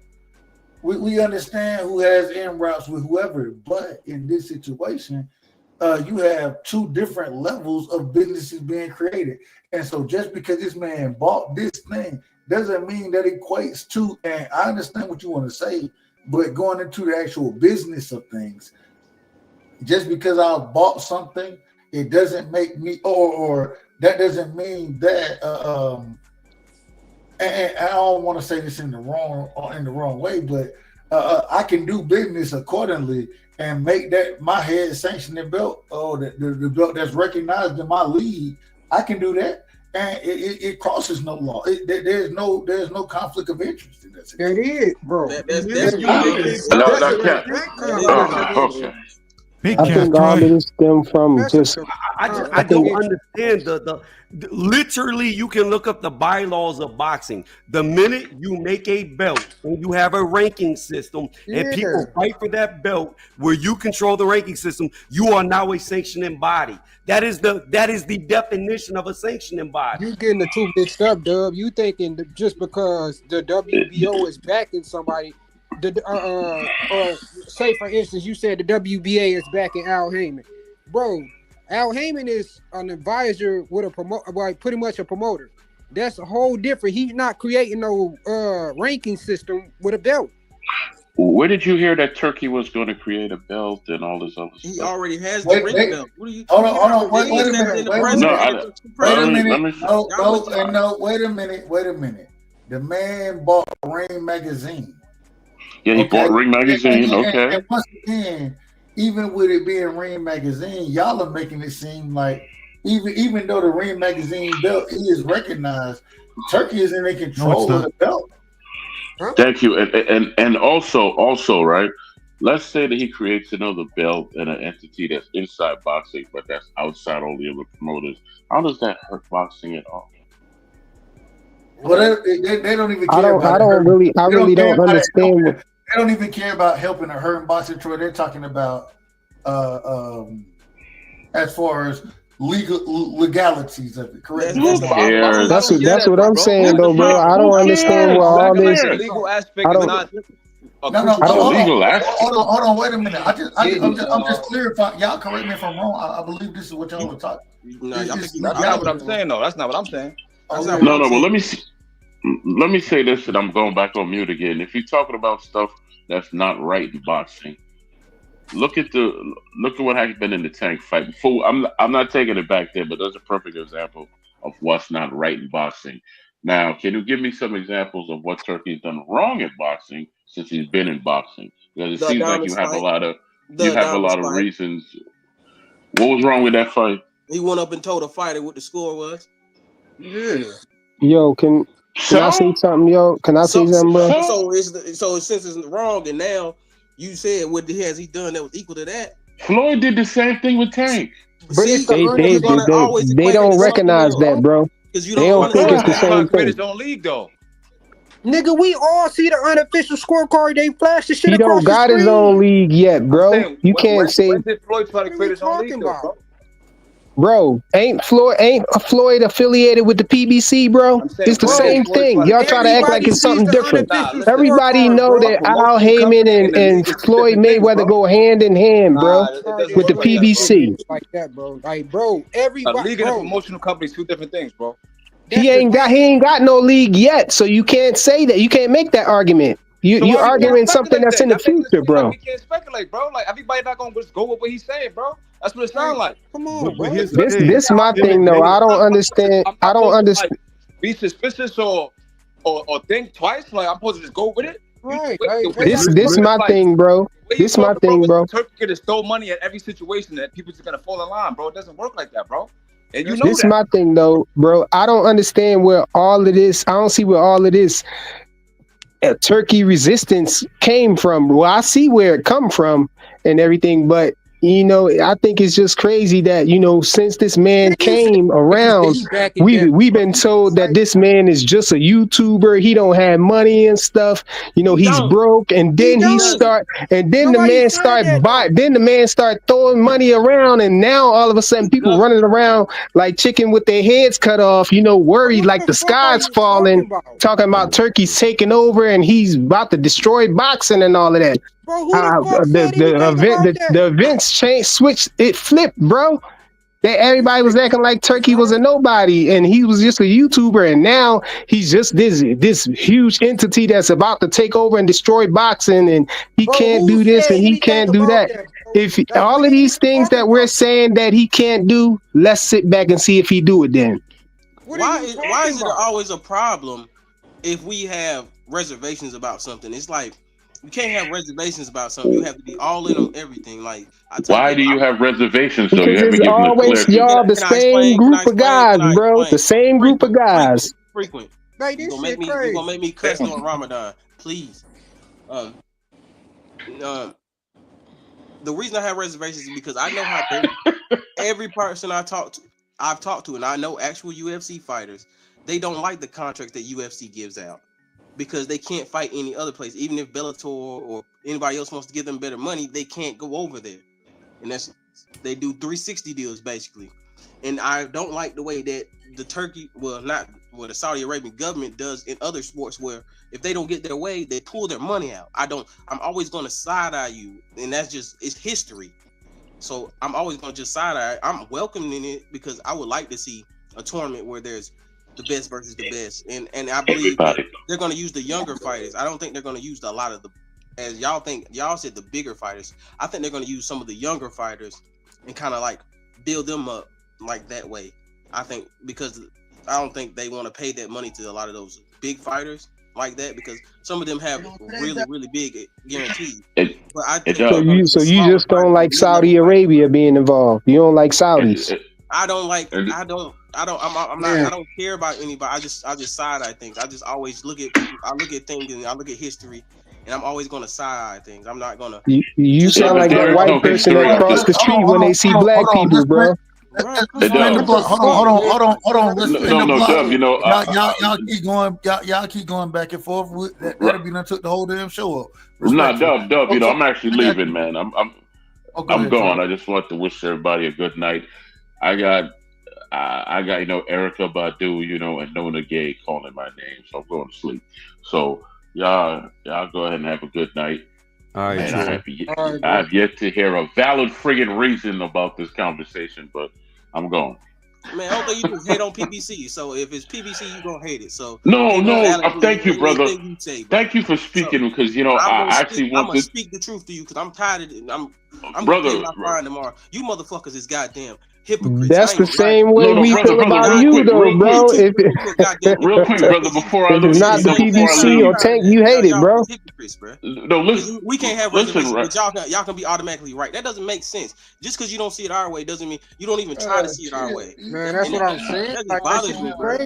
We understand who has in routes with whoever, but in this situation, you have two different levels of businesses being created. And so just because this man bought this thing doesn't mean that equates to, and I understand what you want to say, but going into the actual business of things, just because I bought something, it doesn't make me, or that doesn't mean that, and I don't want to say this in the wrong way, but I can do business accordingly and make that my head sanctioning belt or the belt that's recognized in my league. I can do that. and it crosses no law. There's no conflict of interest in that. That is, bro. That's Big I cat think all of this stem from just. I don't understand the literally you can look up the bylaws of boxing. The minute you make a belt and you have a ranking system and people fight for that belt where you control the ranking system, you are now a sanctioning body. That is the definition of a sanctioning body. You getting the two mixed up, Dub. You thinking that just because the WBO is backing somebody, say for instance, you said the WBA is backing Al Heyman, bro. Al Heyman is an advisor with a promoter, like pretty much a promoter. That's a whole different. He's not creating no ranking system with a belt. Where did you hear that Turkey was going to create a belt and all this other stuff? He already has the ring belt. What are you? Hold on. Wait a minute. Wait a minute. The man bought Ring magazine. Yeah, he bought Ring magazine. Okay. And once again, even with it being Ring magazine, y'all are making it seem like even though the Ring magazine belt is recognized, Turkey is in control of the belt. Huh? Thank you. And also, right? Let's say that he creates another belt and an entity that's inside boxing, but that's outside all the other promoters. How does that hurt boxing at all? Well, they don't even care. I really don't understand. They don't even care about helping or hurting boxing. Troy, they're talking about as far as legalities of it. Correct? That's what I'm saying, though, bro. I don't understand what all this. Legal aspect is not. Hold on, wait a minute. I'm just clarifying. Y'all correct me if I'm wrong. I believe this is what y'all were talking. That's not what I'm saying, though. That's not what I'm saying. No. Well, let me say this, and I'm going back on mute again. If you're talking about stuff that's not right in boxing, look at what happened in the Tank fight. Before, I'm not taking it back there, but that's a perfect example of what's not right in boxing. Now, can you give me some examples of what Turkey's done wrong in boxing since he's been in boxing? Because it seems like you have a lot of reasons. What was wrong with that fight? He went up and told a fighter what the score was. Yeah. Yo, can I say something, yo? Can I say something, bro? So since it's wrong, and now you said what has he done that was equal to that? Floyd did the same thing with Tank. But they don't recognize that, bro. They don't think it's the same thing. League, though. Nigga, we all see the unofficial scorecard. They flash the shit. He don't got his own league yet, bro. You can't say. When did Floyd try to create his own league, though, bro? Bro, ain't Floyd affiliated with the PBC, bro? It's the same thing. Y'all try to act like it's something different. Everybody know that Al Heyman and Floyd Mayweather go hand in hand, bro, with the PBC. Like that, bro. Like, bro, everybody. A league and a promotional company, two different things, bro. He ain't got no league yet, so you can't say that. You can't make that argument. You're arguing something that's in the future, bro. We can't speculate, bro. Like, everybody not gonna just go with what he's saying, bro. That's what it sounds like. Come on, bro. This my thing, though. I don't understand. I don't understand. Be suspicious or think twice. Like, I'm supposed to just go with it. Right. This my thing, bro. This my thing, bro. Turkey could have stole money at every situation that people just gonna fall in line, bro. It doesn't work like that, bro. And you know this my thing, though, bro. I don't understand where all of this. I don't see where all of this Turkey resistance came from. Well, I see where it come from and everything, but I think it's just crazy that since this man came around, we've been told that this man is just a YouTuber. He don't have money and stuff. He's broke, and then the man start throwing money around, and now all of a sudden people running around like chicken with their heads cut off. Worried like the sky's falling, talking about Turkey's taking over and he's about to destroy boxing and all of that. Bro, the events switched, it flipped, bro. Everybody was acting like Turkey was a nobody, and he was just a YouTuber, and now he's just this huge entity that's about to take over and destroy boxing, and he can't do this and he can't do that. If all of these things that we're saying that he can't do, let's sit back and see if he do it then. Why is it always a problem if we have reservations about something? It's like You can't have reservations about something. You have to be all in on everything. Like Why do you have reservations? So you Because haven't it's given a clear. always y'all the Can I same explain? group of guys, bro. The same group of guys. Frequent. Like, You this gonna make shit me? You crazy. gonna make me cuss during Ramadan? Please. The reason I have reservations is because I know how every person I've talked to, and I know actual UFC fighters, they don't like the contracts that UFC gives out because they can't fight any other place. Even if Bellator or anybody else wants to give them better money, they can't go over there, and they do 360 deals basically. And I don't like the way that the the Saudi Arabian government does in other sports, where if they don't get their way, they pull their money out. I'm always going to side eye you, and it's history. So I'm always going to just side eye. I'm welcoming it because I would like to see a tournament where there's the best versus the best, and I believe that they're going to use the younger fighters. I don't think they're going to use a lot of as y'all said, the bigger fighters. I think they're going to use some of the younger fighters and kind of like build them up like that way. I think because I don't think they want to pay that money to a lot of those big fighters like that, because some of them have really, really big guarantees. But I think So you just don't like Saudi Arabia being involved. You don't like Saudis. I don't care about anybody. I just side eye things. I just always look at things, and I look at history, and I'm always gonna side eye things. I'm not gonna. You sound like that white person that cross the street when they see black people, bro. Hold on. Let's spin the block. Dub, you know, y'all keep going back and forth. That'll be done. Took the whole damn show up. Nah, Dub, you know, I'm actually leaving, man. I'm ahead, gone. Joe. I just want to wish everybody a good night. I got you know, Erica Badu, you know, and Nona Gay calling my name, so I'm going to sleep. So y'all go ahead and have a good night. All right, and sure. I have yet to hear a valid friggin' reason about this conversation, but I'm going. Man, all you do is hate on PBC. So if it's PBC, you gonna hate it. So no. Thank you, brother. Thank you for speaking, because you know I actually want to speak the truth to you, because I'm tired of it. I'm brother, gonna pay my fine tomorrow. You motherfuckers is goddamn hypocrites. That's the same way we feel about you, though, bro. Real quick, brother, before I if it's not the PBC or Tank, you hate it, bro. No, listen. We can't have reservations, but y'all can be automatically right. That doesn't make sense. Just because you don't see it our way doesn't mean you don't even try to see it our way. Man, that's what I'm saying. That bothers me, bro.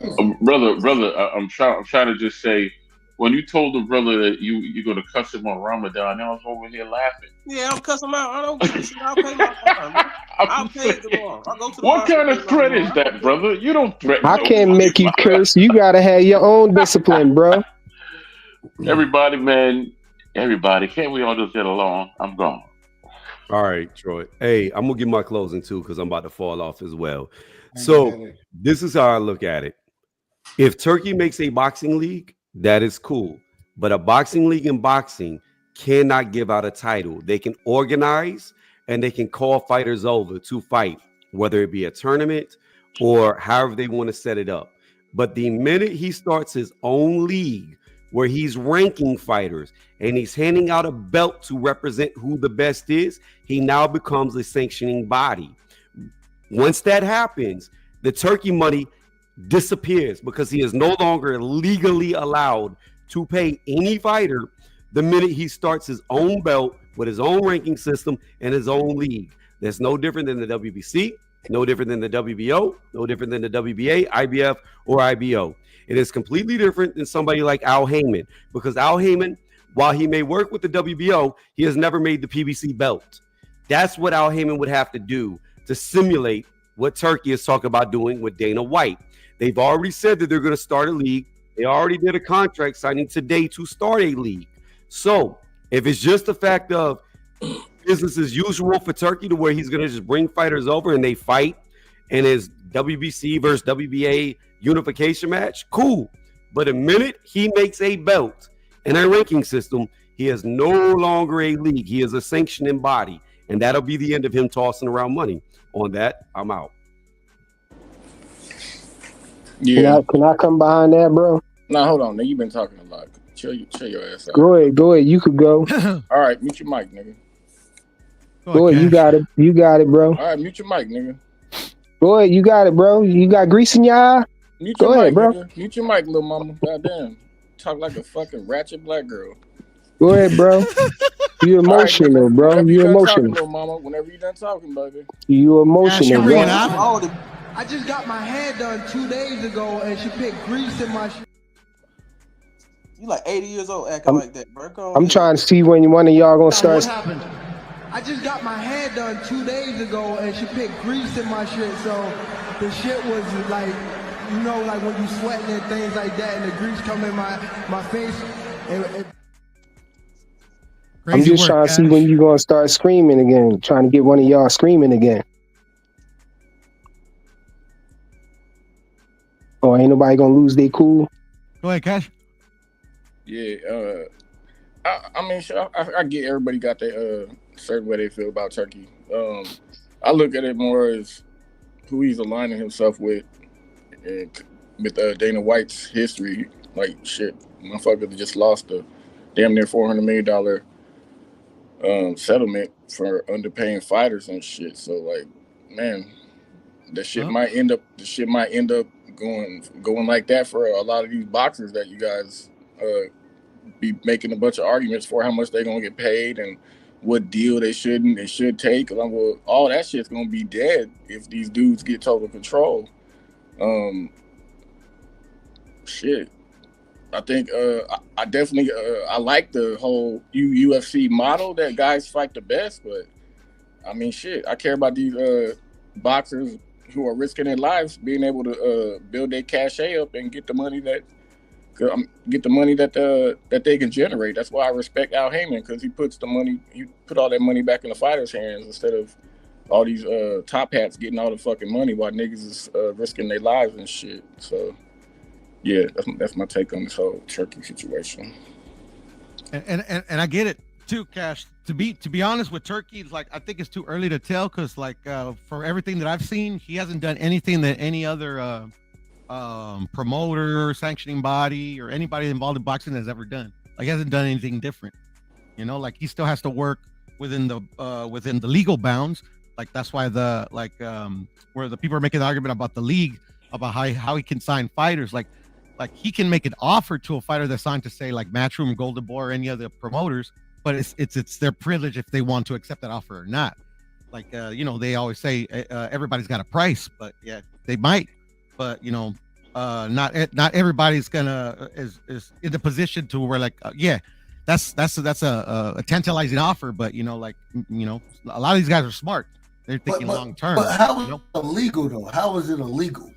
Brother, I'm trying to just say, when you told the brother that you're gonna cuss him on Ramadan, I was over here laughing. Yeah, I'm cussing him out. I don't give a shit. I'll pay my fine. I'll pay it tomorrow. I'll go to the what kind of threat is that, brother? You don't threaten. I can't make you curse. You gotta have your own discipline, bro. Everybody, man. Everybody, can't we all just get along? I'm gone. All right, Troy. Hey, I'm gonna get my closing too, because I'm about to fall off as well. So this is how I look at it. If Turkey makes a boxing league, that is cool. But a boxing league in boxing cannot give out a title. They can organize and they can call fighters over to fight, whether it be a tournament or however they want to set it up. But the minute he starts his own league, where he's ranking fighters and he's handing out a belt to represent who the best is, he now becomes a sanctioning body. Once that happens, the Turkey money disappears, because he is no longer legally allowed to pay any fighter the minute he starts his own belt with his own ranking system and his own league. That's no different than the WBC, no different than the WBO, no different than the WBA, IBF, or IBO. It is completely different than somebody like Al Heyman, because Al Heyman, while he may work with the WBO, he has never made the PBC belt. That's what Al Heyman would have to do to simulate what Turkey is talking about doing with Dana White. They've already said that they're going to start a league. They already did a contract signing today to start a league. So if it's just the fact of business as usual for Turkey, to where he's going to just bring fighters over and they fight, and his WBC versus WBA unification match, cool. But the minute he makes a belt and a ranking system, he is no longer a league. He is a sanctioning body, and that'll be the end of him tossing around money. On that, I'm out. Yeah. Can I come behind that, bro? No, hold on. Now you've been talking a lot. Chill your ass out. Go ahead. You could go. All right, mute your mic, nigga. Go ahead. You got it, bro. All right, mute your mic, nigga. Go ahead. You got it, bro. You got grease in your eye? Go ahead, bro. Nigga. Mute your mic, little mama. Goddamn. Talk like a fucking ratchet black girl. Go ahead, bro. You All right, emotional, bro. whenever you You done talking, emotional. little mama. Whenever you done talking, baby. You emotional, bring it bro. out. I just got my hair done 2 days ago, and she put grease in my shit. You like 80 years old acting like that, bro. Go I'm ahead. trying to see when one of y'all gonna What start. happened? I just got my hair done 2 days ago, and she put grease in my shit, so the shit was like, you know, like when you sweating and things like that, and the grease come in my face. I'm just trying to see when you gonna start screaming again. Trying to get one of y'all screaming again. Oh, ain't nobody gonna lose their cool. Go ahead, Cash. Yeah, I mean, sure, I get everybody got their certain way they feel about Turkey. I look at it more as who he's aligning himself with, and with Dana White's history. Like shit, motherfucker just lost a damn near $400 million settlement for underpaying fighters and shit. So like, man, the shit might end up going like that for a lot of these boxers that you guys be making a bunch of arguments for how much they're gonna get paid and what deal they should take. Well, all that shit's gonna be dead if these dudes get total control. Shit. I think I definitely I like the whole UFC model that guys fight the best, but I mean shit, I care about these boxers who are risking their lives being able to build their cachet up and get the money that that they can generate. That's why I respect Al Heyman, because he put all that money back in the fighters' hands instead of all these top hats getting all the fucking money while niggas is risking their lives and shit. So yeah, that's my take on this whole Turkey situation. And I get it too, Cash. To be honest with Turkey, it's like I think it's too early to tell, because like for everything that I've seen, he hasn't done anything that any other promoter, sanctioning body, or anybody involved in boxing has ever done. Like he hasn't done anything different. You know, like he still has to work within the legal bounds. Like that's why where the people are making the argument about the league, about how he can sign fighters. Like he can make an offer to a fighter that's signed to, say, like Matchroom, Golden Boy, or any other promoters, but it's their privilege if they want to accept that offer or not. Like you know, they always say everybody's got a price, but yeah, they might, but you know, not everybody's is in the position to where like yeah, that's a tantalizing offer, but you know, like you know, a lot of these guys are smart. They're thinking long term. But how is it illegal though? How is it illegal?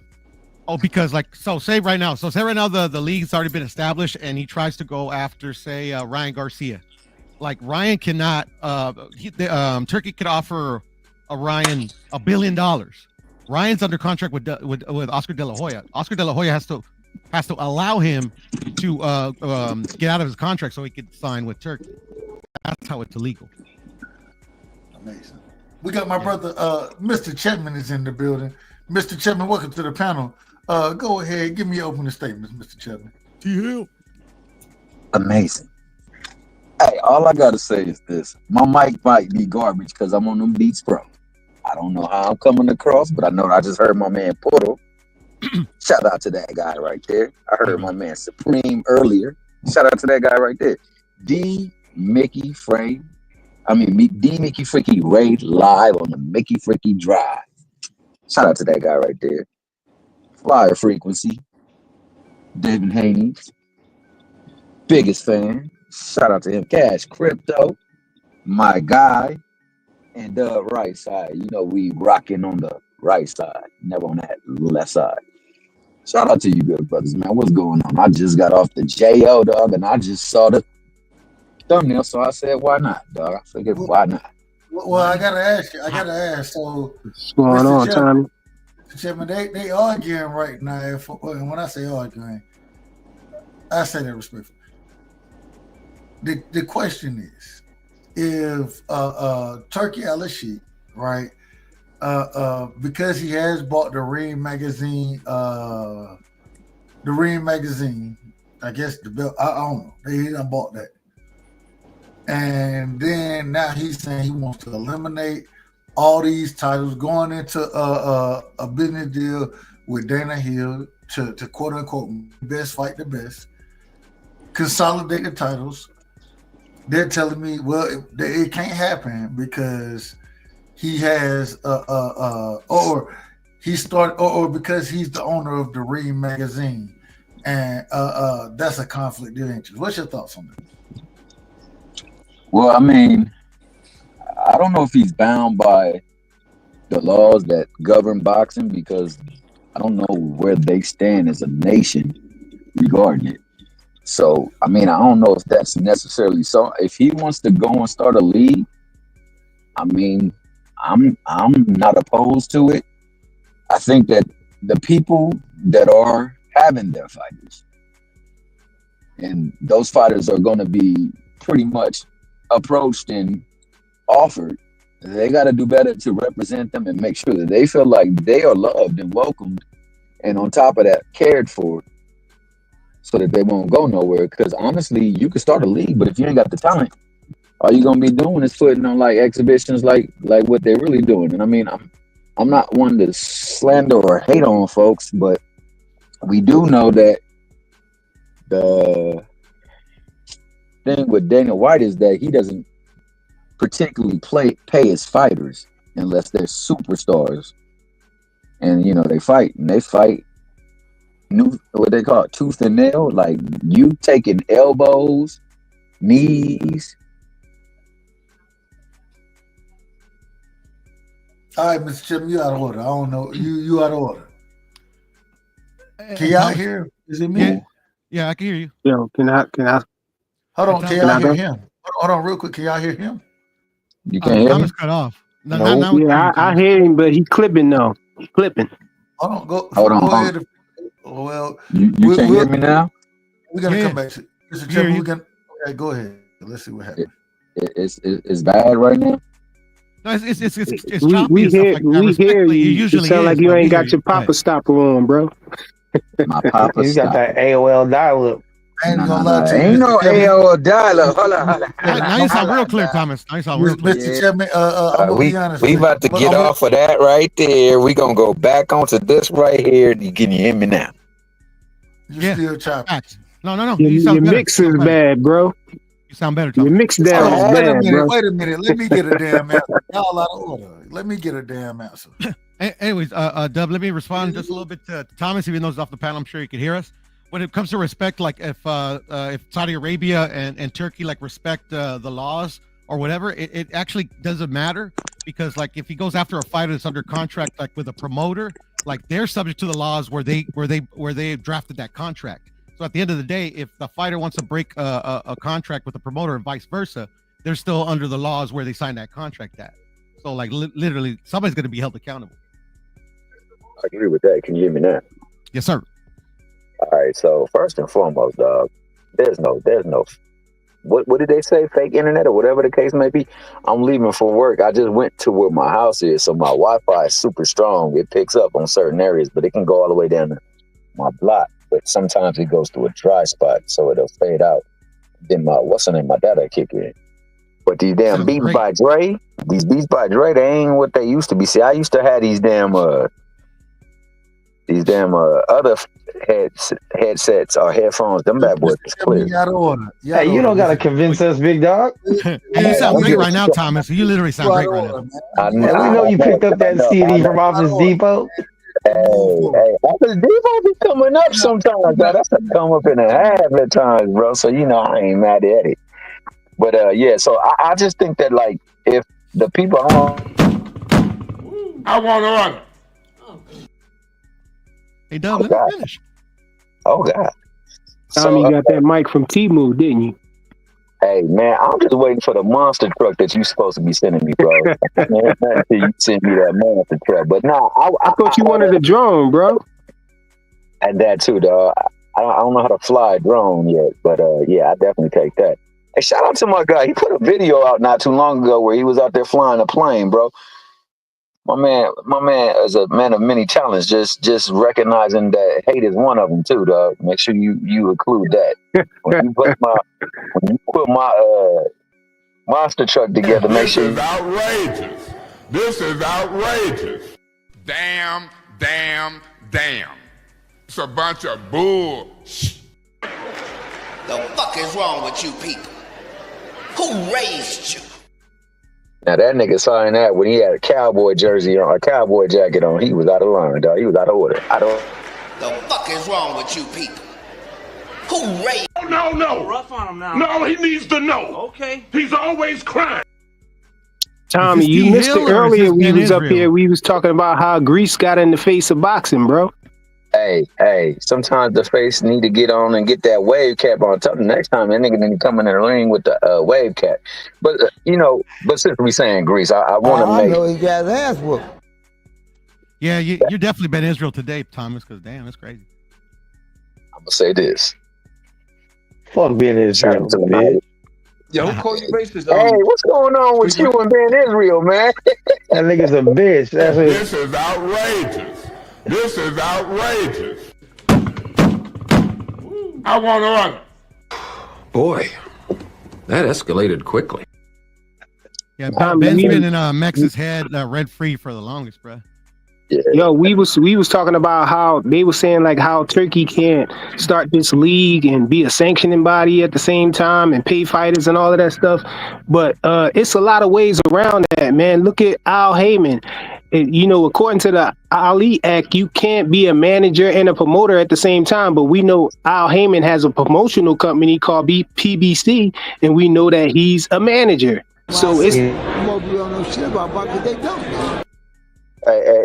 Oh, because like say right now the league's already been established, and he tries to go after, say, Ryan Garcia. Like Ryan cannot. Turkey could offer Ryan $1 billion. Ryan's under contract with Oscar De La Hoya. Oscar De La Hoya has to allow him to get out of his contract so he could sign with Turkey. That's how it's illegal. Amazing. We got my brother, Mr. Chetman is in the building. Mr. Chetman, welcome to the panel. Go ahead, give me your opening statements, Mr. Chetman. To Amazing. Hey, all I gotta say is this: my mic might be garbage because I'm on them Beats Pro. I don't know how I'm coming across, but I know I just heard my man Portal. Shout out to that guy right there. I heard my man Supreme earlier. Shout out to that guy right there. D Mickey Freaky Ray live on the Mickey Freaky Drive. Shout out to that guy right there. Flyer Frequency. David Haney. Biggest fan. Shout out to him. Cash Crypto. My guy. And right side. You know we rocking on the right side. Never on that left side. Shout out to you good brothers, man. What's going on? I just got off the JO, dog, and I just saw the thumbnail, so I said, why not, dog? I figured, why not? Well, I gotta ask you. So what's going on, Tommy? Chapman, they arguing right now. And when I say arguing, I say that respectfully. The question is, if Turki Alalshikh, right, because he has bought the Ring magazine, I guess the belt, I don't know, he done bought that. And then now he's saying he wants to eliminate all these titles, going into a business deal with Dana Hill to quote unquote best fight the best, consolidate the titles, they're telling me, well, it can't happen because he has or because he's the owner of the Ream magazine, and that's a conflict of interest. What's your thoughts on that? Well, I mean, I don't know if he's bound by the laws that govern boxing because I don't know where they stand as a nation regarding it. So, I mean, I don't know if that's necessarily so. If he wants to go and start a league, I mean, I'm not opposed to it. I think that the people that are having their fighters, and those fighters are going to be pretty much approached and offered, they got to do better to represent them and make sure that they feel like they are loved and welcomed, and on top of that, cared for, so that they won't go nowhere. Because honestly, you can start a league, but if you ain't got the talent, all you're gonna be doing is putting on like exhibitions like what they're really doing. And I mean, I'm not one to slander or hate on folks, but we do know that the thing with Dana White is that he doesn't particularly pay his fighters unless they're superstars. And you know, they fight what they call it, tooth and nail, like you taking elbows, knees. All right, Mr. Chip, you out of order. I don't know. You out of order. Can y'all hear? Is it me? Yeah, I can hear you. Yo, can I? Hold on, can y'all hear him? Hold on, real quick. Can y'all hear him? You can't hear Thomas me? cut off. No. Yeah, I hear him, but he clipping though. He clipping. Hold on, Hold on. ahead. Well, You can't hear me now? We're gonna come back to Mr. Chip. We're gonna go ahead. Let's see what happens. It's bad right now. No, it's we hear you. Usually it sound like you ain't got your Papa stopper on, bro. My Papa You got that AOL dial-up. I ain't gonna lie to you. Ain't no AOL dial-up. Hold on. Now you sound real clear, Thomas. Now you sound real clear. Mr. Chapman, I'm gonna be honest. We about to get off of that right there. We gonna go back onto this right here. Can you hear me now? You still chopping. No. Your mix is bad, bro. You sound better, Thomas. Your mix down is bad, bro. Wait a minute. Let me get a damn answer. Y'all out of order. Let me get a damn answer. Anyways, Dub, let me respond just a little bit to Thomas, even though he's off the panel. I'm sure he can hear us. When it comes to respect, like if Saudi Arabia and Turkey like respect the laws or whatever, it actually doesn't matter, because like if he goes after a fighter that's under contract like with a promoter, like they're subject to the laws where they drafted that contract. So at the end of the day, if the fighter wants to break a contract with the promoter and vice versa, they're still under the laws where they signed that contract at. So like literally, somebody's going to be held accountable. I agree with that. Can you hear me now? Yes, sir. All right. So first and foremost, dog, there's no. What did they say? Fake internet or whatever the case may be. I'm leaving for work. I just went to where my house is, so my Wi-Fi is super strong. It picks up on certain areas, but it can go all the way down to my block. But sometimes it goes to a dry spot, so it'll fade out. Then my data kick in. But these damn beats by Dre, they ain't what they used to be. See, I used to have these damn other headsets or headphones. Them bad boys is clear. Hey, you don't gotta convince us, big dog. You sound great right now, Thomas. You literally sound great right now. And we know you picked up that CD from Office Depot. Hey, Office Depot be coming up sometimes, bro. That's a come up in a half at times, bro. So you know I ain't mad at it. But yeah, so I just think that like if the people I want order. Hey, Dub, let me finish. Oh God. Tommy, you got that mic from Temu, didn't you? Hey man, I'm just waiting for the monster truck that you supposed to be sending me, bro. Until you send me that monster truck. But nah, I thought you wanted a drone, bro. And that too, dog. I don't know how to fly a drone yet, but yeah, I definitely take that. Hey, shout out to my guy. He put a video out not too long ago where he was out there flying a plane, bro. My man is a man of many challenges. Just recognizing that hate is one of them too, dog. Make sure you include that. When you put my monster truck together, make sure. This is outrageous. This is outrageous. Damn. It's a bunch of bull. The fuck is wrong with you people? Who raised you? Now that nigga signed that when he had a cowboy jersey on, a cowboy jacket on. He was out of line, dog. He was out of order. The fuck is wrong with you people? Who raised? No. Rough on him now. No, he needs to know. Okay. He's always crying. Tommy, you missed it earlier. We was up here. We was talking about how Greece got in the face of boxing, bro. Hey, sometimes the face need to get on and get that wave cap on top. The next time that nigga need to come in the ring with the wave cap. But but since we saying Greece, I want to make. I know he got his ass whooped. Yeah, you're definitely been Israel today, Thomas. Because damn, that's crazy. I'm gonna say this. Fuck being Israel, man. Yo, who called you racist? Hey, what's going on with you and being Israel, man? That nigga's a bitch. That's it. This is outrageous. This is outrageous. I want to run. Boy, that escalated quickly. Yeah, Ben's been in Mex's head red free for the longest, bro. Yeah. Yo, we was talking about how they were saying like how Turkey can't start this league and be a sanctioning body at the same time and pay fighters and all of that stuff. But it's a lot of ways around that, man. Look at Al Heyman. According to the Ali Act, you can't be a manager and a promoter at the same time. But we know Al Heyman has a promotional company called PBC, and we know that he's a manager. So it's.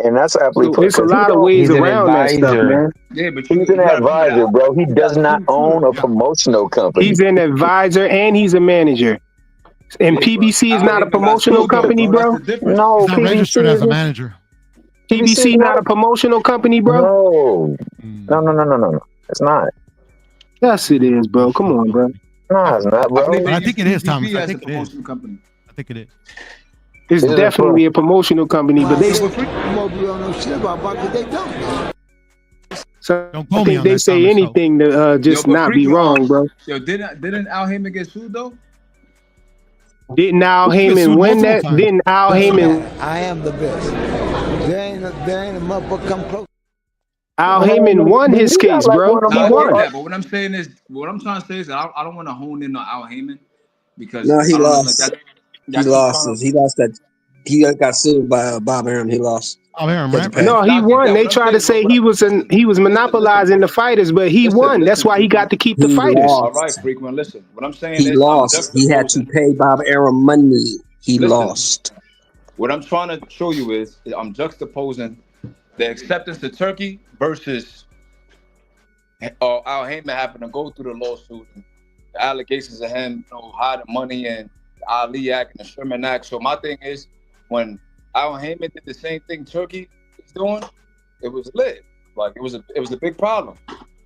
And that's absolutely there's a lot of ways around that stuff, man. Yeah, but he's an advisor, bro. He does not own a promotional company. He's an advisor and he's a manager. And PBC is not a promotional company, bro. No, he's not registered as a manager. PBC not a promotional company, bro. No. It's not. Yes, it is, bro. Come on, bro. No, it's not, bro. I think it is, Thomas. I think it is. Company. I think it is. It's definitely a promotional company, but they. So Don't I quote me think on they that, say Thomas, anything to just not be wrong, bro. Yo, didn't Al Heyman get sued though? Didn't Al Heyman win that? Didn't Al Heyman? I am the best. There ain't a motherfucker come close. Al Heyman won his case, bro. He won. But what I'm saying is, what I'm trying to say is that I don't want to hone in on Al Heyman because No, he I don't know, lost. He lost that. He got sued by Bob Arum. He lost. No, he won. They tried to say he was monopolizing the fighters, but he won. That's why he got to keep the fighters. All right, frequent. Listen, what I'm saying is he lost. He had to pay Bob Arum money. He lost. What I'm trying to show you is I'm juxtaposing the acceptance to Turkey versus Al Heyman having to go through the lawsuit and the allegations of him, hiding money and the Ali Act and the Sherman Act. So my thing is, when Al Heyman did the same thing Turkey is doing, it was lit. Like it was a big problem.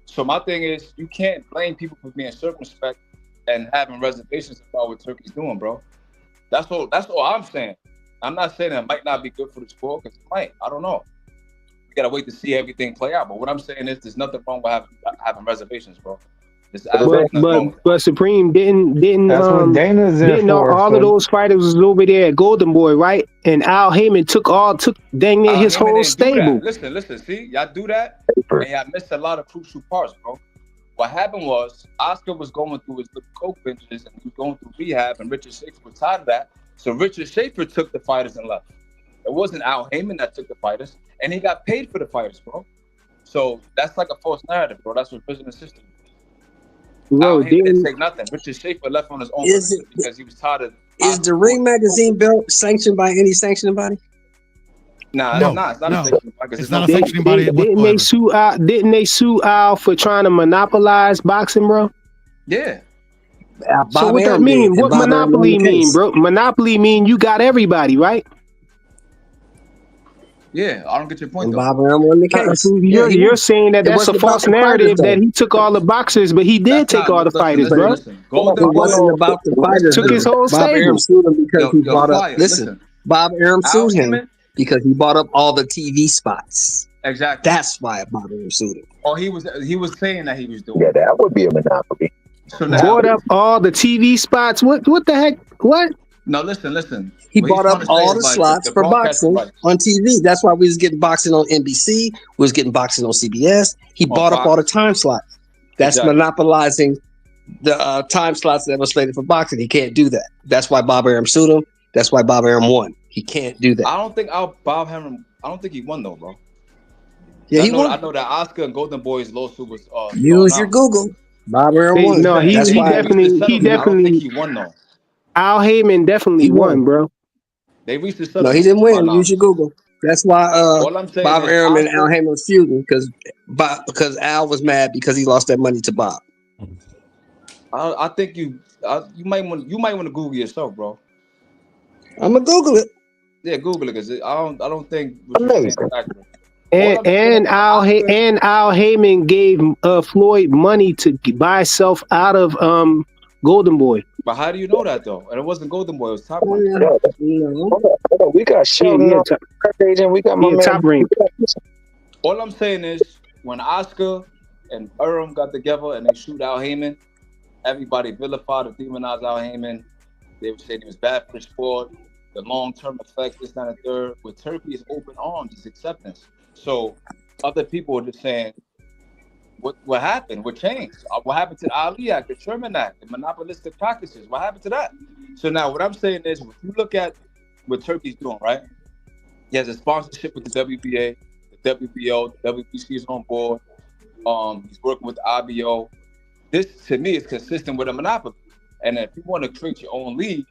So my thing is, you can't blame people for being circumspect and having reservations about what Turkey's doing, bro. That's all I'm saying. I'm not saying it might not be good for the sport, because it might. I don't know. We gotta wait to see everything play out. But what I'm saying is, there's nothing wrong with having reservations, bro. But Supreme didn't That's what Dana's there for, all of those fighters was over there at Golden Boy, right? And Al Heyman took dang near his whole stable. Listen, see, y'all do that, and y'all missed a lot of crucial parts, bro. What happened was Oscar was going through his little coke binges and he was going through rehab, and Richard Schaefer was tired of that. So Richard Schaefer took the fighters and left. It wasn't Al Heyman that took the fighters, and he got paid for the fighters, bro. So that's like a false narrative, bro. That's what business system. Al Heyman didn't take nothing. Richard Schaefer left on his own because he was tired of. Is the Ring Magazine belt sanctioned by any sanctioning body? Nah, No, it's not. It's not a sanctioning body. It's not a sanctioning body. Didn't they sue Al for trying to monopolize boxing, bro? Yeah. So what that mean? What monopoly mean, bro? Monopoly mean you got everybody, right? Yeah, I don't get your point. Bob Arum won the case. You're saying that that's a false narrative that he took all the boxers, but he did take all the fighters, bro. It wasn't about the fighters. Took his whole Bob stable. Arum sued him because he bought up. Listen, Bob Arum sued him because he bought up all the TV spots. Exactly. That's why Bob Arum sued him. Oh, he was saying that he was doing. Yeah, that would be a monopoly. So now, bought up all the TV spots. What the heck? What? No, listen. He bought up all the slots for boxing on TV. That's why we was getting boxing on NBC. We was getting boxing on CBS. He bought up all the time slots. That's monopolizing the time slots that were slated for boxing. He can't do that. That's why Bob Arum sued him. That's why Bob Arum won. He can't do that. I don't think Bob Arum. I don't think he won though, bro. Yeah, I he know. won. I know that Oscar and Golden Boy's lawsuit was Use your Google. Bob Arum won. No, he That's why I don't think definitely. he won though. Al Heyman definitely won, bro. They reached a No, settlement. he didn't to my win. Use knowledge. your Google. That's why All I'm saying Bob is Arum and Al Oscar- Heyman was feuding because Al was mad because he lost that money to Bob. I think you might want to Google yourself, bro. I'm gonna Google it. Yeah, Google it because I don't think what you're saying is accurate. And Al Heyman gave Floyd money to buy self out of Golden Boy. But how do you know that though? And it wasn't Golden Boy; it was Top Rank. Hold on. We got Sheldon yeah, on the agent. We got my man. Top Rank. All I'm saying is when Oscar and Arum got together and they shoot Al Heyman, everybody vilified or demonized Al Heyman. They would say he was bad for the sport, the long-term effects, this, that, and third. With Turkey, is open arms, it's acceptance. So other people are just saying, what happened? What changed? What happened to the Ali Act, the Sherman Act, the monopolistic practices? What happened to that? So now what I'm saying is, if you look at what Turkey's doing, right? He has a sponsorship with the WBA, the WBO, the WBC is on board. He's working with the IBO. This, to me, is consistent with a monopoly. And if you want to create your own league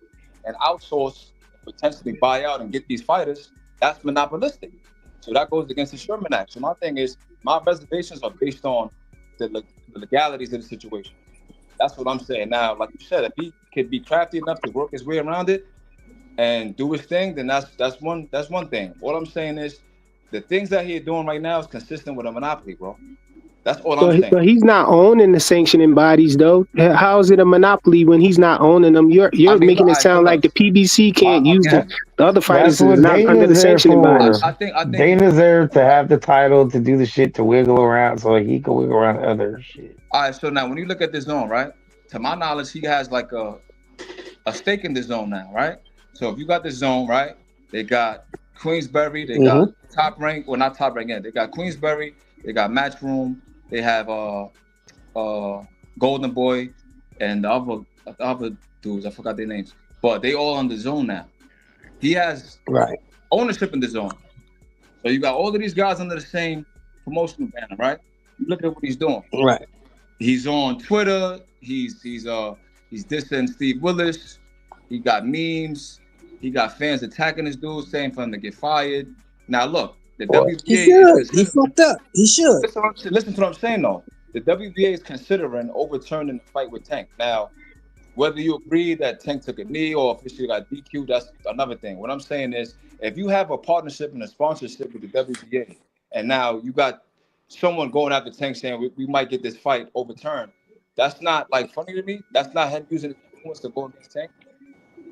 and outsource, potentially buy out and get these fighters, that's monopolistic. So that goes against the Sherman Act. So my thing is, my reservations are based on the legalities of the situation. That's what I'm saying. Now, like you said, if he could be crafty enough to work his way around it and do his thing, then that's one thing. All I'm saying is, the things that he's doing right now is consistent with a monopoly, bro. That's all I'm saying. But he's not owning the sanctioning bodies, though. How is it a monopoly when he's not owning them? You're making it sound like the PBC can't use the other fighters That's what not under the Dana's there sanctioning bodies. for. I think Dana's there to have the title to do the shit to wiggle around so he can wiggle around other shit. All right, so now when you look at this zone, right? To my knowledge, he has like a stake in the zone now, right? So if you got this zone, right? They got Queensberry, they got Top Rank, well not Top Rank yet. They got Queensberry, they got Matchroom, they have Golden Boy, and the other dudes, I forgot their names, but they all on the zone now. He has ownership in the zone. So you got all of these guys under the same promotional banner, right? Look at what he's doing. Right. He's on Twitter. He's dissing Steve Willis. He got memes. He got fans attacking this dude, saying for him to get fired. Now look, the WBA he fucked up. He should. Listen to what I'm saying though. The WBA is considering overturning the fight with Tank. Now, whether you agree that Tank took a knee or officially got DQ, that's another thing. What I'm saying is, if you have a partnership and a sponsorship with the WBA, and now you got someone going after Tank saying we might get this fight overturned, that's not like funny to me. That's not him using the influence to go against Tank.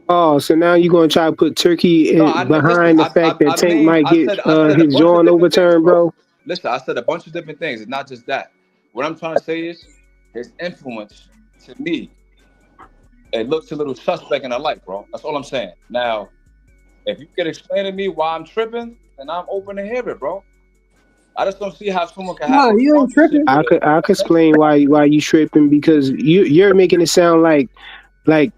Oh, so now you're going to try to put Turkey behind the fact that Tank might get his jaw overturned, bro? Listen, I said a bunch of different things. It's not just that. What I'm trying to say is his influence, to me, it looks a little suspect in the light, bro. That's all I'm saying. Now, if you can explain to me why I'm tripping, then I'm open to hear it, bro. I just don't see how someone can have. No, you ain't tripping. I could explain why you tripping, because you're making it sound like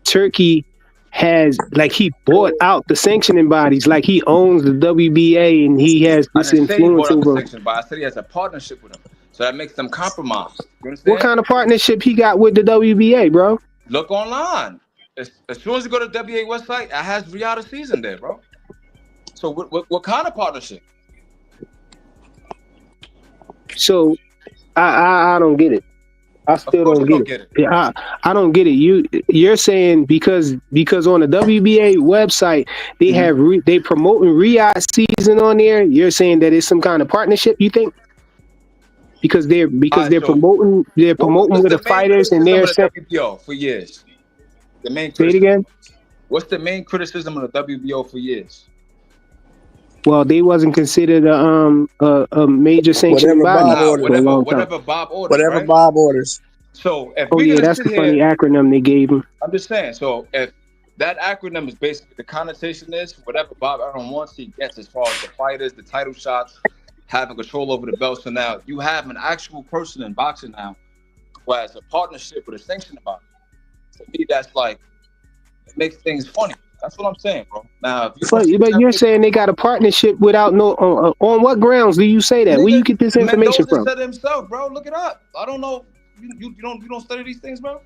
Turkey has, like, he bought out the sanctioning bodies, like he owns the WBA and he has this influence over. But I said he has a partnership with them, so that makes them compromised. You understand? What kind of partnership he got with the WBA, bro? Look online. As soon as you go to the WBA website, it has Riyadh season there, bro. So what kind of partnership? So I don't get it. I still don't get it. Yeah, I don't get it. You're saying because on the WBA website they have they promoting Riyadh season on there. You're saying that it's some kind of partnership, you think? Because they're promoting with the fighters and they're WBO for years. The main say it again. What's the main criticism of the WBO for years? Well, they wasn't considered a major sanctioning body. Whatever Bob orders. Whatever right? Bob orders. So if that's the funny acronym they gave him. I'm just saying. So if that acronym is basically the connotation is whatever Bob Arum wants, he gets as far as the fighters, the title shots, having control over the belt. So now you have an actual person in boxing now Whereas a partnership with a sanctioned body, to me, that's like, it makes things funny. That's what I'm saying, bro. Now, if you But you're saying they got a partnership without no. On what grounds do you say that? Where you get this information Mendoza from? said it himself, bro. Look it up. I don't know. You don't study these things, bro.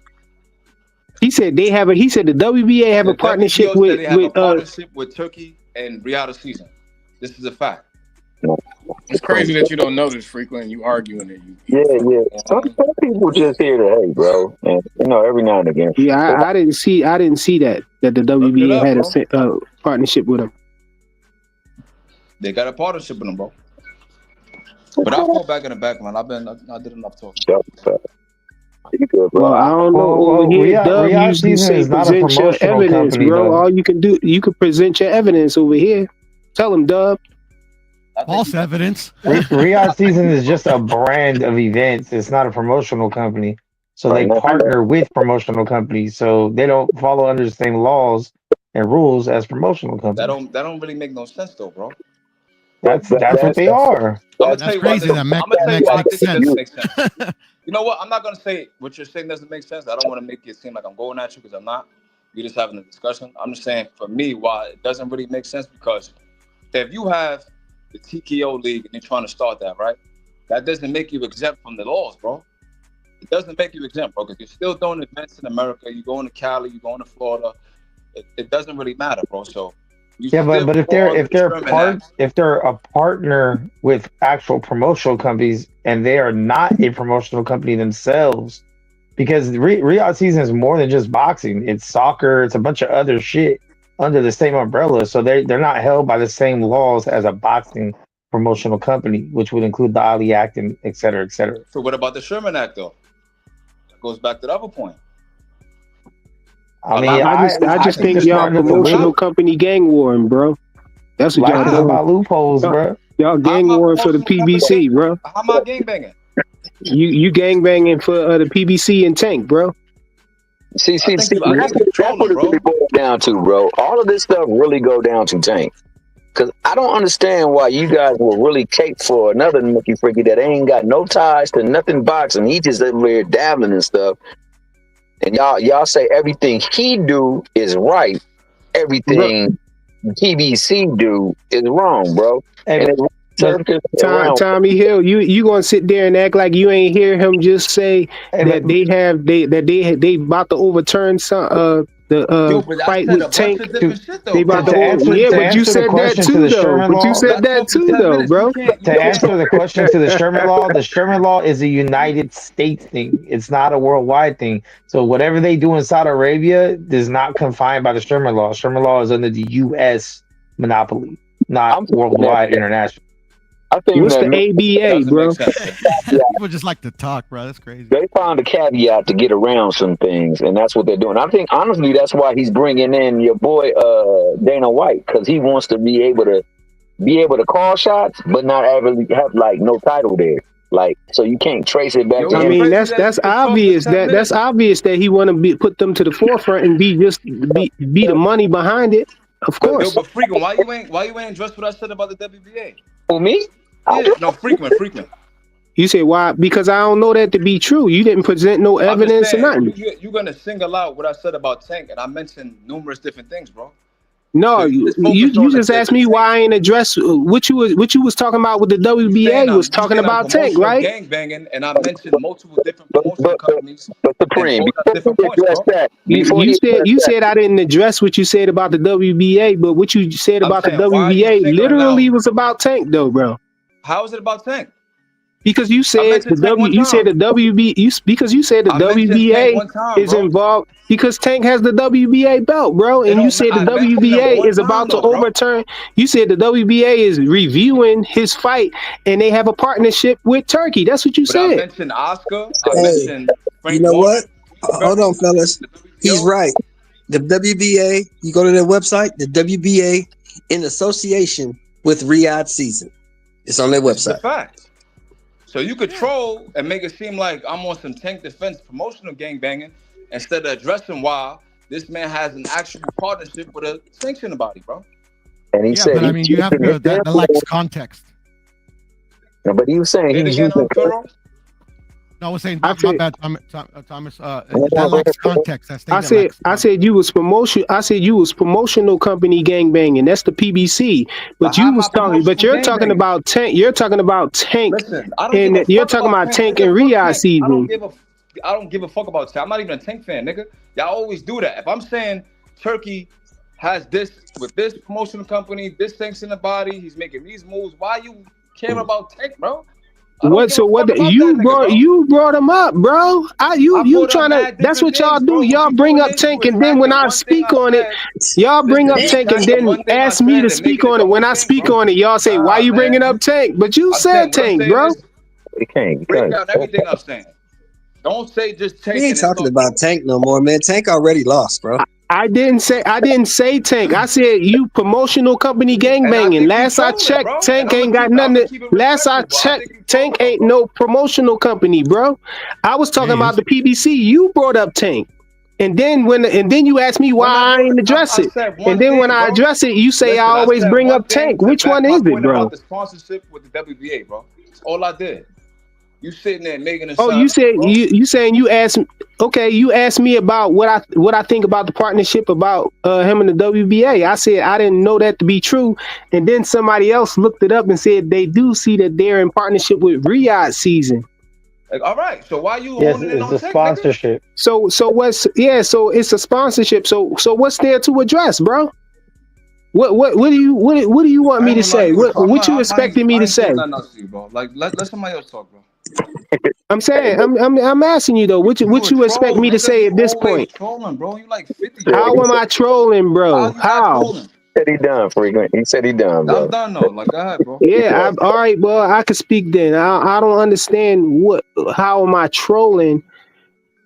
He said they have a. He said the WBA have a partnership WBO said they have a with partnership with Turkey and Dicision. This is a fact. It's crazy that you don't know this frequent. You arguing it. Yeah. Some people just here to hate, bro. And every now and again. Yeah, I didn't see that the WBA had a partnership with them. They got a partnership with them, bro. But I'll fall back in the back, man. I did enough talking. Well, I don't know. Over here, Dub usually say present your evidence, company, bro. though. All you can do, you can present your evidence over here. Tell him, Dub. False evidence. Riyadh Season is just a brand of events. It's not a promotional company. So they partner with promotional companies. So they don't follow under the same laws and rules as promotional companies. That don't really make no sense, though, bro. That's what they are. I'm gonna tell you why. I'm gonna tell you why I think it doesn't make sense. You know what? I'm not gonna say what you're saying doesn't make sense. I don't want to make it seem like I'm going at you because I'm not. We're just having a discussion. I'm just saying for me why it doesn't really make sense because if you have the TKO league and you're trying to start that, right? That doesn't make you exempt from the laws, bro. It doesn't make you exempt, bro, because you're still doing events in America. You're going to Cali, you're going to Florida. It doesn't really matter, bro. So but if they're a partner with actual promotional companies and they are not a promotional company themselves, because Riyadh Season is more than just boxing. It's soccer. It's a bunch of other shit under the same umbrella. So they're not held by the same laws as a boxing promotional company, which would include the Ali Act and et cetera, et cetera. So what about the Sherman Act, though? That goes back to the other point. I mean, I just think y'all promotional company gang warring, bro. That's what y'all doing. About loopholes, bro. Y'all gang warring for the PBC, bro. How am I gang banging? You gang banging for the PBC and Tank, bro. See, that's what it really boils down to, bro. All of this stuff really go down to Tank. Because I don't understand why you guys will really cape for another Mickey Freaky that ain't got no ties to nothing boxing. He just over there dabbling and stuff. And y'all say everything he do is right. Everything PBC do is wrong, bro. And Tommy Hill, you gonna sit there and act like you ain't hear him just say that they about to overturn some fight with Tank. They about to but you said that too, though. But you said that too, though, bro. To answer the question to the Sherman Law is a United States thing. It's not a worldwide thing. So whatever they do in Saudi Arabia is not confined by the Sherman Law. Sherman Law is under the U.S. monopoly, not worldwide, international. I think what's the ABA, bro? People just like to talk, bro. That's crazy. They found a caveat to get around some things, and that's what they're doing. I think honestly, that's why he's bringing in your boy Dana White, because he wants to be able to call shots, but not have like no title there. Like, so you can't trace it back. I mean, that's obvious. That's obvious that he want to put them to the forefront and be the money behind it. Of course. But frequent, why you ain't addressed what I said about the WBA? For me? Yeah, no, frequent. You say why? Because I don't know that to be true. You didn't present no evidence or nothing. You're gonna single out what I said about Tank, and I mentioned numerous different things, bro. No, you just asked me why I ain't address what you was talking about with the WBA was talking about Tank, right? Gang banging, and I mentioned multiple different promotional companies. But Supreme, you said I didn't address what you said about the WBA, but what you said about the WBA literally was about Tank, though, bro. How is it about Tank? Because you said the WBA is involved because Tank has the WBA belt, bro, and you said the WBA is about to overturn. You said the WBA is reviewing his fight, and they have a partnership with Turkey. That's what you said. I mentioned Oscar. I mentioned Frank. You know what? Hold on, fellas. He's right. The WBA. You go to their website. The WBA in association with Riyadh Season. It's on their website. It's a fact. So you could troll and make it seem like I'm on some Tank defense promotional gangbanging instead of addressing why this man has an actual partnership with a sanctioned body, bro. And he said, but I mean, you have to that lacks context. No, but he was saying he's using. No, I was saying I my said, bad, Thomas. That lacks context. That statement I lacks said you was promotion. I said you was promotional company gangbanging. That's the PBC. But how you am I was talking. But promotional you're talking gangbanging? about Tank. You're talking about Tank, Listen, I don't give and a you're fuck talking about about Tank, Tank nigga. and Fuck Riyadh Tank. season. I don't give a fuck about Tank. I'm not even a Tank fan, nigga. Y'all always do that. If I'm saying Turkey has this with this promotional company, this sanctioning body, he's making these moves. Why you care about Tank, bro? What? So what? You brought him up, bro. You trying to? That's what y'all do. Y'all bring up Tank, and then when I speak on it, y'all bring up Tank, and then ask me to speak on it. When I speak on it, y'all say, "Why you bringing up Tank?" But you said Tank, bro. Break down everything I'm saying. Don't say just Tank. We ain't talking about Tank no more, man. Tank already lost, bro. I didn't say Tank. I said you promotional company gangbanging. Last I checked, Tank ain't got nothing. Last I checked, Tank ain't no promotional company, bro. I was talking about the PBC. You brought up Tank, and then you asked me why I ain't address it. And then when I address it, you say I always bring up Tank. Which one is it, bro? About the sponsorship with the WBA, bro. That's all I did. You sitting there making a Oh, you said you saying you asked. Okay, you asked me about what I think about the partnership about him and the WBA. I said I didn't know that to be true, and then somebody else looked it up and said they do see that they're in partnership with Riyadh season. Like, all right, so why you Yes, holding it on it's a Tank, sponsorship. So what's so it's a sponsorship. So what's there to address, bro? What do you want me to say? What you expecting me to say? Bro. Like let somebody else talk, bro. I'm saying I'm asking you though. What you expect me to say at this point? Trolling, bro. You like 50. How am I trolling, bro? How? Said he done, frequent. He said he done, bro. I'm done though. Like, go ahead, bro. Yeah, all right, well, I can speak then. I don't understand how am I trolling?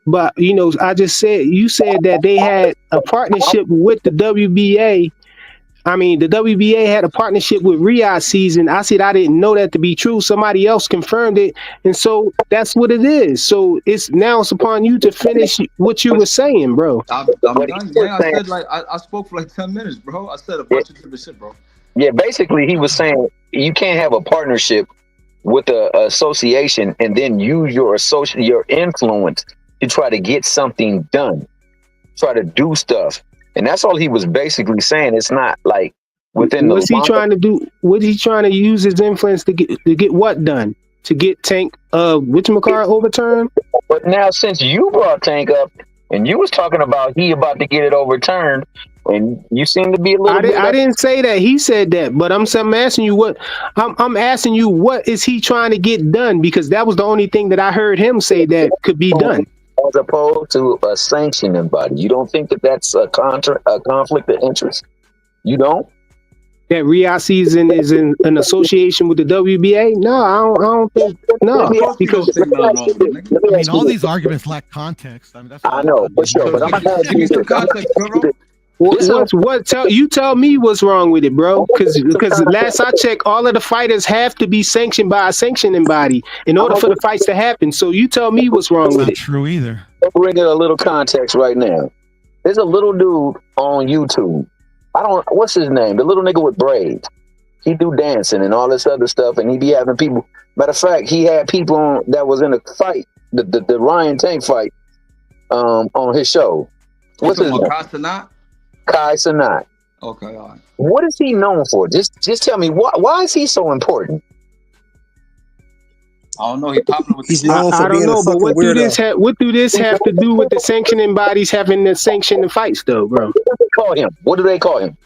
But I just said you said that they had a partnership with the WBA. I mean, the WBA had a partnership with Riyadh season. I said I didn't know that to be true. Somebody else confirmed it, and so that's what it is. So it's upon you to finish what you were saying, bro. I'm done. Yeah, I said I spoke for like 10 minutes, bro. I said a bunch of different shit, bro. Yeah, basically he was saying you can't have a partnership with a association and then use your influence to try to get something done, try to do stuff. And that's all he was basically saying. It's not like within What's he trying to do? What is he trying to use his influence to get what done? To get Tank whatchamacallit overturned? But now since you brought Tank up and you was talking about he about to get it overturned, and you seem to be a little I didn't say that. He said that, but I'm asking you what I'm asking you what is he trying to get done? Because that was the only thing that I heard him say that could be done. As opposed to a sanctioning body. You don't think that that's a conflict of interest? You don't? That Riyadh season is in an association with the WBA? No, I don't think because I mean, all these arguments lack context. I mean, that's I know for sure, but I'm gonna give me some context, bro. Tell me what's wrong with it, bro? Because last I checked, all of the fighters have to be sanctioned by a sanctioning body in order for the fights to happen. So you tell me what's wrong with it. True either. I'll bring in a little context right now. There's a little dude on YouTube. What's his name? The little nigga with braids. He do dancing and all this other stuff, and he be having people. Matter of fact, he had people on that was in a fight, the Ryan Tank fight, on his show. What's his name? Kai Sanat. Okay, all right. What is he known for? Just tell me why is he so important? I don't know. He's popular with He's known for being a fucking what weirdo. what do this have to do with the sanctioning bodies having to sanction the fights, though, bro? What do they call him? What do they call him?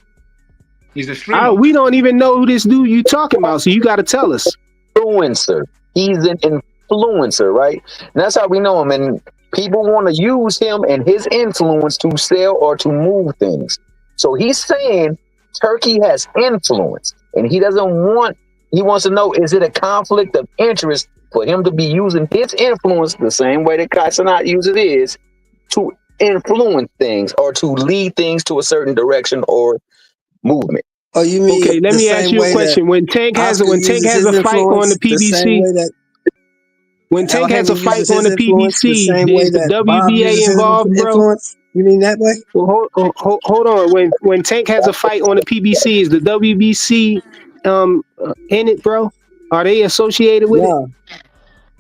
He's a streamer. We don't even know who this dude you talking about, so you got to tell us. Influencer. He's an influencer, right? And that's how we know him. And people want to use him and his influence to sell or to move things. So he's saying Turkey has influence, and he wants to know, is it a conflict of interest for him to be using his influence the same way that Kai Sanat uses his to influence things or to lead things to a certain direction or movement? Oh, you mean? Okay, let me ask you a question. When Tank has a fight on the PBC, when Tank has a fight on the PBC, is the WBA involved, bro? You mean that way? Well, hold on. When Tank has a fight on the PBC, is the WBC in it, bro? Are they associated with it?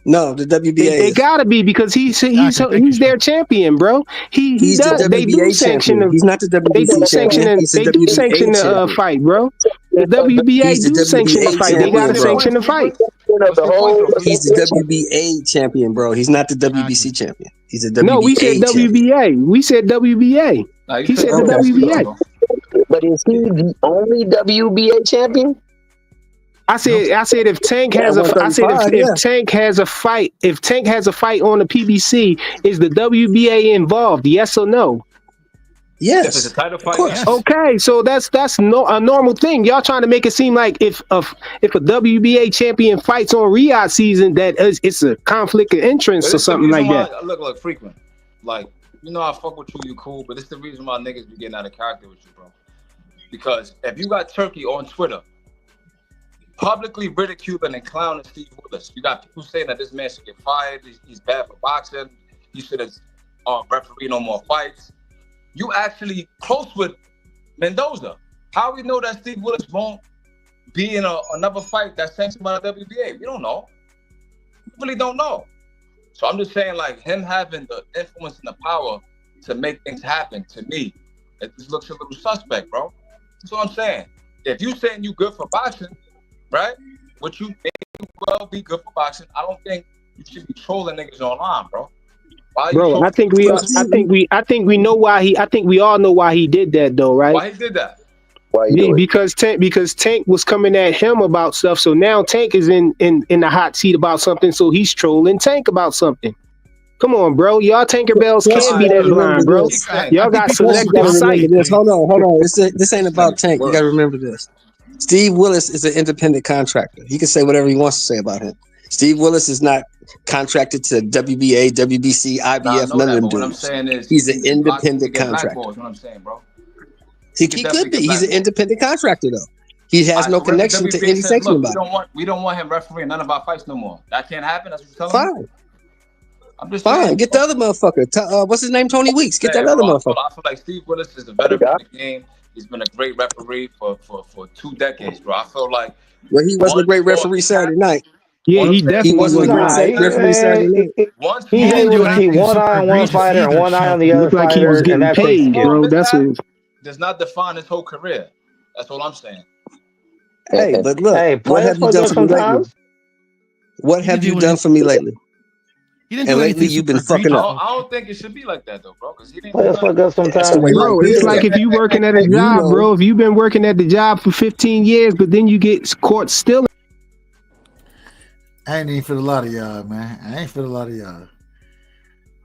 No, the WBA. They gotta be because he's their champion, bro. He's does. the They do WBA sanction. champion. He's not the WBC champion. He's the They do WBA sanction the champion. fight, bro. The WBA He's the do sanction the WBA fight. They gotta champion, bro. sanction the fight. He's the WBA champion, bro. He's not the WBC champion. He's a WBA No, we said champion. WBA. We said WBA. He said the WBA. But is he the only WBA champion? I said if Tank has Tank has a fight, if Tank has a fight on the PBC, is the WBA involved? Yes or no? Yes. If it's a title fight, yes. Okay, so that's a normal thing. Y'all trying to make it seem like if a WBA champion fights on Riyadh season, that it's a conflict of interest or something like that. Look, frequent. Like, you know, I fuck with you cool, but it's the reason why niggas be getting out of character with you, bro. Because if you got Turkey on Twitter publicly ridiculing and clowning Steve Willis, you got people saying that this man should get fired, he's bad for boxing, he should have referee no more fights. You actually close with Mendoza. How we know that Steve Willis won't be in another fight that's sanctioned by the WBA? We don't know. We really don't know. So I'm just saying, like, him having the influence and the power to make things happen, to me, it just looks a little suspect, bro. That's what I'm saying. If you saying you good for boxing, right? Which you may well be good for boxing, I don't think you should be trolling niggas online, bro. Bro, I think we know why he. I think we all know why he did that, though, right? Why he did that? Because Tank was coming at him about stuff. So now Tank is in the hot seat about something. So he's trolling Tank about something. Come on, bro. Y'all Tinkerbells can't be that blind, bro. Y'all got selective sight. Hold on. This ain't about Tank. You gotta remember this. Steve Willis is an independent contractor. He can say whatever he wants to say about him. Steve Willis is not contracted to WBA, WBC, IBF, none of them dudes. What I'm saying is he's an independent contractor. Is what I'm saying, bro. He could be. He's an independent contractor, though. He has no connection to any sanction about it. We don't want him refereeing none of our fights no more. That can't happen. That's what you're telling me. I'm just fine. saying, get the other motherfucker. What's his name? Tony Weeks. Get that other motherfucker. I feel like Steve Willis is a veteran of the game. He's been a great referee for 2 decades, bro. I feel like he wasn't a great referee Saturday night. Yeah, he definitely wasn't a great referee Saturday night. He one eye on one fighter and one eye on the other fighter. Like he was getting paid, bro. That's what. Does not define his whole career. That's all I'm saying. Hey, but look, what have you done for me lately? What have you done for me lately? And lately you've been fucking up. I don't think it should be like that though, bro. Because he didn't. Fuck up sometimes, bro. It's like if you working at a job, bro. If you've been working at the job for 15 years, but then you get caught stealing. I ain't even for a lot of y'all, man.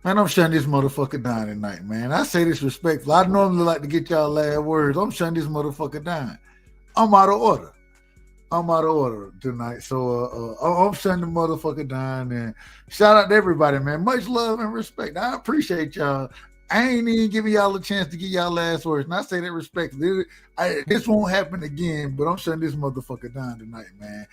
Man, I'm shutting this motherfucker down tonight, man. I say this respectful. I normally like to get y'all last words. I'm shutting this motherfucker down. I'm out of order tonight. So I'm shutting the motherfucker down. And shout out to everybody, man. Much love and respect. I appreciate y'all. I ain't even giving y'all a chance to get y'all last words. And I say that respectfully. This won't happen again, but I'm shutting this motherfucker down tonight, man.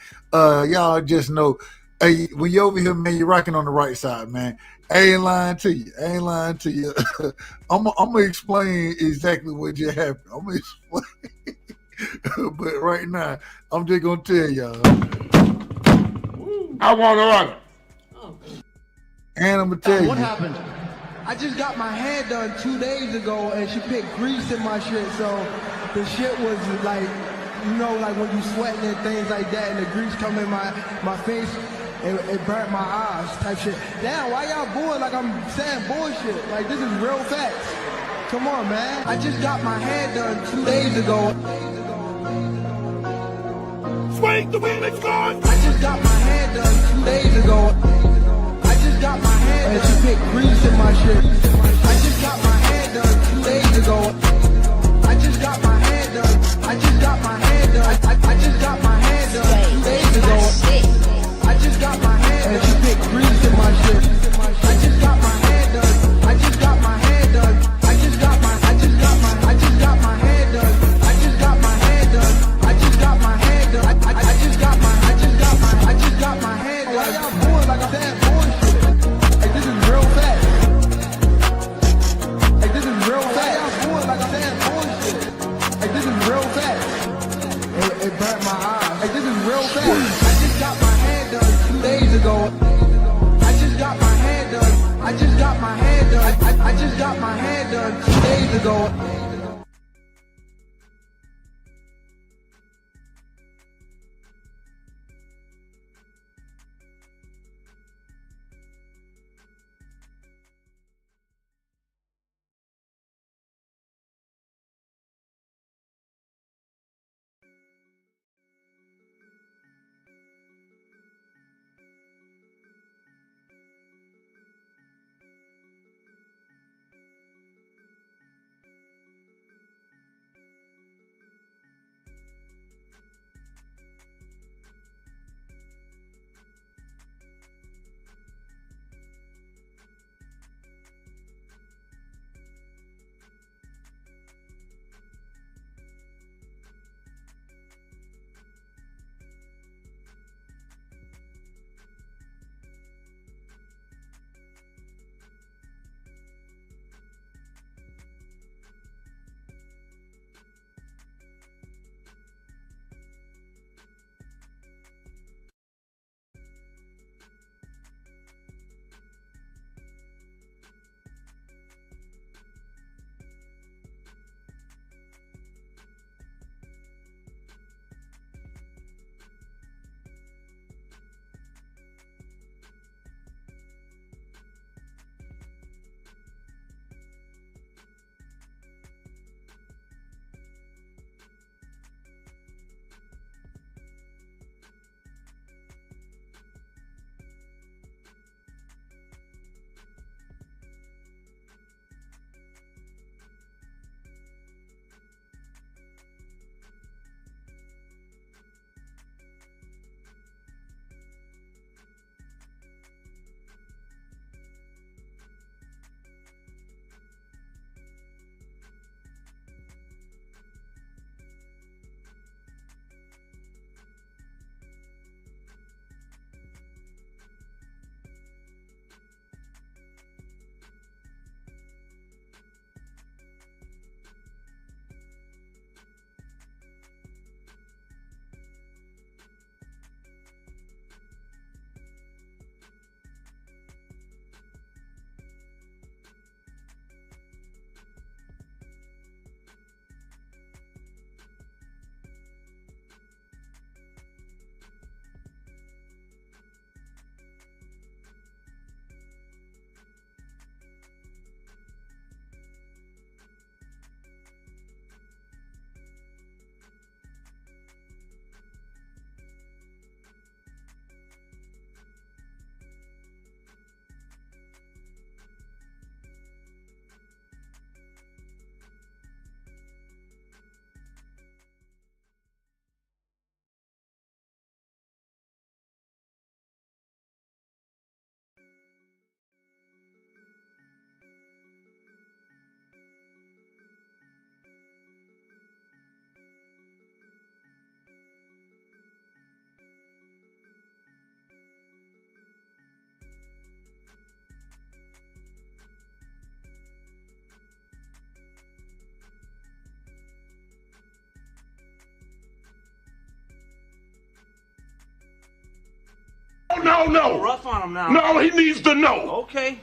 Y'all just know, hey, when you're over here, man, you're rocking on the right side, man. I ain't lying to you. I'm gonna explain exactly what just happened. I'm gonna explain. But right now, I'm just gonna tell y'all. I want to run. And I'm gonna tell you. What happened? I just got my hair done 2 days ago, and she picked grease in my shit, so the shit was like, you know, like when you sweating and things like that, and the grease come in my face. It burnt my eyes type shit. Damn, why y'all booing like I'm saying bullshit? Like, this is real facts. Come on, man. I just got my hair done 2 days ago. Swing the wheel, it's gone. I just got my hair done 2 days ago. I just got my hair done. And she picked grease in my shit. I just got my hair done 2 days ago. I just got my hair done. I just got my hair done. I just got my hair done 2 days ago. I just got my hair done. And she picked grease in my shit. I just got my hair done. I just got my hair done. I just got my hair done. I just got my hair done. I just got my hair done. I just got my hair done. Why y'all booing like I'm saying bullshit? Like, this is real facts. Like, this is real facts. Why y'all booing like I'm saying bullshit? Like, this is real facts. It burnt my eyes. Like, this is real facts. I just got my hair done 2 days ago. ago. No. Rough on him now. No, he needs to know. Okay.